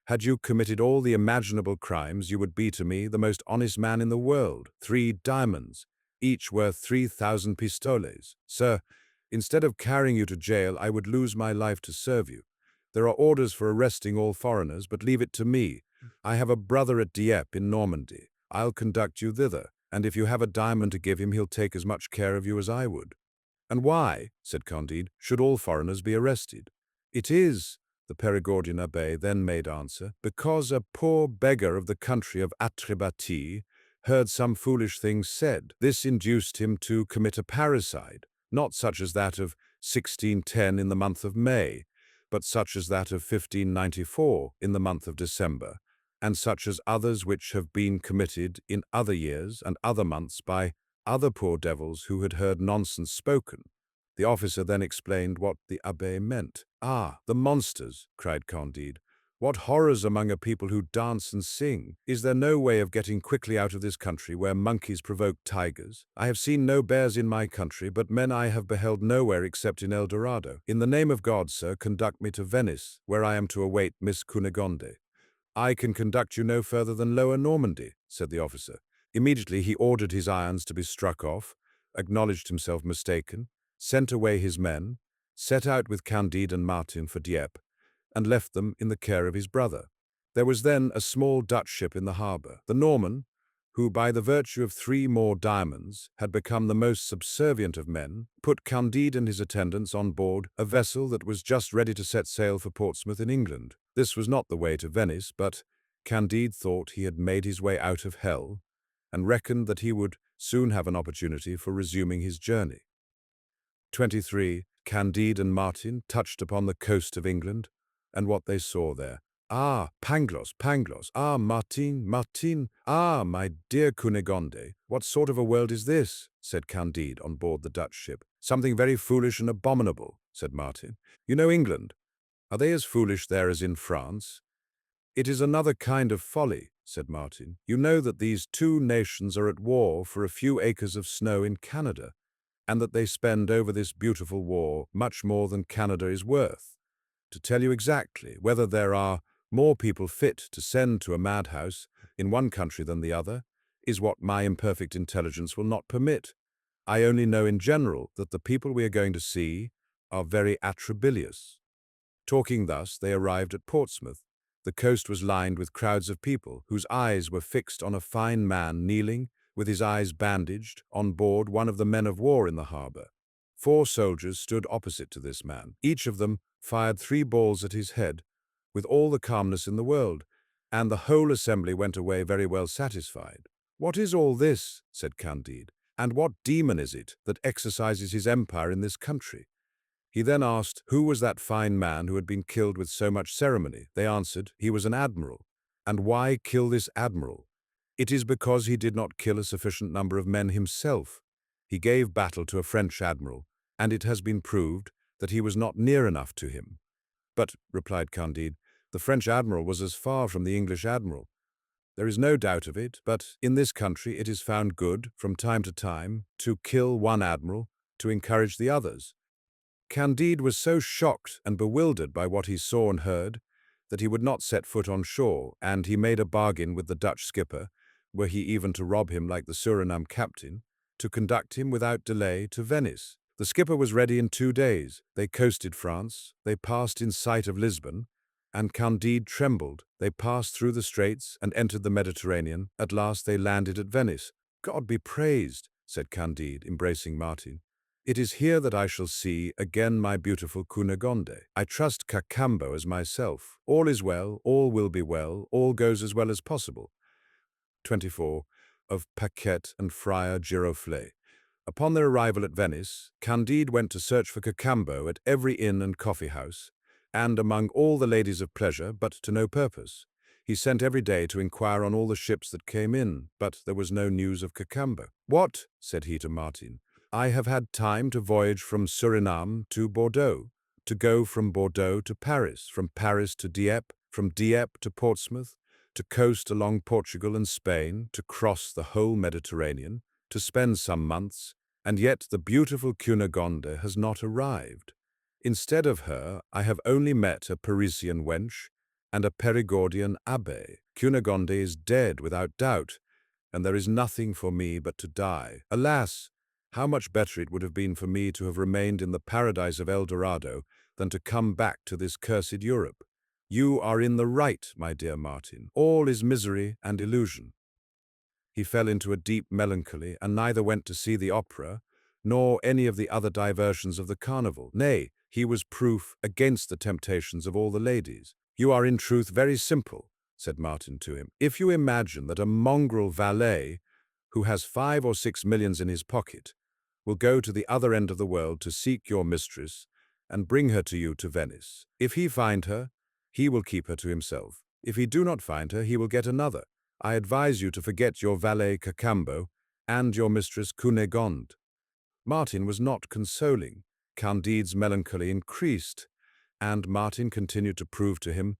"had you committed all the imaginable crimes, you would be to me the most honest man in the world. 3 diamonds, each worth 3,000 pistoles. Sir, instead of carrying you to jail, I would lose my life to serve you. There are orders for arresting all foreigners, but leave it to me. I have a brother at Dieppe in Normandy. I'll conduct you thither, and if you have a diamond to give him, he'll take as much care of you as I would." "And why," said Candide, "should all foreigners be arrested?" "It is," the Perigordian abbé then made answer, "because a poor beggar of the country of Atrébatie heard some foolish things said. This induced him to commit a parricide, not such as that of 1610 in the month of May, but such as that of 1594 in the month of December, and such as others which have been committed in other years and other months by other poor devils who had heard nonsense spoken." The officer then explained what the abbé meant. "Ah, the monsters!" cried Candide. "What horrors among a people who dance and sing! Is there no way of getting quickly out of this country where monkeys provoke tigers? I have seen no bears in my country, but men I have beheld nowhere except in El Dorado. In the name of God, sir, conduct me to Venice, where I am to await Miss Cunegonde." "I can conduct you no further than Lower Normandy," said the officer. Immediately he ordered his irons to be struck off, acknowledged himself mistaken, sent away his men, set out with Candide and Martin for Dieppe, and left them in the care of his brother. There was then a small Dutch ship in the harbour. The Norman, who by the virtue of 3 more diamonds had become the most subservient of men, put Candide and his attendants on board a vessel that was just ready to set sail for Portsmouth in England. This was not the way to Venice, but Candide thought he had made his way out of hell, and reckoned that he would soon have an opportunity for resuming his journey. 23. Candide and Martin touched upon the coast of England, and what they saw there. "Ah, Pangloss, Pangloss! Ah, Martin, Martin! Ah, my dear Cunegonde! What sort of a world is this?" said Candide on board the Dutch ship. "Something very foolish and abominable," said Martin. "You know England. Are they as foolish there as in France?" "It is another kind of folly," said Martin. "You know that these 2 nations are at war for a few acres of snow in Canada, and that they spend over this beautiful war much more than Canada is worth. To tell you exactly whether there are more people fit to send to a madhouse in one country than the other is what my imperfect intelligence will not permit. I only know in general that the people we are going to see are very atrabilious." Talking thus, they arrived at Portsmouth. The coast was lined with crowds of people whose eyes were fixed on a fine man kneeling, with his eyes bandaged, on board one of the men of war in the harbour. 4 soldiers stood opposite to this man. Each of them fired 3 balls at his head, with all the calmness in the world, and the whole assembly went away very well satisfied. "What is all this?" said Candide, "and what demon is it that exercises his empire in this country?" He then asked who was that fine man who had been killed with so much ceremony. They answered, he was an admiral. "And why kill this admiral?" "It is because he did not kill a sufficient number of men himself. He gave battle to a French admiral, and it has been proved that he was not near enough to him. But, replied Candide, the French admiral was as far from the English admiral. There is no doubt of it, but in this country it is found good, from time to time, to kill one admiral, to encourage the others. Candide was so shocked and bewildered by what he saw and heard that he would not set foot on shore, and he made a bargain with the Dutch skipper, were he even to rob him like the Surinam captain, to conduct him without delay to Venice. The skipper was ready in 2 days. They coasted France, they passed in sight of Lisbon, and Candide trembled. They passed through the straits and entered the Mediterranean. At last they landed at Venice. God be praised, said Candide, embracing Martin. It is here that I shall see again my beautiful Cunegonde. I trust Cacambo as myself. All is well, all will be well, all goes as well as possible. 24. Of Paquette and Friar Giroflée. Upon their arrival at Venice, Candide went to search for Cacambo at every inn and coffee-house, and among all the ladies of pleasure, but to no purpose. He sent every day to inquire on all the ships that came in, but there was no news of Cacambo. What? Said he to Martin. I have had time to voyage from Surinam to Bordeaux, to go from Bordeaux to Paris, from Paris to Dieppe, from Dieppe to Portsmouth, to coast along Portugal and Spain, to cross the whole Mediterranean, to spend some months, and yet the beautiful Cunegonde has not arrived. Instead of her, I have only met a Parisian wench and a Perigordian abbé. Cunegonde is dead without doubt, and there is nothing for me but to die. Alas! How much better it would have been for me to have remained in the paradise of El Dorado than to come back to this cursed Europe. You are in the right, my dear Martin. All is misery and illusion. He fell into a deep melancholy, and neither went to see the opera, nor any of the other diversions of the carnival. Nay, he was proof against the temptations of all the ladies. You are in truth very simple, said Martin to him. If you imagine that a mongrel valet, who has 5 or 6 millions in his pocket, will go to the other end of the world to seek your mistress and bring her to you to Venice. If he find her, he will keep her to himself. If he do not find her, he will get another. I advise you to forget your valet Cacambo and your mistress Cunegonde. Martin was not consoling. Candide's melancholy increased, and Martin continued to prove to him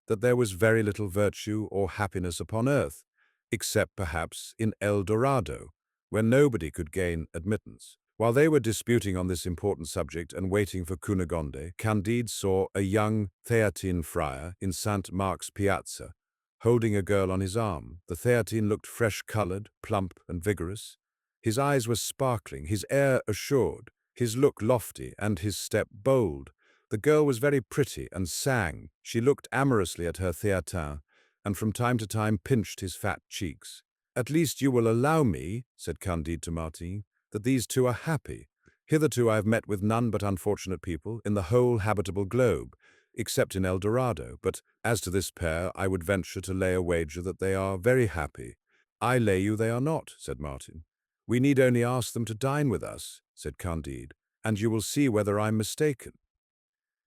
that there was very little virtue or happiness upon earth, except perhaps in El Dorado, where nobody could gain admittance. While they were disputing on this important subject and waiting for Cunegonde, Candide saw a young Theatin friar in St. Mark's Piazza, holding a girl on his arm. The Theatin looked fresh-colored, plump, and vigorous. His eyes were sparkling, his air assured, his look lofty, and his step bold. The girl was very pretty and sang. She looked amorously at her Theatin, and from time to time pinched his fat cheeks. At least you will allow me, said Candide to Martin, that these two are happy. Hitherto I have met with none but unfortunate people in the whole habitable globe, except in El Dorado, but as to this pair, I would venture to lay a wager that they are very happy. I lay you they are not, said Martin. We need only ask them to dine with us, said Candide, and you will see whether I'm mistaken.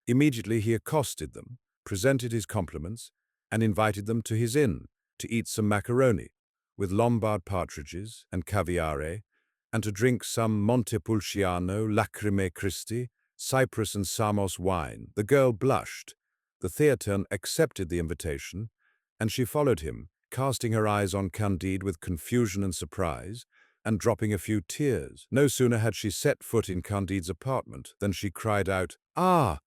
Immediately he accosted them, presented his compliments, and invited them to his inn to eat some macaroni, with Lombard partridges and caviare, and to drink some Montepulciano, Lacrimae Christi, Cyprus and Samos wine. The girl blushed. The Theatin accepted the invitation, and she followed him, casting her eyes on Candide with confusion and surprise, and dropping a few tears. No sooner had she set foot in Candide's apartment than she cried out, "Ah!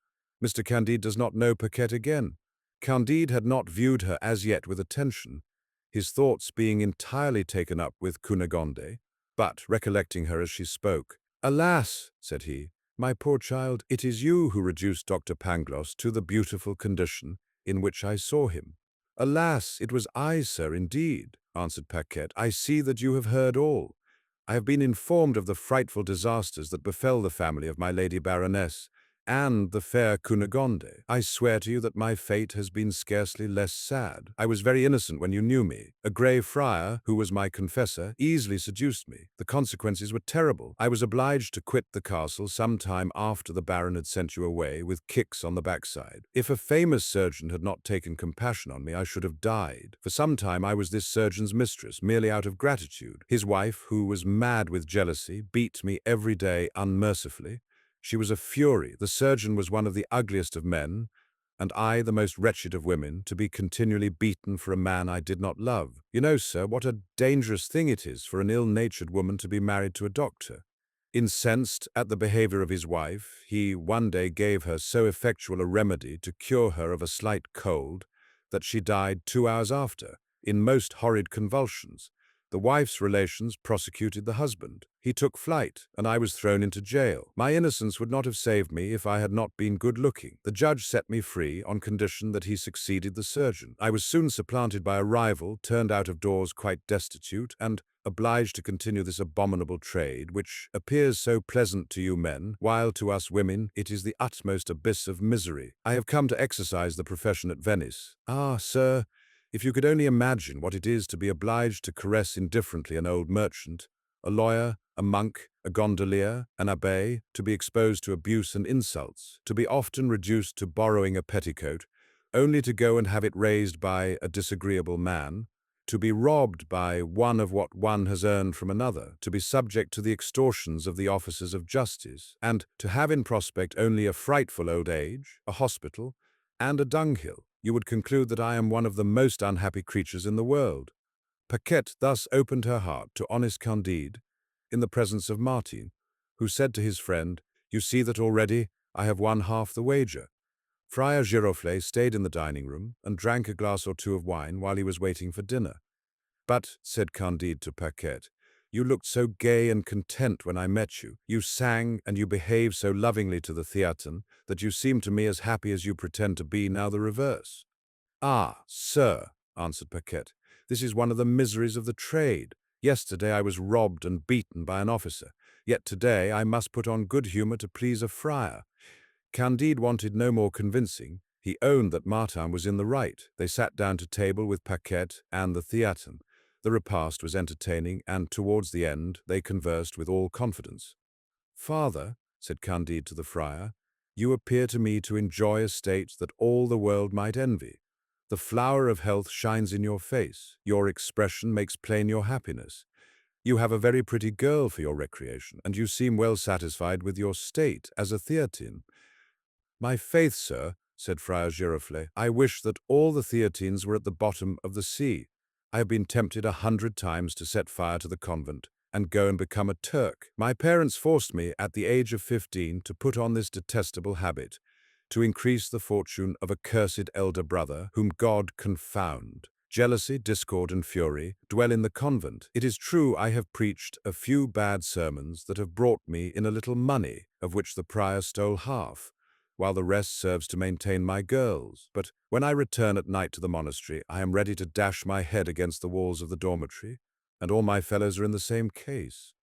Mr. Candide does not know Paquette again." Candide had not viewed her as yet with attention, his thoughts being entirely taken up with Cunegonde, but recollecting her as she spoke. "Alas," said he, "my poor child, it is you who reduced Dr. Pangloss to the beautiful condition in which I saw him." "Alas, it was I, sir, indeed," answered Paquette. "I see that you have heard all. I have been informed of the frightful disasters that befell the family of my Lady Baroness, and the fair Cunegonde. I swear to you that my fate has been scarcely less sad. I was very innocent when you knew me. A grey friar, who was my confessor, easily seduced me. The consequences were terrible. I was obliged to quit the castle some time after the Baron had sent you away, with kicks on the backside. If a famous surgeon had not taken compassion on me, I should have died. For some time I was this surgeon's mistress, merely out of gratitude. His wife, who was mad with jealousy, beat me every day unmercifully, She was a fury. The surgeon was one of the ugliest of men, and I the most wretched of women, to be continually beaten for a man I did not love. You know, sir, what a dangerous thing it is for an ill-natured woman to be married to a doctor. Incensed at the behavior of his wife, he one day gave her so effectual a remedy to cure her of a slight cold that she died 2 hours after, in most horrid convulsions. The wife's relations prosecuted the husband. He took flight, and I was thrown into jail. My innocence would not have saved me if I had not been good-looking. The judge set me free on condition that he succeeded the surgeon. I was soon supplanted by a rival, turned out of doors quite destitute, and obliged to continue this abominable trade, which appears so pleasant to you men, while to us women it is the utmost abyss of misery. I have come to exercise the profession at Venice. Ah, sir, if you could only imagine what it is to be obliged to caress indifferently an old merchant, a lawyer, a monk, a gondolier, an abbé, to be exposed to abuse and insults, to be often reduced to borrowing a petticoat, only to go and have it raised by a disagreeable man, to be robbed by one of what one has earned from another, to be subject to the extortions of the officers of justice, and to have in prospect only a frightful old age, a hospital, and a dunghill, you would conclude that I am one of the most unhappy creatures in the world. Paquette thus opened her heart to honest Candide in the presence of Martin, who said to his friend, "You see that already I have won half the wager." Friar Giroflée stayed in the dining-room and drank a glass or two of wine while he was waiting for dinner. "But," said Candide to Paquette, "you looked so gay and content when I met you. You sang and you behaved so lovingly to the theatin that you seemed to me as happy as you pretend to be now the reverse." "Ah, sir," answered Paquette, "this is one of the miseries of the trade. Yesterday I was robbed and beaten by an officer, yet today I must put on good humour to please a friar." Candide wanted no more convincing. He owned that Martin was in the right. They sat down to table with Paquette and the theatin. The repast was entertaining, and towards the end they conversed with all confidence. "Father," said Candide to the friar, "you appear to me to enjoy a state that all the world might envy. The flower of health shines in your face. Your expression makes plain your happiness. You have a very pretty girl for your recreation, and you seem well satisfied with your state as a theatin." "My faith, sir," said Friar Giroflée, "I wish that all the theatines were at the bottom of the sea. I have been tempted 100 times to set fire to the convent and go and become a Turk. My parents forced me at the age of 15 to put on this detestable habit, to increase the fortune of a cursed elder brother, whom God confound. Jealousy, discord, and fury dwell in the convent. It is true I have preached a few bad sermons that have brought me in a little money, of which the prior stole half, while the rest serves to maintain my girls. But when I return at night to the monastery, I am ready to dash my head against the walls of the dormitory, and all my fellows are in the same case."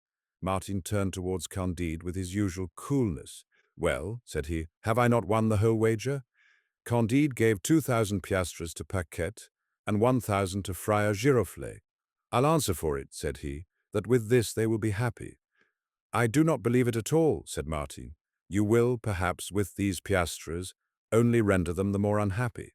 Martin turned towards Candide with his usual coolness. "Well," said he, "have I not won the whole wager?" Candide gave 2,000 piastres to Paquette and 1,000 to Friar Giroflée. "I'll answer for it," said he, "that with this they will be happy." "I do not believe it at all," said Martin. "You will, perhaps, with these piastres, only render them the more unhappy."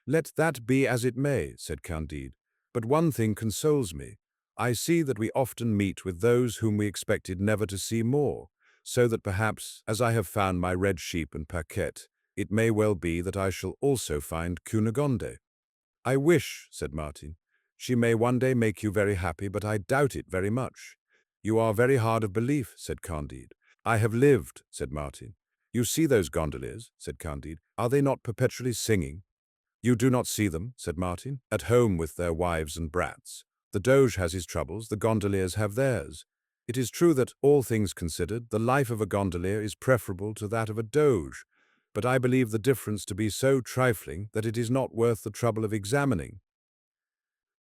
"Let that be as it may," said Candide, "but one thing consoles me. I see that we often meet with those whom we expected never to see more, so that perhaps, as I have found my red sheep and Paquette, it may well be that I shall also find Cunegonde." "I wish," said Martin, "she may one day make you very happy, but I doubt it very much." "You are very hard of belief," said Candide. "I have lived," said Martin. "You see those gondoliers," said Candide. "Are they not perpetually singing?" "You do not see them," said Martin, "at home with their wives and brats. The Doge has his troubles, the gondoliers have theirs. It is true that, all things considered, the life of a gondolier is preferable to that of a Doge, but I believe the difference to be so trifling that it is not worth the trouble of examining."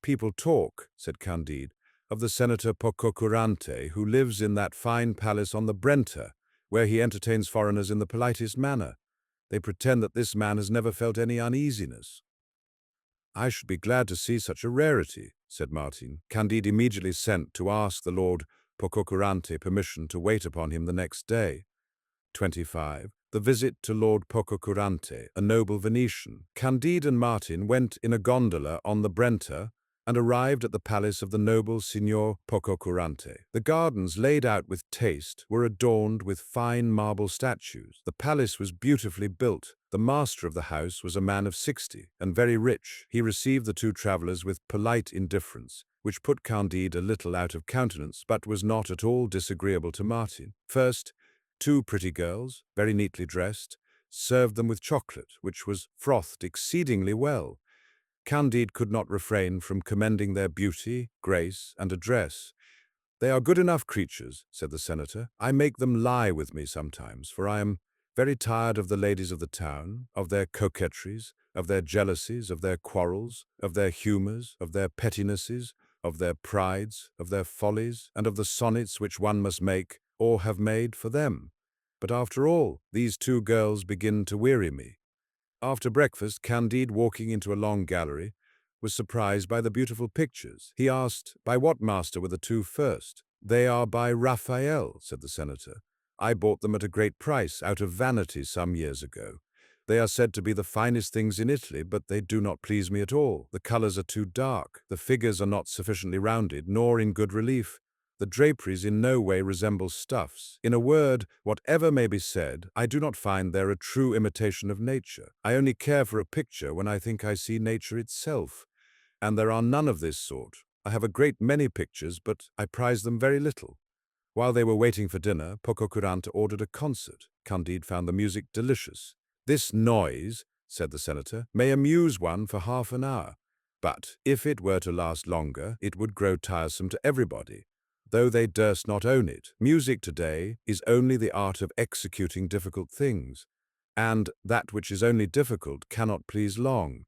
"People talk," said Candide, "of the Senator Pococurante, who lives in that fine palace on the Brenta, where he entertains foreigners in the politest manner. They pretend that this man has never felt any uneasiness." "I should be glad to see such a rarity," said Martin. Candide immediately sent to ask the Lord Pococurante permission to wait upon him the next day. 25. The visit to Lord Pococurante, a noble Venetian. Candide and Martin went in a gondola on the Brenta, and arrived at the palace of the noble Signor Pococurante. The gardens, laid out with taste, were adorned with fine marble statues. The palace was beautifully built. The master of the house was a man of 60, and very rich. He received the two travellers with polite indifference, which put Candide a little out of countenance, but was not at all disagreeable to Martin. First, two pretty girls, very neatly dressed, served them with chocolate, which was frothed exceedingly well. Candide could not refrain from commending their beauty, grace, and address. "They are good enough creatures," said the senator. "I make them lie with me sometimes, for I am very tired of the ladies of the town, of their coquetries, of their jealousies, of their quarrels, of their humours, of their pettinesses, of their prides, of their follies, and of the sonnets which one must make, or have made, for them. But after all, these two girls begin to weary me." After breakfast, Candide, walking into a long gallery, was surprised by the beautiful pictures. He asked, "By what master were the two first?" "They are by Raphael," said the senator. "I bought them at a great price, out of vanity, some years ago. They are said to be the finest things in Italy, but they do not please me at all. The colours are too dark, the figures are not sufficiently rounded, nor in good relief. The draperies in no way resemble stuffs. In a word, whatever may be said, I do not find there a true imitation of nature. I only care for a picture when I think I see nature itself, and there are none of this sort. I have a great many pictures, but I prize them very little." While they were waiting for dinner, Pococurante ordered a concert. Candide found the music delicious. "This noise," said the senator, "may amuse one for half an hour, but if it were to last longer, it would grow tiresome to everybody, though they durst not own it. Music today is only the art of executing difficult things, and that which is only difficult cannot please long.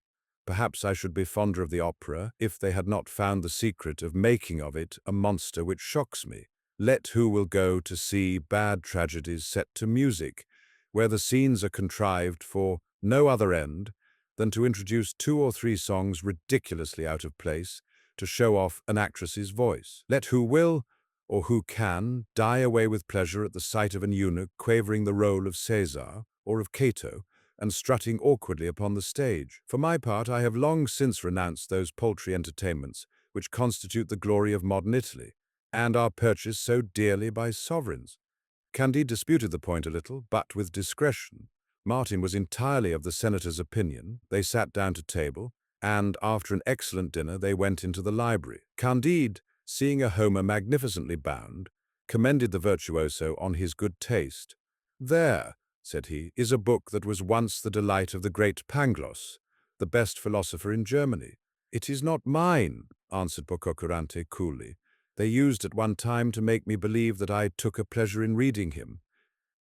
Perhaps I should be fonder of the opera if they had not found the secret of making of it a monster which shocks me. Let who will go to see bad tragedies set to music, where the scenes are contrived for no other end than to introduce 2 or 3 songs ridiculously out of place to show off an actress's voice. Let who will, or who can, die away with pleasure at the sight of an eunuch quavering the role of Caesar or of Cato, and strutting awkwardly upon the stage. For my part, I have long since renounced those paltry entertainments which constitute the glory of modern Italy, and are purchased so dearly by sovereigns." Candide disputed the point a little, but with discretion. Martin was entirely of the senator's opinion. They sat down to table, and after an excellent dinner they went into the library. Candide, seeing a Homer magnificently bound, commended the virtuoso on his good taste. "There," said he, "is a book that was once the delight of the great Pangloss, the best philosopher in Germany." "It is not mine," answered Pococurante coolly. "They used at one time to make me believe that I took a pleasure in reading him.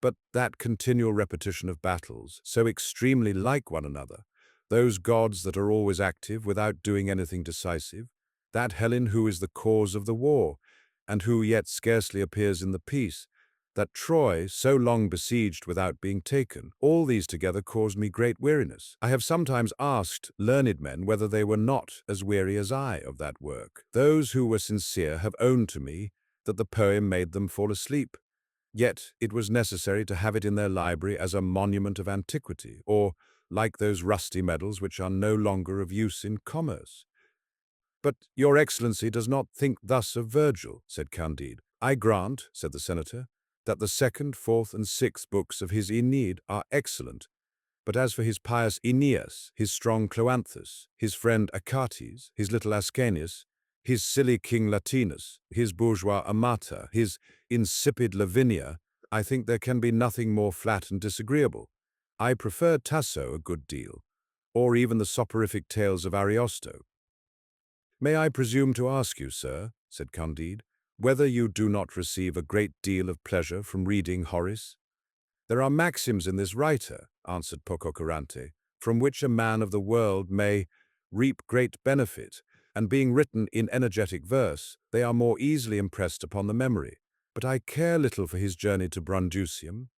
But that continual repetition of battles, so extremely like one another, those gods that are always active without doing anything decisive, that Helen who is the cause of the war, and who yet scarcely appears in the peace, that Troy so long besieged without being taken, all these together caused me great weariness. I have sometimes asked learned men whether they were not as weary as I of that work. Those who were sincere have owned to me that the poem made them fall asleep. Yet it was necessary to have it in their library as a monument of antiquity, or like those rusty medals which are no longer of use in commerce." "But your Excellency does not think thus of Virgil," said Candide. "I grant," said the senator, "that the 2nd, 4th, and 6th books of his Aeneid are excellent. But as for his pious Aeneas, his strong Cloanthus, his friend Achates, his little Ascanius, his silly King Latinus, his bourgeois Amata, his insipid Lavinia, I think there can be nothing more flat and disagreeable. I prefer Tasso a good deal, or even the soporific tales of Ariosto." "May I presume to ask you, sir," said Candide, "whether you do not receive a great deal of pleasure from reading Horace?" "There are maxims in this writer," answered Pococurante, "from which a man of the world may reap great benefit, and being written in energetic verse, they are more easily impressed upon the memory. But I care little for his journey to Brundusium,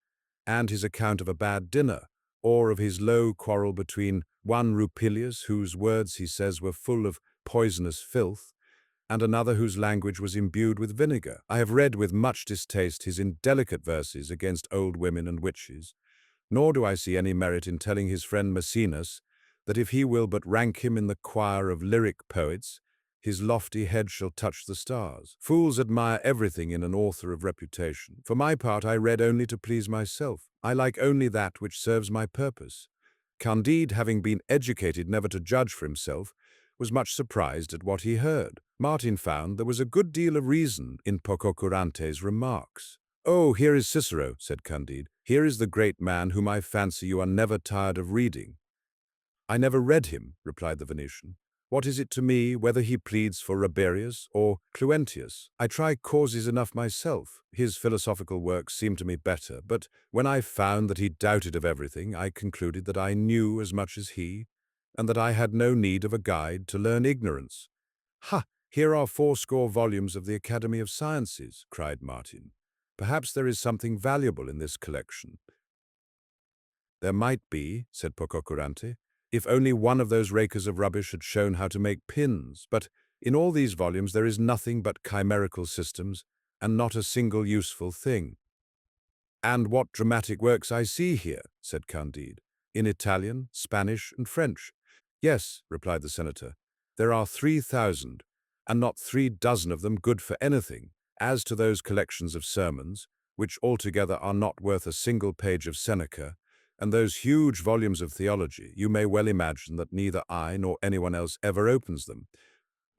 and his account of a bad dinner, or of his low quarrel between one Rupilius, whose words he says were full of poisonous filth, and another whose language was imbued with vinegar. I have read with much distaste his indelicate verses against old women and witches, nor do I see any merit in telling his friend Maecenas that if he will but rank him in the choir of lyric poets, his lofty head shall touch the stars. Fools admire everything in an author of reputation. For my part, I read only to please myself. I like only that which serves my purpose. Candide, having been educated never to judge for himself, was much surprised at what he heard. Martin found there was a good deal of reason in Pococurante's remarks. "Oh, here is Cicero," said Candide. "Here is the great man whom I fancy you are never tired of reading." "I never read him," replied the Venetian. "What is it to me whether he pleads for Rabirius or Cluentius? I try causes enough myself. His philosophical works seem to me better, but when I found that he doubted of everything, I concluded that I knew as much as he, and that I had no need of a guide to learn ignorance." "Ha! Here are 80 volumes of the Academy of Sciences," cried Martin. "Perhaps there is something valuable in this collection." "There might be," said Pococurante, "if only one of those rakers of rubbish had shown how to make pins, but in all these volumes there is nothing but chimerical systems, and not a single useful thing." "And what dramatic works I see here," said Candide, "in Italian, Spanish, and French." "Yes," replied the senator, "there are 3,000, and not 3 dozen of them good for anything. As to those collections of sermons, which altogether are not worth a single page of Seneca, and those huge volumes of theology, you may well imagine that neither I nor anyone else ever opens them."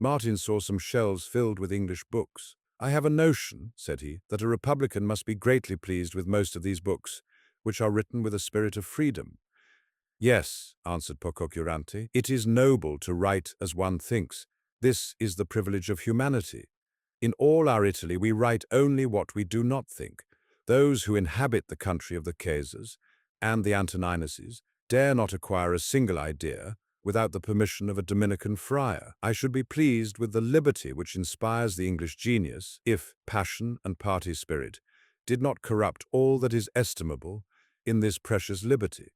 Martin saw some shelves filled with English books. "I have a notion," said he, "that a republican must be greatly pleased with most of these books, which are written with a spirit of freedom." "Yes," answered Pococurante, "it is noble to write as one thinks. This is the privilege of humanity. In all our Italy we write only what we do not think. Those who inhabit the country of the Caesars and the Antoninuses dare not acquire a single idea without the permission of a Dominican friar. I should be pleased with the liberty which inspires the English genius, if passion and party spirit did not corrupt all that is estimable in this precious liberty."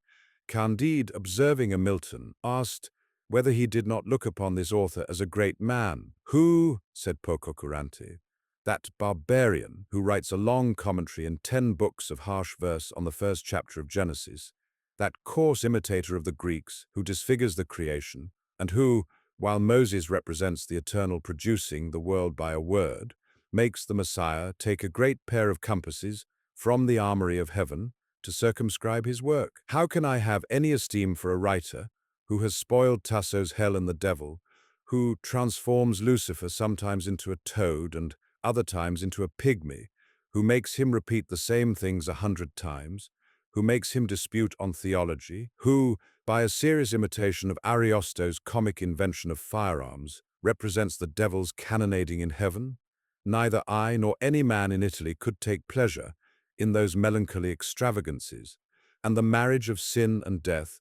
Candide, observing a Milton, asked whether he did not look upon this author as a great man. "Who," said Pococurante, "that barbarian who writes a long commentary in 10 books of harsh verse on the first chapter of Genesis, that coarse imitator of the Greeks who disfigures the creation, and who, while Moses represents the eternal producing the world by a word, makes the Messiah take a great pair of compasses from the armory of heaven to circumscribe his work. How can I have any esteem for a writer who has spoiled Tasso's hell and the devil, who transforms Lucifer sometimes into a toad and other times into a pygmy, who makes him repeat the same things 100 times, who makes him dispute on theology, who, by a serious imitation of Ariosto's comic invention of firearms, represents the devil's cannonading in heaven? Neither I nor any man in Italy could take pleasure in those melancholy extravagances, and the marriage of sin and death,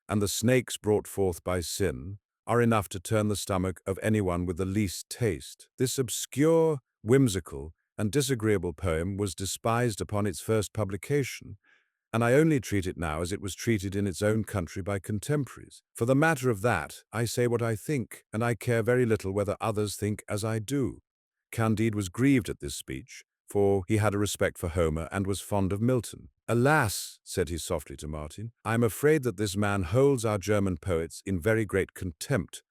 and the snakes brought forth by sin, are enough to turn the stomach of anyone with the least taste. This obscure, whimsical, and disagreeable poem was despised upon its first publication, and I only treat it now as it was treated in its own country by contemporaries. For the matter of that, I say what I think, and I care very little whether others think as I do." Candide was grieved at this speech, for he had a respect for Homer and was fond of Milton. "Alas," said he softly to Martin, "I am afraid that this man holds our German poets in very great contempt."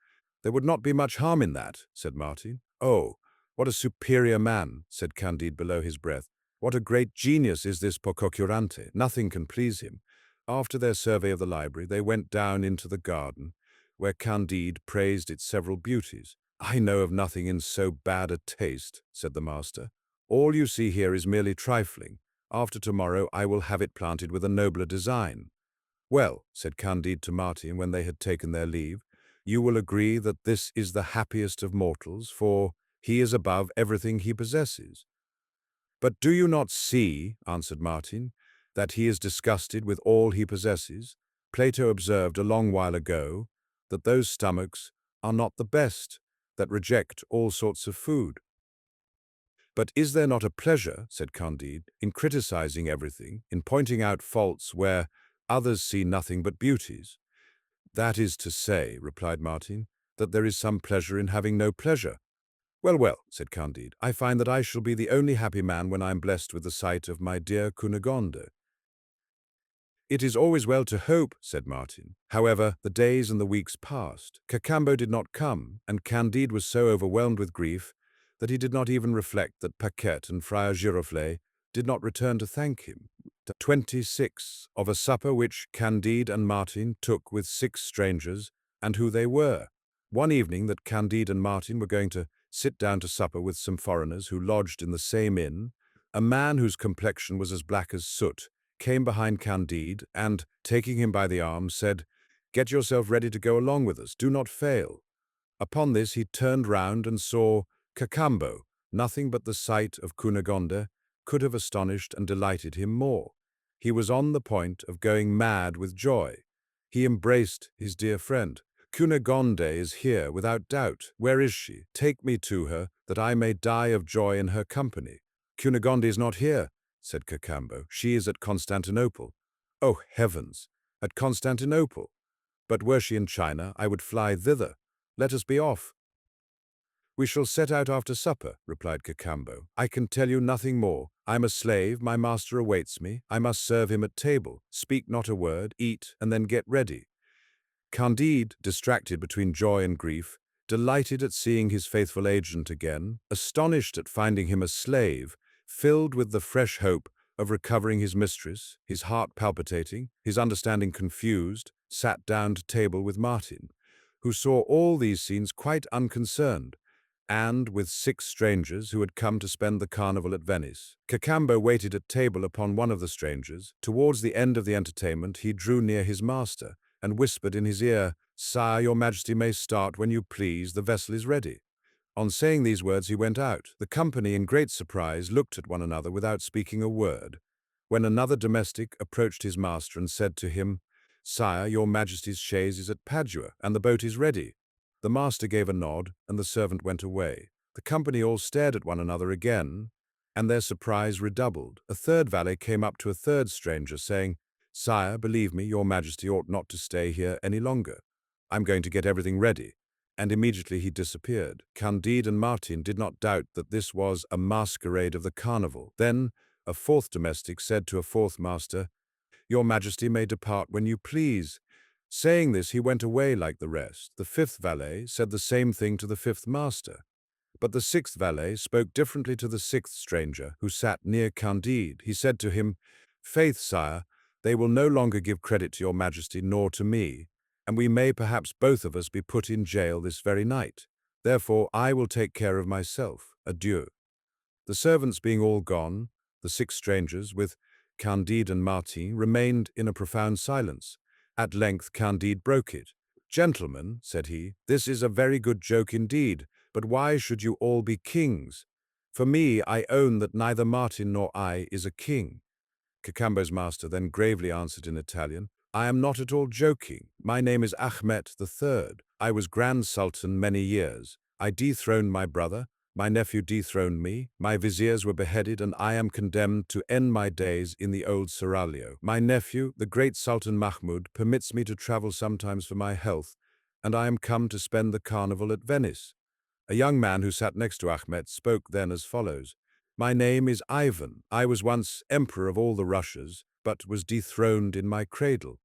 "There would not be much harm in that," said Martin. "Oh, what a superior man," said Candide below his breath. "What a great genius is this Pococurante. Nothing can please him." After their survey of the library, they went down into the garden, where Candide praised its several beauties. "I know of nothing in so bad a taste," said the master. "All you see here is merely trifling. After tomorrow I will have it planted with a nobler design." "Well," said Candide to Martin when they had taken their leave, "you will agree that this is the happiest of mortals, for he is above everything he possesses." "But do you not see," answered Martin, "that he is disgusted with all he possesses? Plato observed a long while ago that those stomachs are not the best, that reject all sorts of food." "But is there not a pleasure," said Candide, "in criticizing everything, in pointing out faults where others see nothing but beauties?" "That is to say," replied Martin, "that there is some pleasure in having no pleasure." "Well, well," said Candide, "I find that I shall be the only happy man when I am blessed with the sight of my dear Cunegonde." "It is always well to hope," said Martin. However, the days and the weeks passed. Cacambo did not come, and Candide was so overwhelmed with grief that he did not even reflect that Paquette and Friar Giroflée did not return to thank him. 26. Of a supper which Candide and Martin took with 6 strangers, and who they were. One evening that Candide and Martin were going to sit down to supper with some foreigners who lodged in the same inn, a man whose complexion was as black as soot came behind Candide and, taking him by the arm, said, "Get yourself ready to go along with us. Do not fail." Upon this he turned round and saw Cacambo. Nothing but the sight of Cunegonde could have astonished and delighted him more. He was on the point of going mad with joy. He embraced his dear friend. "Cunegonde is here, without doubt. Where is she? Take me to her, that I may die of joy in her company." "Cunegonde is not here," said Cacambo. "She is at Constantinople." "Oh, heavens! At Constantinople! But were she in China, I would fly thither. Let us be off." "We shall set out after supper," replied Cacambo. "I can tell you nothing more. I am a slave, my master awaits me. I must serve him at table. Speak not a word, eat, and then get ready." Candide, distracted between joy and grief, delighted at seeing his faithful agent again, astonished at finding him a slave, filled with the fresh hope of recovering his mistress, his heart palpitating, his understanding confused, sat down to table with Martin, who saw all these scenes quite unconcerned, and with 6 strangers who had come to spend the carnival at Venice. Cacambo waited at table upon one of the strangers. Towards the end of the entertainment he drew near his master, and whispered in his ear, "Sire, your majesty may start when you please, the vessel is ready." On saying these words he went out. The company, in great surprise, looked at one another without speaking a word, when another domestic approached his master and said to him, "Sire, your majesty's chaise is at Padua, and the boat is ready." The master gave a nod, and the servant went away. The company all stared at one another again, and their surprise redoubled. A third valet came up to a third stranger, saying, "Sire, believe me, your majesty ought not to stay here any longer. I'm going to get everything ready." And immediately he disappeared. Candide and Martin did not doubt that this was a masquerade of the carnival. Then a fourth domestic said to a fourth master, "Your majesty may depart when you please." Saying this, he went away like the rest. The fifth valet said the same thing to the fifth master. But the sixth valet spoke differently to the sixth stranger, who sat near Candide. He said to him, "Faith, sire, they will no longer give credit to your majesty nor to me, and we may perhaps both of us be put in jail this very night. Therefore I will take care of myself. Adieu." The servants being all gone, the 6 strangers, with Candide and Martin, remained in a profound silence. At length Candide broke it. "Gentlemen," said he, "this is a very good joke indeed, but why should you all be kings? For me, I own that neither Martin nor I is a king." Cacambo's master then gravely answered in Italian, "I am not at all joking. My name is Ahmet III. I was Grand Sultan many years. I dethroned my brother. My nephew dethroned me, my viziers were beheaded, and I am condemned to end my days in the old seraglio. My nephew, the great Sultan Mahmud, permits me to travel sometimes for my health, and I am come to spend the carnival at Venice." A young man who sat next to Ahmet spoke then as follows, "My name is Ivan. I was once emperor of all the Russias, but was dethroned in my cradle.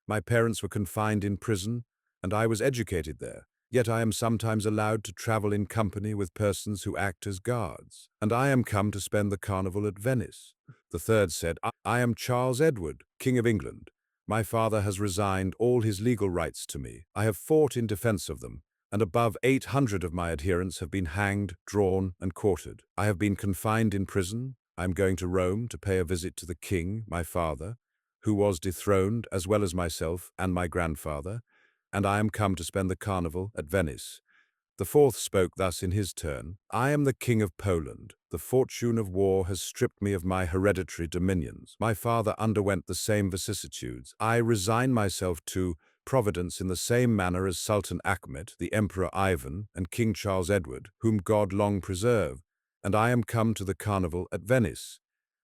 My parents were confined in prison, and I was educated there. Yet I am sometimes allowed to travel in company with persons who act as guards, and I am come to spend the carnival at Venice." The third said, "I am Charles Edward, King of England. My father has resigned all his legal rights to me. I have fought in defense of them, and above 800 of my adherents have been hanged, drawn, and quartered. I have been confined in prison. I am going to Rome to pay a visit to the king, my father, who was dethroned as well as myself and my grandfather, and I am come to spend the carnival at Venice." The fourth spoke thus in his turn, "I am the King of Poland. The fortune of war has stripped me of my hereditary dominions. My father underwent the same vicissitudes. I resign myself to Providence in the same manner as Sultan Achmet, the Emperor Ivan, and King Charles Edward, whom God long preserve, and I am come to the carnival at Venice."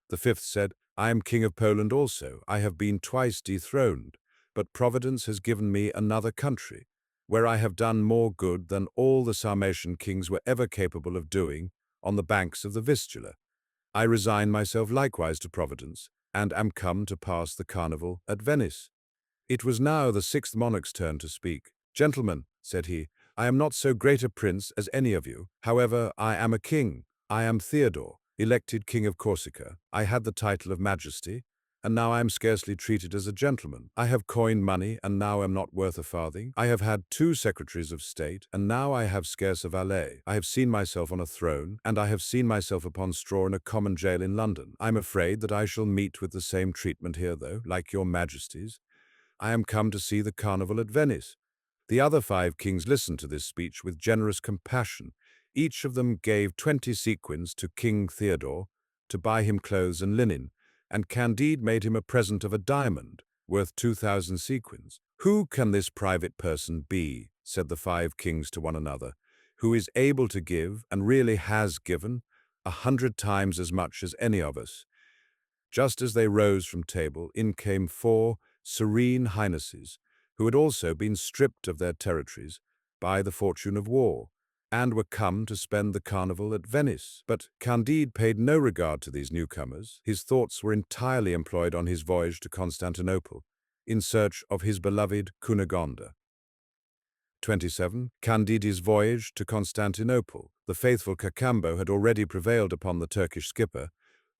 The fifth said, "I am King of Poland also. I have been twice dethroned, but Providence has given me another country, where I have done more good than all the Sarmatian kings were ever capable of doing on the banks of the Vistula. I resign myself likewise to Providence, and am come to pass the carnival at Venice." It was now the sixth monarch's turn to speak. "Gentlemen," said he, "I am not so great a prince as any of you. However, I am a king. I am Theodore, elected king of Corsica. I had the title of majesty, and now I am scarcely treated as a gentleman. I have coined money, and now am not worth a farthing. I have had 2 secretaries of state, and now I have scarce a valet. I have seen myself on a throne, and I have seen myself upon straw in a common jail in London. I am afraid that I shall meet with the same treatment here, though, like your majesties. I am come to see the carnival at Venice." The other 5 kings listened to this speech with generous compassion. Each of them gave 20 sequins to King Theodore to buy him clothes and linen, and Candide made him a present of a diamond worth 2,000 sequins. "Who can this private person be," said the 5 kings to one another, "who is able to give, and really has given, 100 times as much as any of us?" Just as they rose from table, in came 4 serene highnesses, who had also been stripped of their territories by the fortune of war, and were come to spend the carnival at Venice. But Candide paid no regard to these newcomers. His thoughts were entirely employed on his voyage to Constantinople, in search of his beloved Cunegonde. 27. Candide's voyage to Constantinople. The faithful Cacambo had already prevailed upon the Turkish skipper,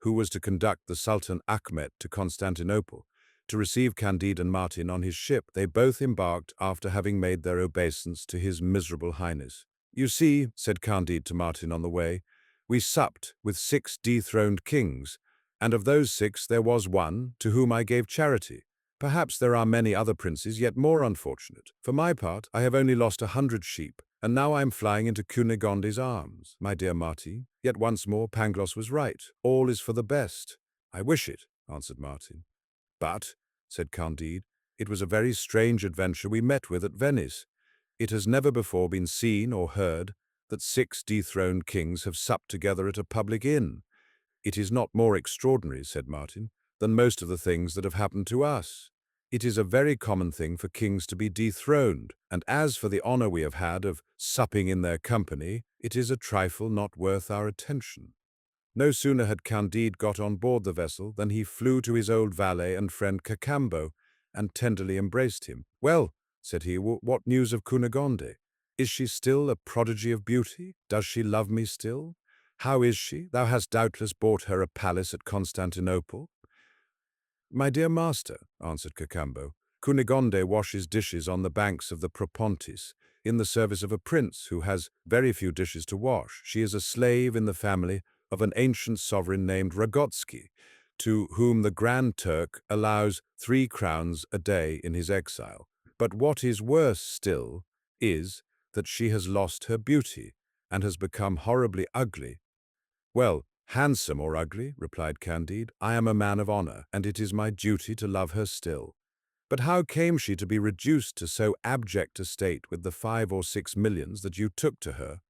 who was to conduct the Sultan Achmet to Constantinople, to receive Candide and Martin on his ship. They both embarked after having made their obeisance to his miserable highness. "You see," said Candide to Martin on the way, "we supped with 6 dethroned kings, and of those 6 there was one to whom I gave charity. Perhaps there are many other princes yet more unfortunate. For my part, I have only lost 100 sheep, and now I am flying into Cunegonde's arms. My dear Martin, yet once more Pangloss was right. All is for the best." "I wish it," answered Martin. "But," said Candide, "it was a very strange adventure we met with at Venice. It has never before been seen or heard that 6 dethroned kings have supped together at a public inn." "It is not more extraordinary," said Martin, "than most of the things that have happened to us. It is a very common thing for kings to be dethroned, and as for the honor we have had of supping in their company, it is a trifle not worth our attention." No sooner had Candide got on board the vessel than he flew to his old valet and friend Cacambo, and tenderly embraced him. "Well," said he, "what news of Cunegonde? Is she still a prodigy of beauty? Does she love me still? How is she? Thou hast doubtless bought her a palace at Constantinople." "My dear master," answered Cacambo, "Cunegonde washes dishes on the banks of the Propontis, in the service of a prince who has very few dishes to wash. She is a slave in the family of an ancient sovereign named Ragotsky, to whom the Grand Turk allows 3 crowns a day in his exile. But what is worse still is that she has lost her beauty, and has become horribly ugly." "Well, handsome or ugly," replied Candide, "I am a man of honor, and it is my duty to love her still. But how came she to be reduced to so abject a state with the 5 or 6 millions that you took to her?"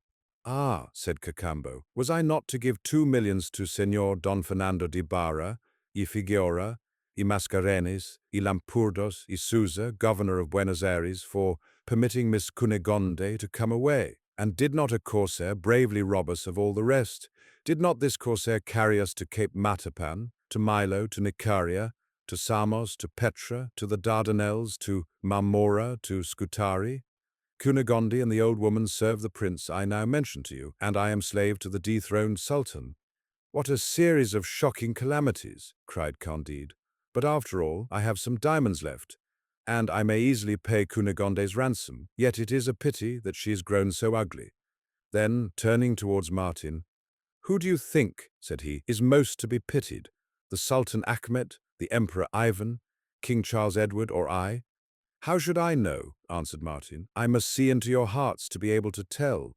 "Ah," said Cacambo, "was I not to give 2 millions to Señor Don Fernando de Barra, y Figueora, y Mascarenes, y Lampurdos, y Souza, governor of Buenos Aires, for permitting Miss Cunegonde to come away? And did not a corsair bravely rob us of all the rest? Did not this corsair carry us to Cape Matapan, to Milo, to Nicaria, to Samos, to Petra, to the Dardanelles, to Marmora, to Scutari? Cunegonde and the old woman serve the prince I now mention to you, and I am slave to the dethroned sultan." "What a series of shocking calamities!" cried Candide. "But after all, I have some diamonds left, and I may easily pay Cunegonde's ransom. Yet it is a pity that she is grown so ugly." Then, turning towards Martin, "Who do you think," said he, "is most to be pitied? The Sultan Achmet, the Emperor Ivan, King Charles Edward, or I?" "How should I know?" answered Martin. "I must see into your hearts to be able to tell."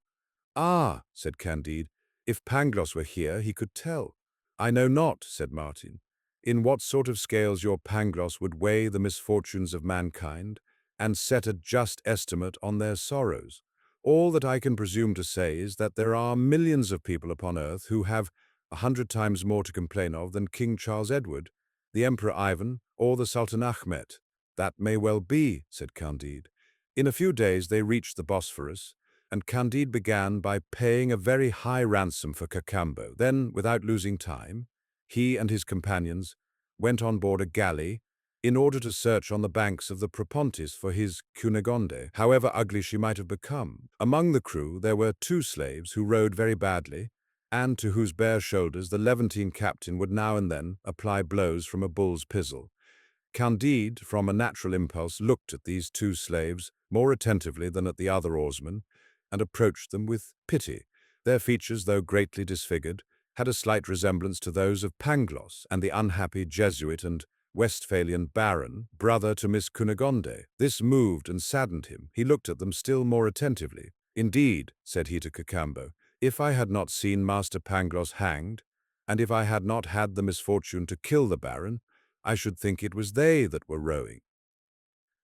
"Ah," said Candide, "if Pangloss were here, he could tell." "I know not," said Martin, "in what sort of scales your Pangloss would weigh the misfortunes of mankind, and set a just estimate on their sorrows. All that I can presume to say is that there are millions of people upon earth who have 100 times more to complain of than King Charles Edward, the Emperor Ivan, or the Sultan Achmet." "That may well be," said Candide. In a few days they reached the Bosphorus, and Candide began by paying a very high ransom for Cacambo. Then, without losing time, he and his companions went on board a galley in order to search on the banks of the Propontis for his Cunegonde, however ugly she might have become. Among the crew there were 2 slaves who rowed very badly, and to whose bare shoulders the Levantine captain would now and then apply blows from a bull's pizzle. Candide, from a natural impulse, looked at these 2 slaves more attentively than at the other oarsmen, and approached them with pity. Their features, though greatly disfigured, had a slight resemblance to those of Pangloss and the unhappy Jesuit and Westphalian baron, brother to Miss Cunegonde. This moved and saddened him. He looked at them still more attentively. "Indeed," said he to Cacambo, "if I had not seen Master Pangloss hanged, and if I had not had the misfortune to kill the baron, I should think it was they that were rowing."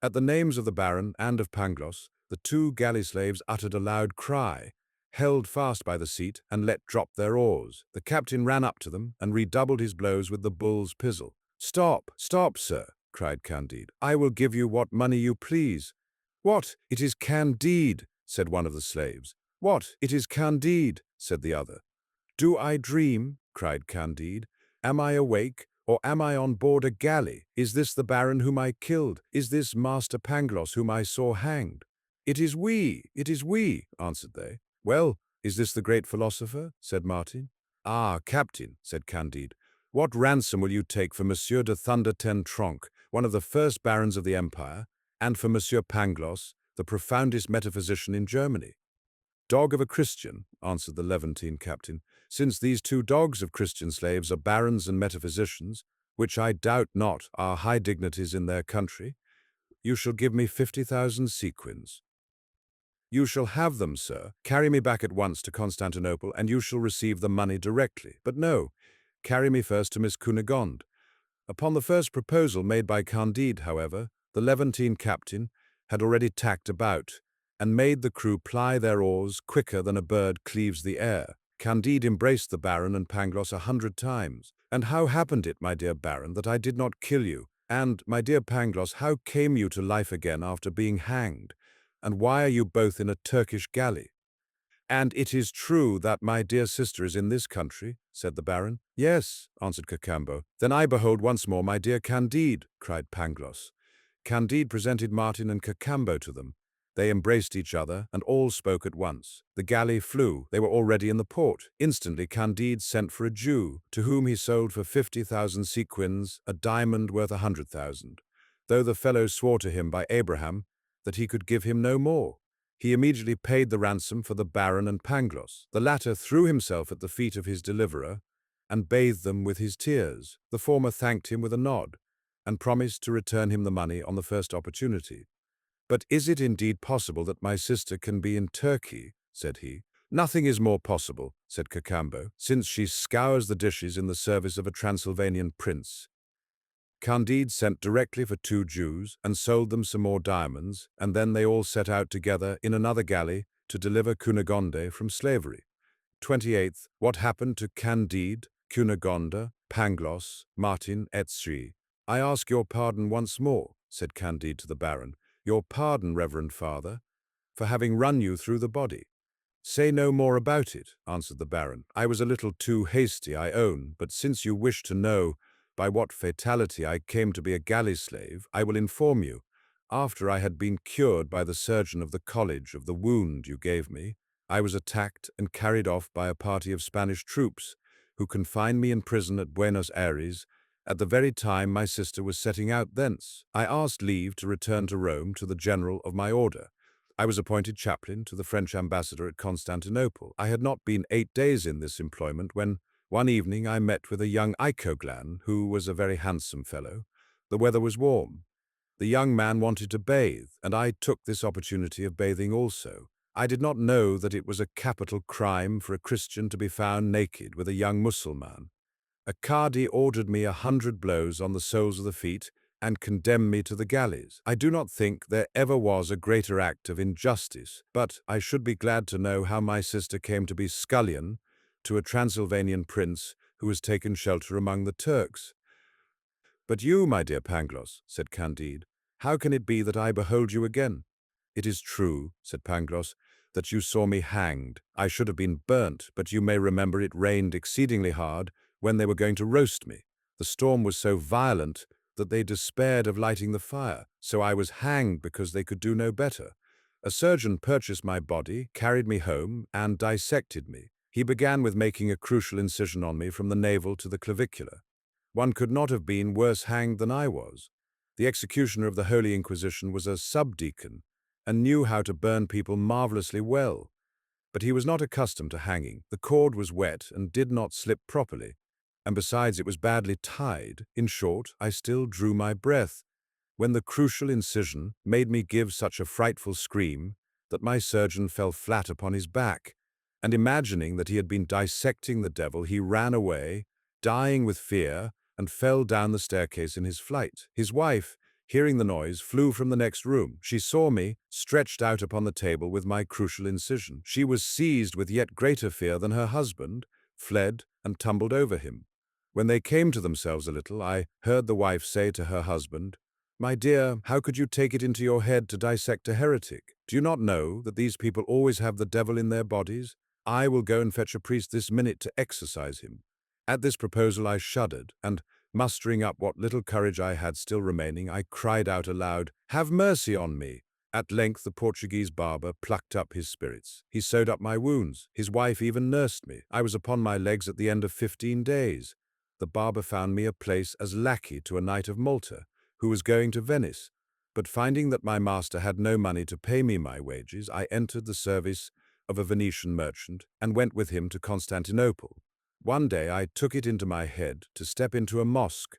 At the names of the baron and of Pangloss, the 2 galley slaves uttered a loud cry, held fast by the seat, and let drop their oars. The captain ran up to them and redoubled his blows with the bull's pizzle. "Stop, stop, sir," cried Candide. "I will give you what money you please." "What? It is Candide," said one of the slaves. "What? It is Candide," said the other. "Do I dream?" cried Candide. "Am I awake, or am I on board a galley? Is this the baron whom I killed? Is this Master Pangloss whom I saw hanged?" "It is we," answered they. "Well, is this the great philosopher?" said Martin. "Ah, captain," said Candide, "what ransom will you take for Monsieur de Thunder-ten-Tronckh, one of the first barons of the empire, and for Monsieur Pangloss, the profoundest metaphysician in Germany?" "Dog of a Christian," answered the Levantine captain, "since these 2 dogs of Christian slaves are barons and metaphysicians, which I doubt not are high dignities in their country, you shall give me 50,000 sequins." "You shall have them, sir. Carry me back at once to Constantinople, and you shall receive the money directly. But no, carry me first to Miss Cunegonde." Upon the first proposal made by Candide, however, the Levantine captain had already tacked about, and made the crew ply their oars quicker than a bird cleaves the air. Candide embraced the baron and Pangloss 100 times. "And how happened it, my dear baron, that I did not kill you? And, my dear Pangloss, how came you to life again after being hanged? And why are you both in a Turkish galley?" "And it is true that my dear sister is in this country?" said the baron. "Yes," answered Cacambo. "Then I behold once more my dear Candide," cried Pangloss. Candide presented Martin and Cacambo to them. They embraced each other, and all spoke at once. The galley flew. They were already in the port. Instantly Candide sent for a Jew, to whom he sold for 50,000 sequins a diamond worth 100,000, though the fellow swore to him by Abraham that he could give him no more. He immediately paid the ransom for the baron and Pangloss. The latter threw himself at the feet of his deliverer and bathed them with his tears. The former thanked him with a nod and promised to return him the money on the first opportunity. "But is it indeed possible that my sister can be in Turkey?" said he. "Nothing is more possible," said Cacambo, "since she scours the dishes in the service of a Transylvanian prince." Candide sent directly for 2 Jews and sold them some more diamonds, and then they all set out together in another galley to deliver Cunegonde from slavery. 28th. What happened to Candide, Cunegonde, Pangloss, Martin, etc. "I ask your pardon once more," said Candide to the baron, "your pardon, reverend father, for having run you through the body." "Say no more about it," answered the baron. "I was a little too hasty, I own, but since you wish to know by what fatality I came to be a galley slave, I will inform you. After I had been cured by the surgeon of the college of the wound you gave me, I was attacked and carried off by a party of Spanish troops, who confined me in prison at Buenos Aires at the very time my sister was setting out thence. I asked leave to return to Rome to the general of my order. I was appointed chaplain to the French ambassador at Constantinople. I had not been 8 days in this employment when, one evening, I met with a young Icoglan, who was a very handsome fellow. The weather was warm. The young man wanted to bathe, and I took this opportunity of bathing also. I did not know that it was a capital crime for a Christian to be found naked with a young Mussulman. A Qadi ordered me 100 blows on the soles of the feet and condemned me to the galleys. I do not think there ever was a greater act of injustice, but I should be glad to know how my sister came to be scullion to a Transylvanian prince who has taken shelter among the Turks. "But you, my dear Pangloss," said Candide, "how can it be that I behold you again?" "It is true," said Pangloss, "that you saw me hanged. I should have been burnt, but you may remember it rained exceedingly hard when they were going to roast me. The storm was so violent that they despaired of lighting the fire, so I was hanged because they could do no better. A surgeon purchased my body, carried me home, and dissected me. He began with making a crucial incision on me from the navel to the clavicular. One could not have been worse hanged than I was. The executioner of the Holy Inquisition was a subdeacon and knew how to burn people marvelously well. But he was not accustomed to hanging. The cord was wet and did not slip properly, and besides it was badly tied. In short, I still drew my breath when the crucial incision made me give such a frightful scream that my surgeon fell flat upon his back, and imagining that he had been dissecting the devil, he ran away, dying with fear, and fell down the staircase in his flight. His wife, hearing the noise, flew from the next room. She saw me stretched out upon the table with my crucial incision. She was seized with yet greater fear than her husband, fled, and tumbled over him. When they came to themselves a little, I heard the wife say to her husband, "My dear, how could you take it into your head to dissect a heretic? Do you not know that these people always have the devil in their bodies? I will go and fetch a priest this minute to exorcise him." At this proposal I shuddered, and mustering up what little courage I had still remaining, I cried out aloud, "Have mercy on me!" At length the Portuguese barber plucked up his spirits. He sewed up my wounds. His wife even nursed me. I was upon my legs at the end of 15 days. The barber found me a place as lackey to a knight of Malta, who was going to Venice, but finding that my master had no money to pay me my wages, I entered the service of a Venetian merchant and went with him to Constantinople. One day I took it into my head to step into a mosque,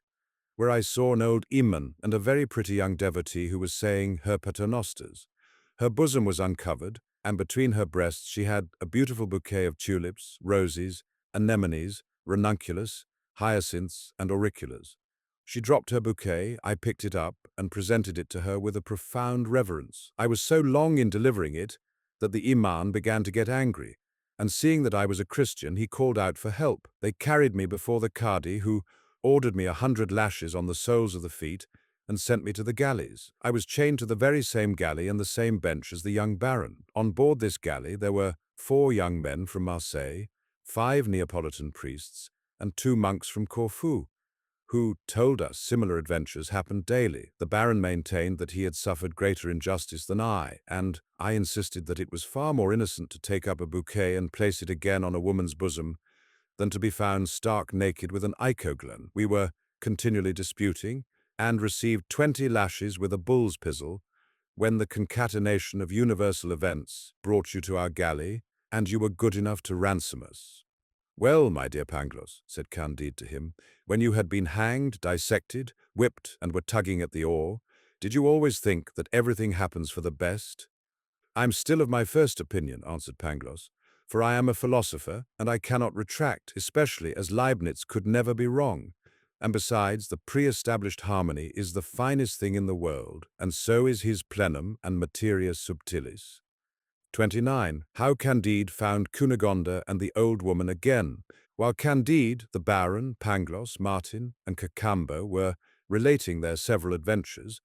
where I saw an old imam and a very pretty young devotee who was saying her paternosters. Her bosom was uncovered, and between her breasts she had a beautiful bouquet of tulips, roses, anemones, ranunculus, hyacinths, and auriculas. She dropped her bouquet, I picked it up, and presented it to her with a profound reverence. I was so long in delivering it that the imam began to get angry, and seeing that I was a Christian, he called out for help. They carried me before the Cadi, who ordered me 100 lashes on the soles of the feet and sent me to the galleys. I was chained to the very same galley and the same bench as the young baron. On board this galley there were 4 young men from Marseille, 5 Neapolitan priests, and 2 monks from Corfu, who told us similar adventures happened daily. The baron maintained that he had suffered greater injustice than I, and I insisted that it was far more innocent to take up a bouquet and place it again on a woman's bosom than to be found stark naked with an icoglan. We were continually disputing, and received 20 lashes with a bull's pizzle when the concatenation of universal events brought you to our galley, and you were good enough to ransom us. "Well, my dear Pangloss," said Candide to him, "when you had been hanged, dissected, whipped, and were tugging at the oar, did you always think that everything happens for the best?" "I am still of my first opinion," answered Pangloss, "for I am a philosopher, and I cannot retract, especially as Leibniz could never be wrong. And besides, the pre-established harmony is the finest thing in the world, and so is his plenum and materia subtilis." 29. How Candide found Cunegonde and the old woman again. While Candide, the Baron, Pangloss, Martin, and Cacambo were relating their several adventures,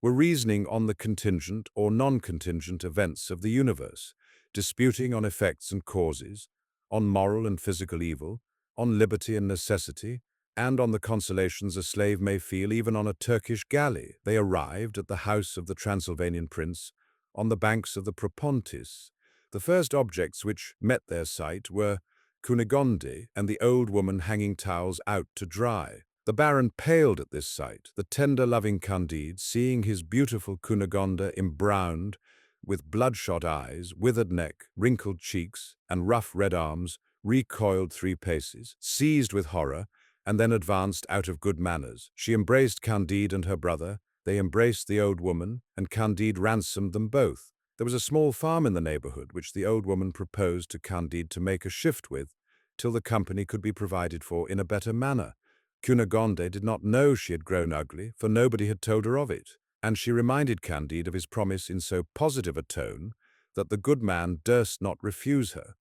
were reasoning on the contingent or non-contingent events of the universe, disputing on effects and causes, on moral and physical evil, on liberty and necessity, and on the consolations a slave may feel even on a Turkish galley. They arrived at the house of the Transylvanian prince, on the banks of the Propontis. The first objects which met their sight were Cunegonde and the old woman hanging towels out to dry. The baron paled at this sight. The tender, loving Candide, seeing his beautiful Cunegonde embrowned, with bloodshot eyes, withered neck, wrinkled cheeks, and rough red arms, recoiled 3 paces, seized with horror, and then advanced out of good manners. She embraced Candide and her brother. They embraced the old woman, and Candide ransomed them both. There was a small farm in the neighborhood which the old woman proposed to Candide to make a shift with, till the company could be provided for in a better manner. Cunegonde did not know she had grown ugly, for nobody had told her of it, and she reminded Candide of his promise in so positive a tone that the good man durst not refuse her.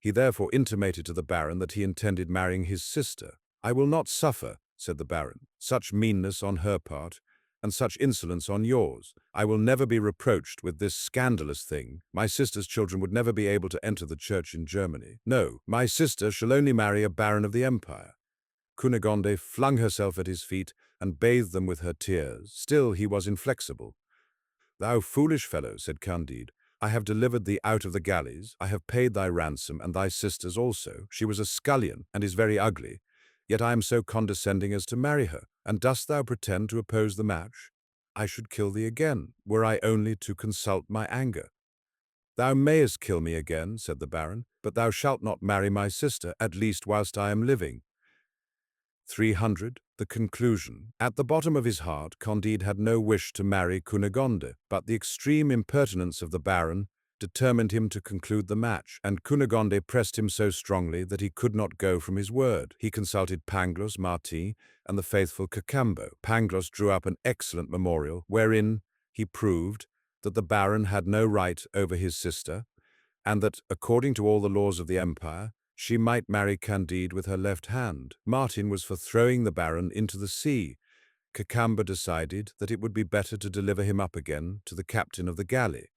He therefore intimated to the baron that he intended marrying his sister. "I will not suffer," said the baron, "such meanness on her part, and such insolence on yours. I will never be reproached with this scandalous thing. My sister's children would never be able to enter the church in Germany. No, my sister shall only marry a baron of the empire." Cunegonde flung herself at his feet and bathed them with her tears. Still he was inflexible. "Thou foolish fellow," said Candide, "I have delivered thee out of the galleys, I have paid thy ransom, and thy sister's also. She was a scullion, and is very ugly. Yet I am so condescending as to marry her, and dost thou pretend to oppose the match? I should kill thee again, were I only to consult my anger." "Thou mayest kill me again," said the Baron, "but thou shalt not marry my sister, at least whilst I am living." 300. The conclusion. At the bottom of his heart, Candide had no wish to marry Cunegonde, but the extreme impertinence of the Baron determined him to conclude the match, and Cunegonde pressed him so strongly that he could not go from his word. He consulted Pangloss, Martin, and the faithful Cacambo. Pangloss drew up an excellent memorial, wherein he proved that the Baron had no right over his sister, and that, according to all the laws of the empire, she might marry Candide with her left hand. Martin was for throwing the Baron into the sea. Cacambo decided that it would be better to deliver him up again to the captain of the galley,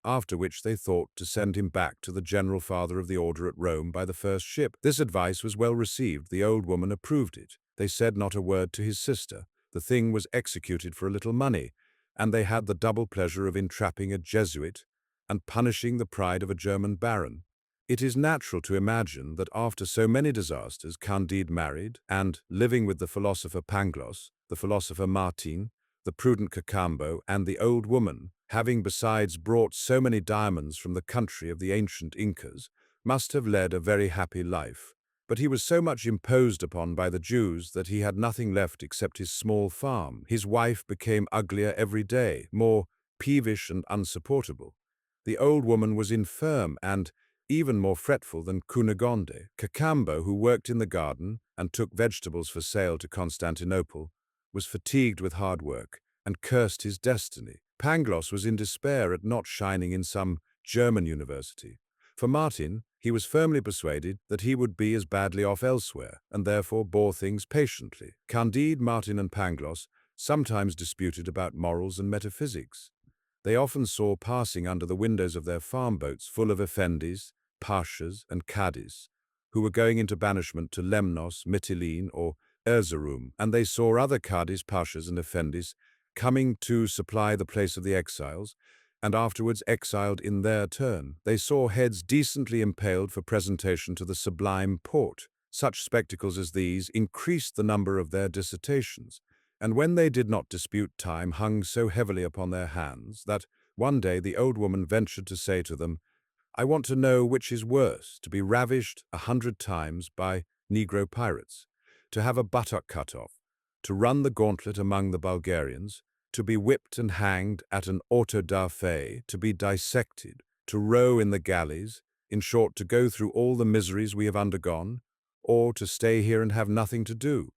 after which they thought to send him back to the general father of the order at Rome by the first ship. This advice was well received. The old woman approved it. They said not a word to his sister. The thing was executed for a little money, and they had the double pleasure of entrapping a Jesuit and punishing the pride of a German baron. It is natural to imagine that after so many disasters, Candide married, and, living with the philosopher Pangloss, the philosopher Martin, the prudent Cacambo, and the old woman, having besides brought so many diamonds from the country of the ancient Incas, must have led a very happy life. But he was so much imposed upon by the Jews that he had nothing left except his small farm. His wife became uglier every day, more peevish and unsupportable. The old woman was infirm and even more fretful than Cunegonde. Cacambo, who worked in the garden and took vegetables for sale to Constantinople, was fatigued with hard work and cursed his destiny. Pangloss was in despair at not shining in some German university. For Martin, he was firmly persuaded that he would be as badly off elsewhere, and therefore bore things patiently. Candide, Martin, and Pangloss sometimes disputed about morals and metaphysics. They often saw passing under the windows of their farm boats full of effendis, pashas, and cadis, who were going into banishment to Lemnos, Mytilene, or Erzurum, and they saw other cadis, pashas, and effendis coming to supply the place of the exiles, and afterwards exiled in their turn. They saw heads decently impaled for presentation to the Sublime Porte. Such spectacles as these increased the number of their dissertations, and when they did not dispute, time hung so heavily upon their hands that one day the old woman ventured to say to them, "I want to know which is worse, to be ravished 100 times by Negro pirates, to have a buttock cut off, to run the gauntlet among the Bulgarians, to be whipped and hanged at an auto da fe, to be dissected, to row in the galleys, in short, to go through all the miseries we have undergone, or to stay here and have nothing to do?"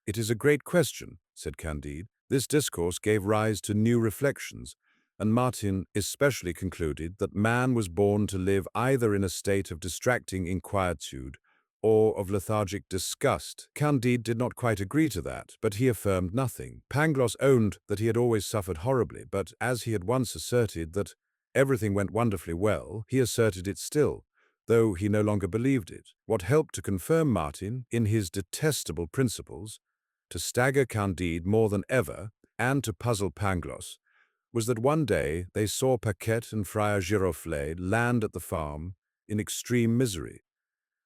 "It is a great question," said Candide. This discourse gave rise to new reflections, and Martin especially concluded that man was born to live either in a state of distracting inquietude or of lethargic disgust. Candide did not quite agree to that, but he affirmed nothing. Pangloss owned that he had always suffered horribly, but as he had once asserted that everything went wonderfully well, he asserted it still, though he no longer believed it. What helped to confirm Martin in his detestable principles, to stagger Candide more than ever, and to puzzle Pangloss, was that one day they saw Paquette and Friar Giroflée land at the farm in extreme misery.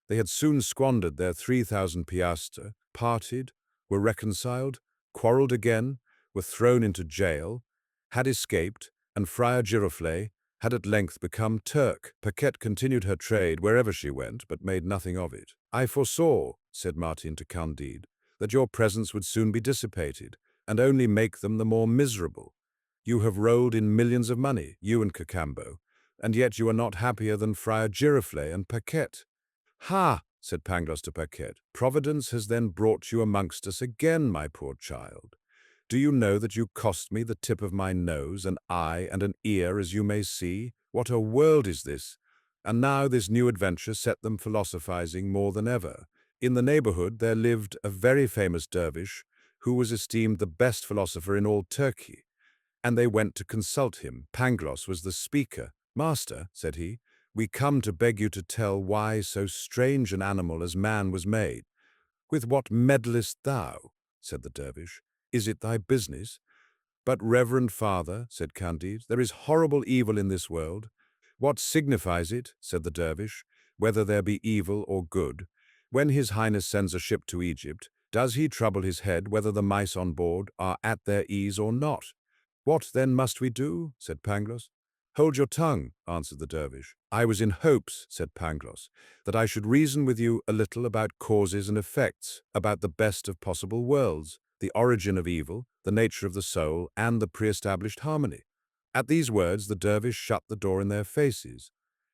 They had soon squandered their 3,000 piastres, parted, were reconciled, quarrelled again, were thrown into jail, had escaped, and Friar Giroflée had at length become Turk. Paquette continued her trade wherever she went, but made nothing of it. "I foresaw," said Martin to Candide, "that your presence would soon be dissipated, and only make them the more miserable. You have rolled in millions of money, you and Cacambo, and yet you are not happier than Friar Giroflée and Paquette." "Ha!" said Pangloss to Paquette, "Providence has then brought you amongst us again, my poor child. Do you know that you cost me the tip of my nose, an eye, and an ear, as you may see? What a world is this!" And now this new adventure set them philosophizing more than ever. In the neighborhood there lived a very famous dervish, who was esteemed the best philosopher in all Turkey, and they went to consult him. Pangloss was the speaker. "Master," said he, "we come to beg you to tell why so strange an animal as man was made." "With what meddlest thou?" said the dervish. "Is it thy business?" "But, reverend father," said Candide, "there is horrible evil in this world." "What signifies it," said the dervish, "whether there be evil or good? When his highness sends a ship to Egypt, does he trouble his head whether the mice on board are at their ease or not?" "What then must we do?" said Pangloss. "Hold your tongue," answered the dervish. "I was in hopes," said Pangloss, "that I should reason with you a little about causes and effects, about the best of possible worlds, the origin of evil, the nature of the soul, and the pre-established harmony." At these words, the dervish shut the door in their faces.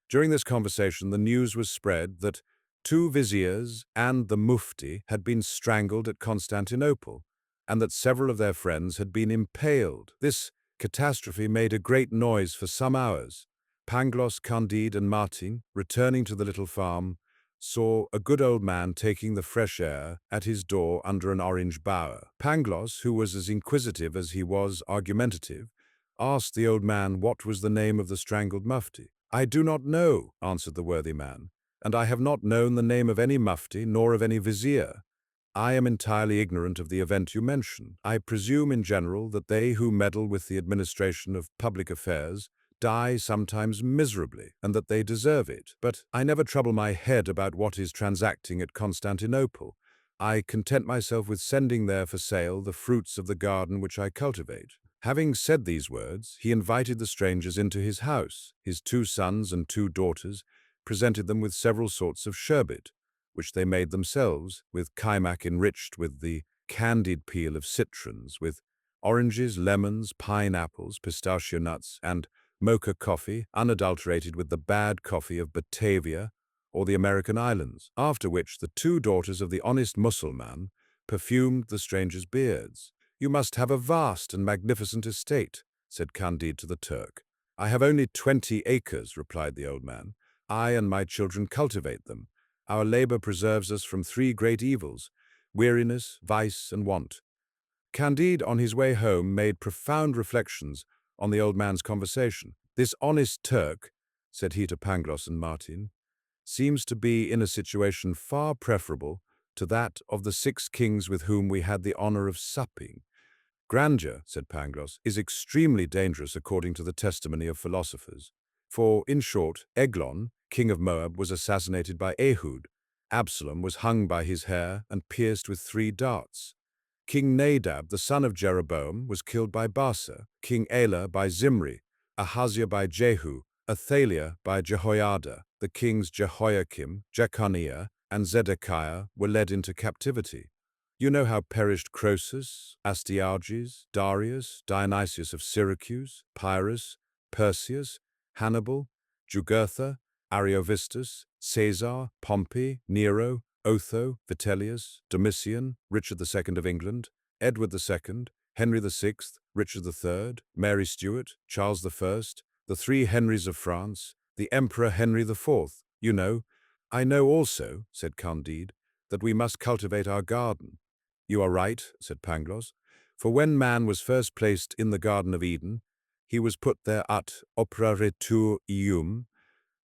During this conversation, the news was spread that 2 viziers and the mufti had been strangled at Constantinople, and that several of their friends had been impaled. This catastrophe made a great noise for some hours. Pangloss, Candide, and Martin, returning to the little farm, saw a good old man taking the fresh air at his door under an orange bower. Pangloss, who was as inquisitive as he was argumentative, asked the old man what was the name of the strangled mufti. "I do not know," answered the worthy man, "and I have not known the name of any mufti nor of any vizier. I am entirely ignorant of the event you mention. I presume in general that they who meddle with the administration of public affairs die sometimes miserably, and that they deserve it. But I never trouble my head about what is transacting at Constantinople. I content myself with sending there for sale the fruits of the garden which I cultivate." Having said these words, he invited the strangers into his house. His 2 sons and 2 daughters presented them with several sorts of sherbet, which they made themselves, with kaimak enriched with the candied peel of citrons, with oranges, lemons, pineapples, pistachio nuts, and mocha coffee, unadulterated with the bad coffee of Batavia or the American islands, after which the 2 daughters of the honest Mussulman perfumed the strangers' beards. "You must have a vast and magnificent estate," said Candide to the Turk. "I have only 20 acres," replied the old man. "I and my children cultivate them. Our labor preserves us from 3 great evils: weariness, vice, and want." Candide, on his way home, made profound reflections on the old man's conversation. "This honest Turk," said he to Pangloss and Martin, "seems to be in a situation far preferable to that of the 6 kings with whom we had the honor of supping." "Grandeur," said Pangloss, "is extremely dangerous according to the testimony of philosophers. For, in short, Eglon, king of Moab, was assassinated by Ehud. Absalom was hung by his hair and pierced with 3 darts. King Nadab, the son of Jeroboam, was killed by Baasa, King Elah by Zimri, Ahaziah by Jehu, Athaliah by Jehoiada. The kings Jehoiakim, Jeconiah, and Zedekiah were led into captivity. You know how perished Croesus, Astyages, Darius, Dionysius of Syracuse, Pyrrhus, Perseus, Hannibal, Jugurtha, Ariovistus, Caesar, Pompey, Nero, Otho, Vitellius, Domitian, Richard II of England, Edward II, Henry VI, Richard III, Mary Stuart, Charles I, the 3 Henrys of France, the Emperor Henry IV. You know." "I know also," said Candide, "that we must cultivate our garden." "You are right," said Pangloss, "for when man was first placed in the Garden of Eden, he was put there ut operaretur eum,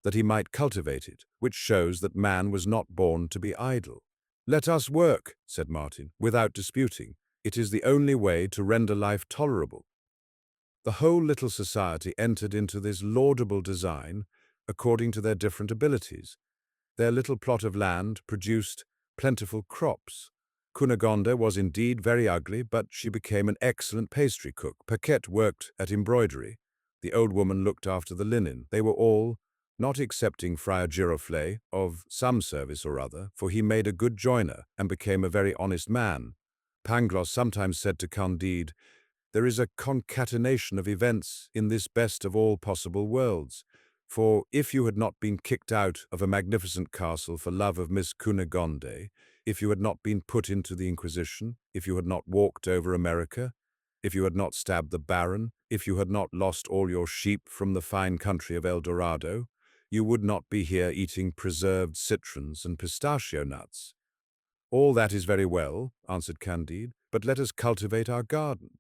that he might cultivate it, which shows that man was not born to be idle." "Let us work," said Martin, "without disputing. It is the only way to render life tolerable." The whole little society entered into this laudable design according to their different abilities. Their little plot of land produced plentiful crops. Cunegonde was indeed very ugly, but she became an excellent pastry cook. Paquette worked at embroidery. The old woman looked after the linen. They were all, not excepting Friar Giroflée, of some service or other, for he made a good joiner and became a very honest man. Pangloss sometimes said to Candide, "There is a concatenation of events in this best of all possible worlds. For if you had not been kicked out of a magnificent castle for love of Miss Cunegonde, if you had not been put into the Inquisition, if you had not walked over America, if you had not stabbed the Baron, if you had not lost all your sheep from the fine country of El Dorado, you would not be here eating preserved citrons and pistachio nuts." "All that is very well," answered Candide, "but let us cultivate our garden."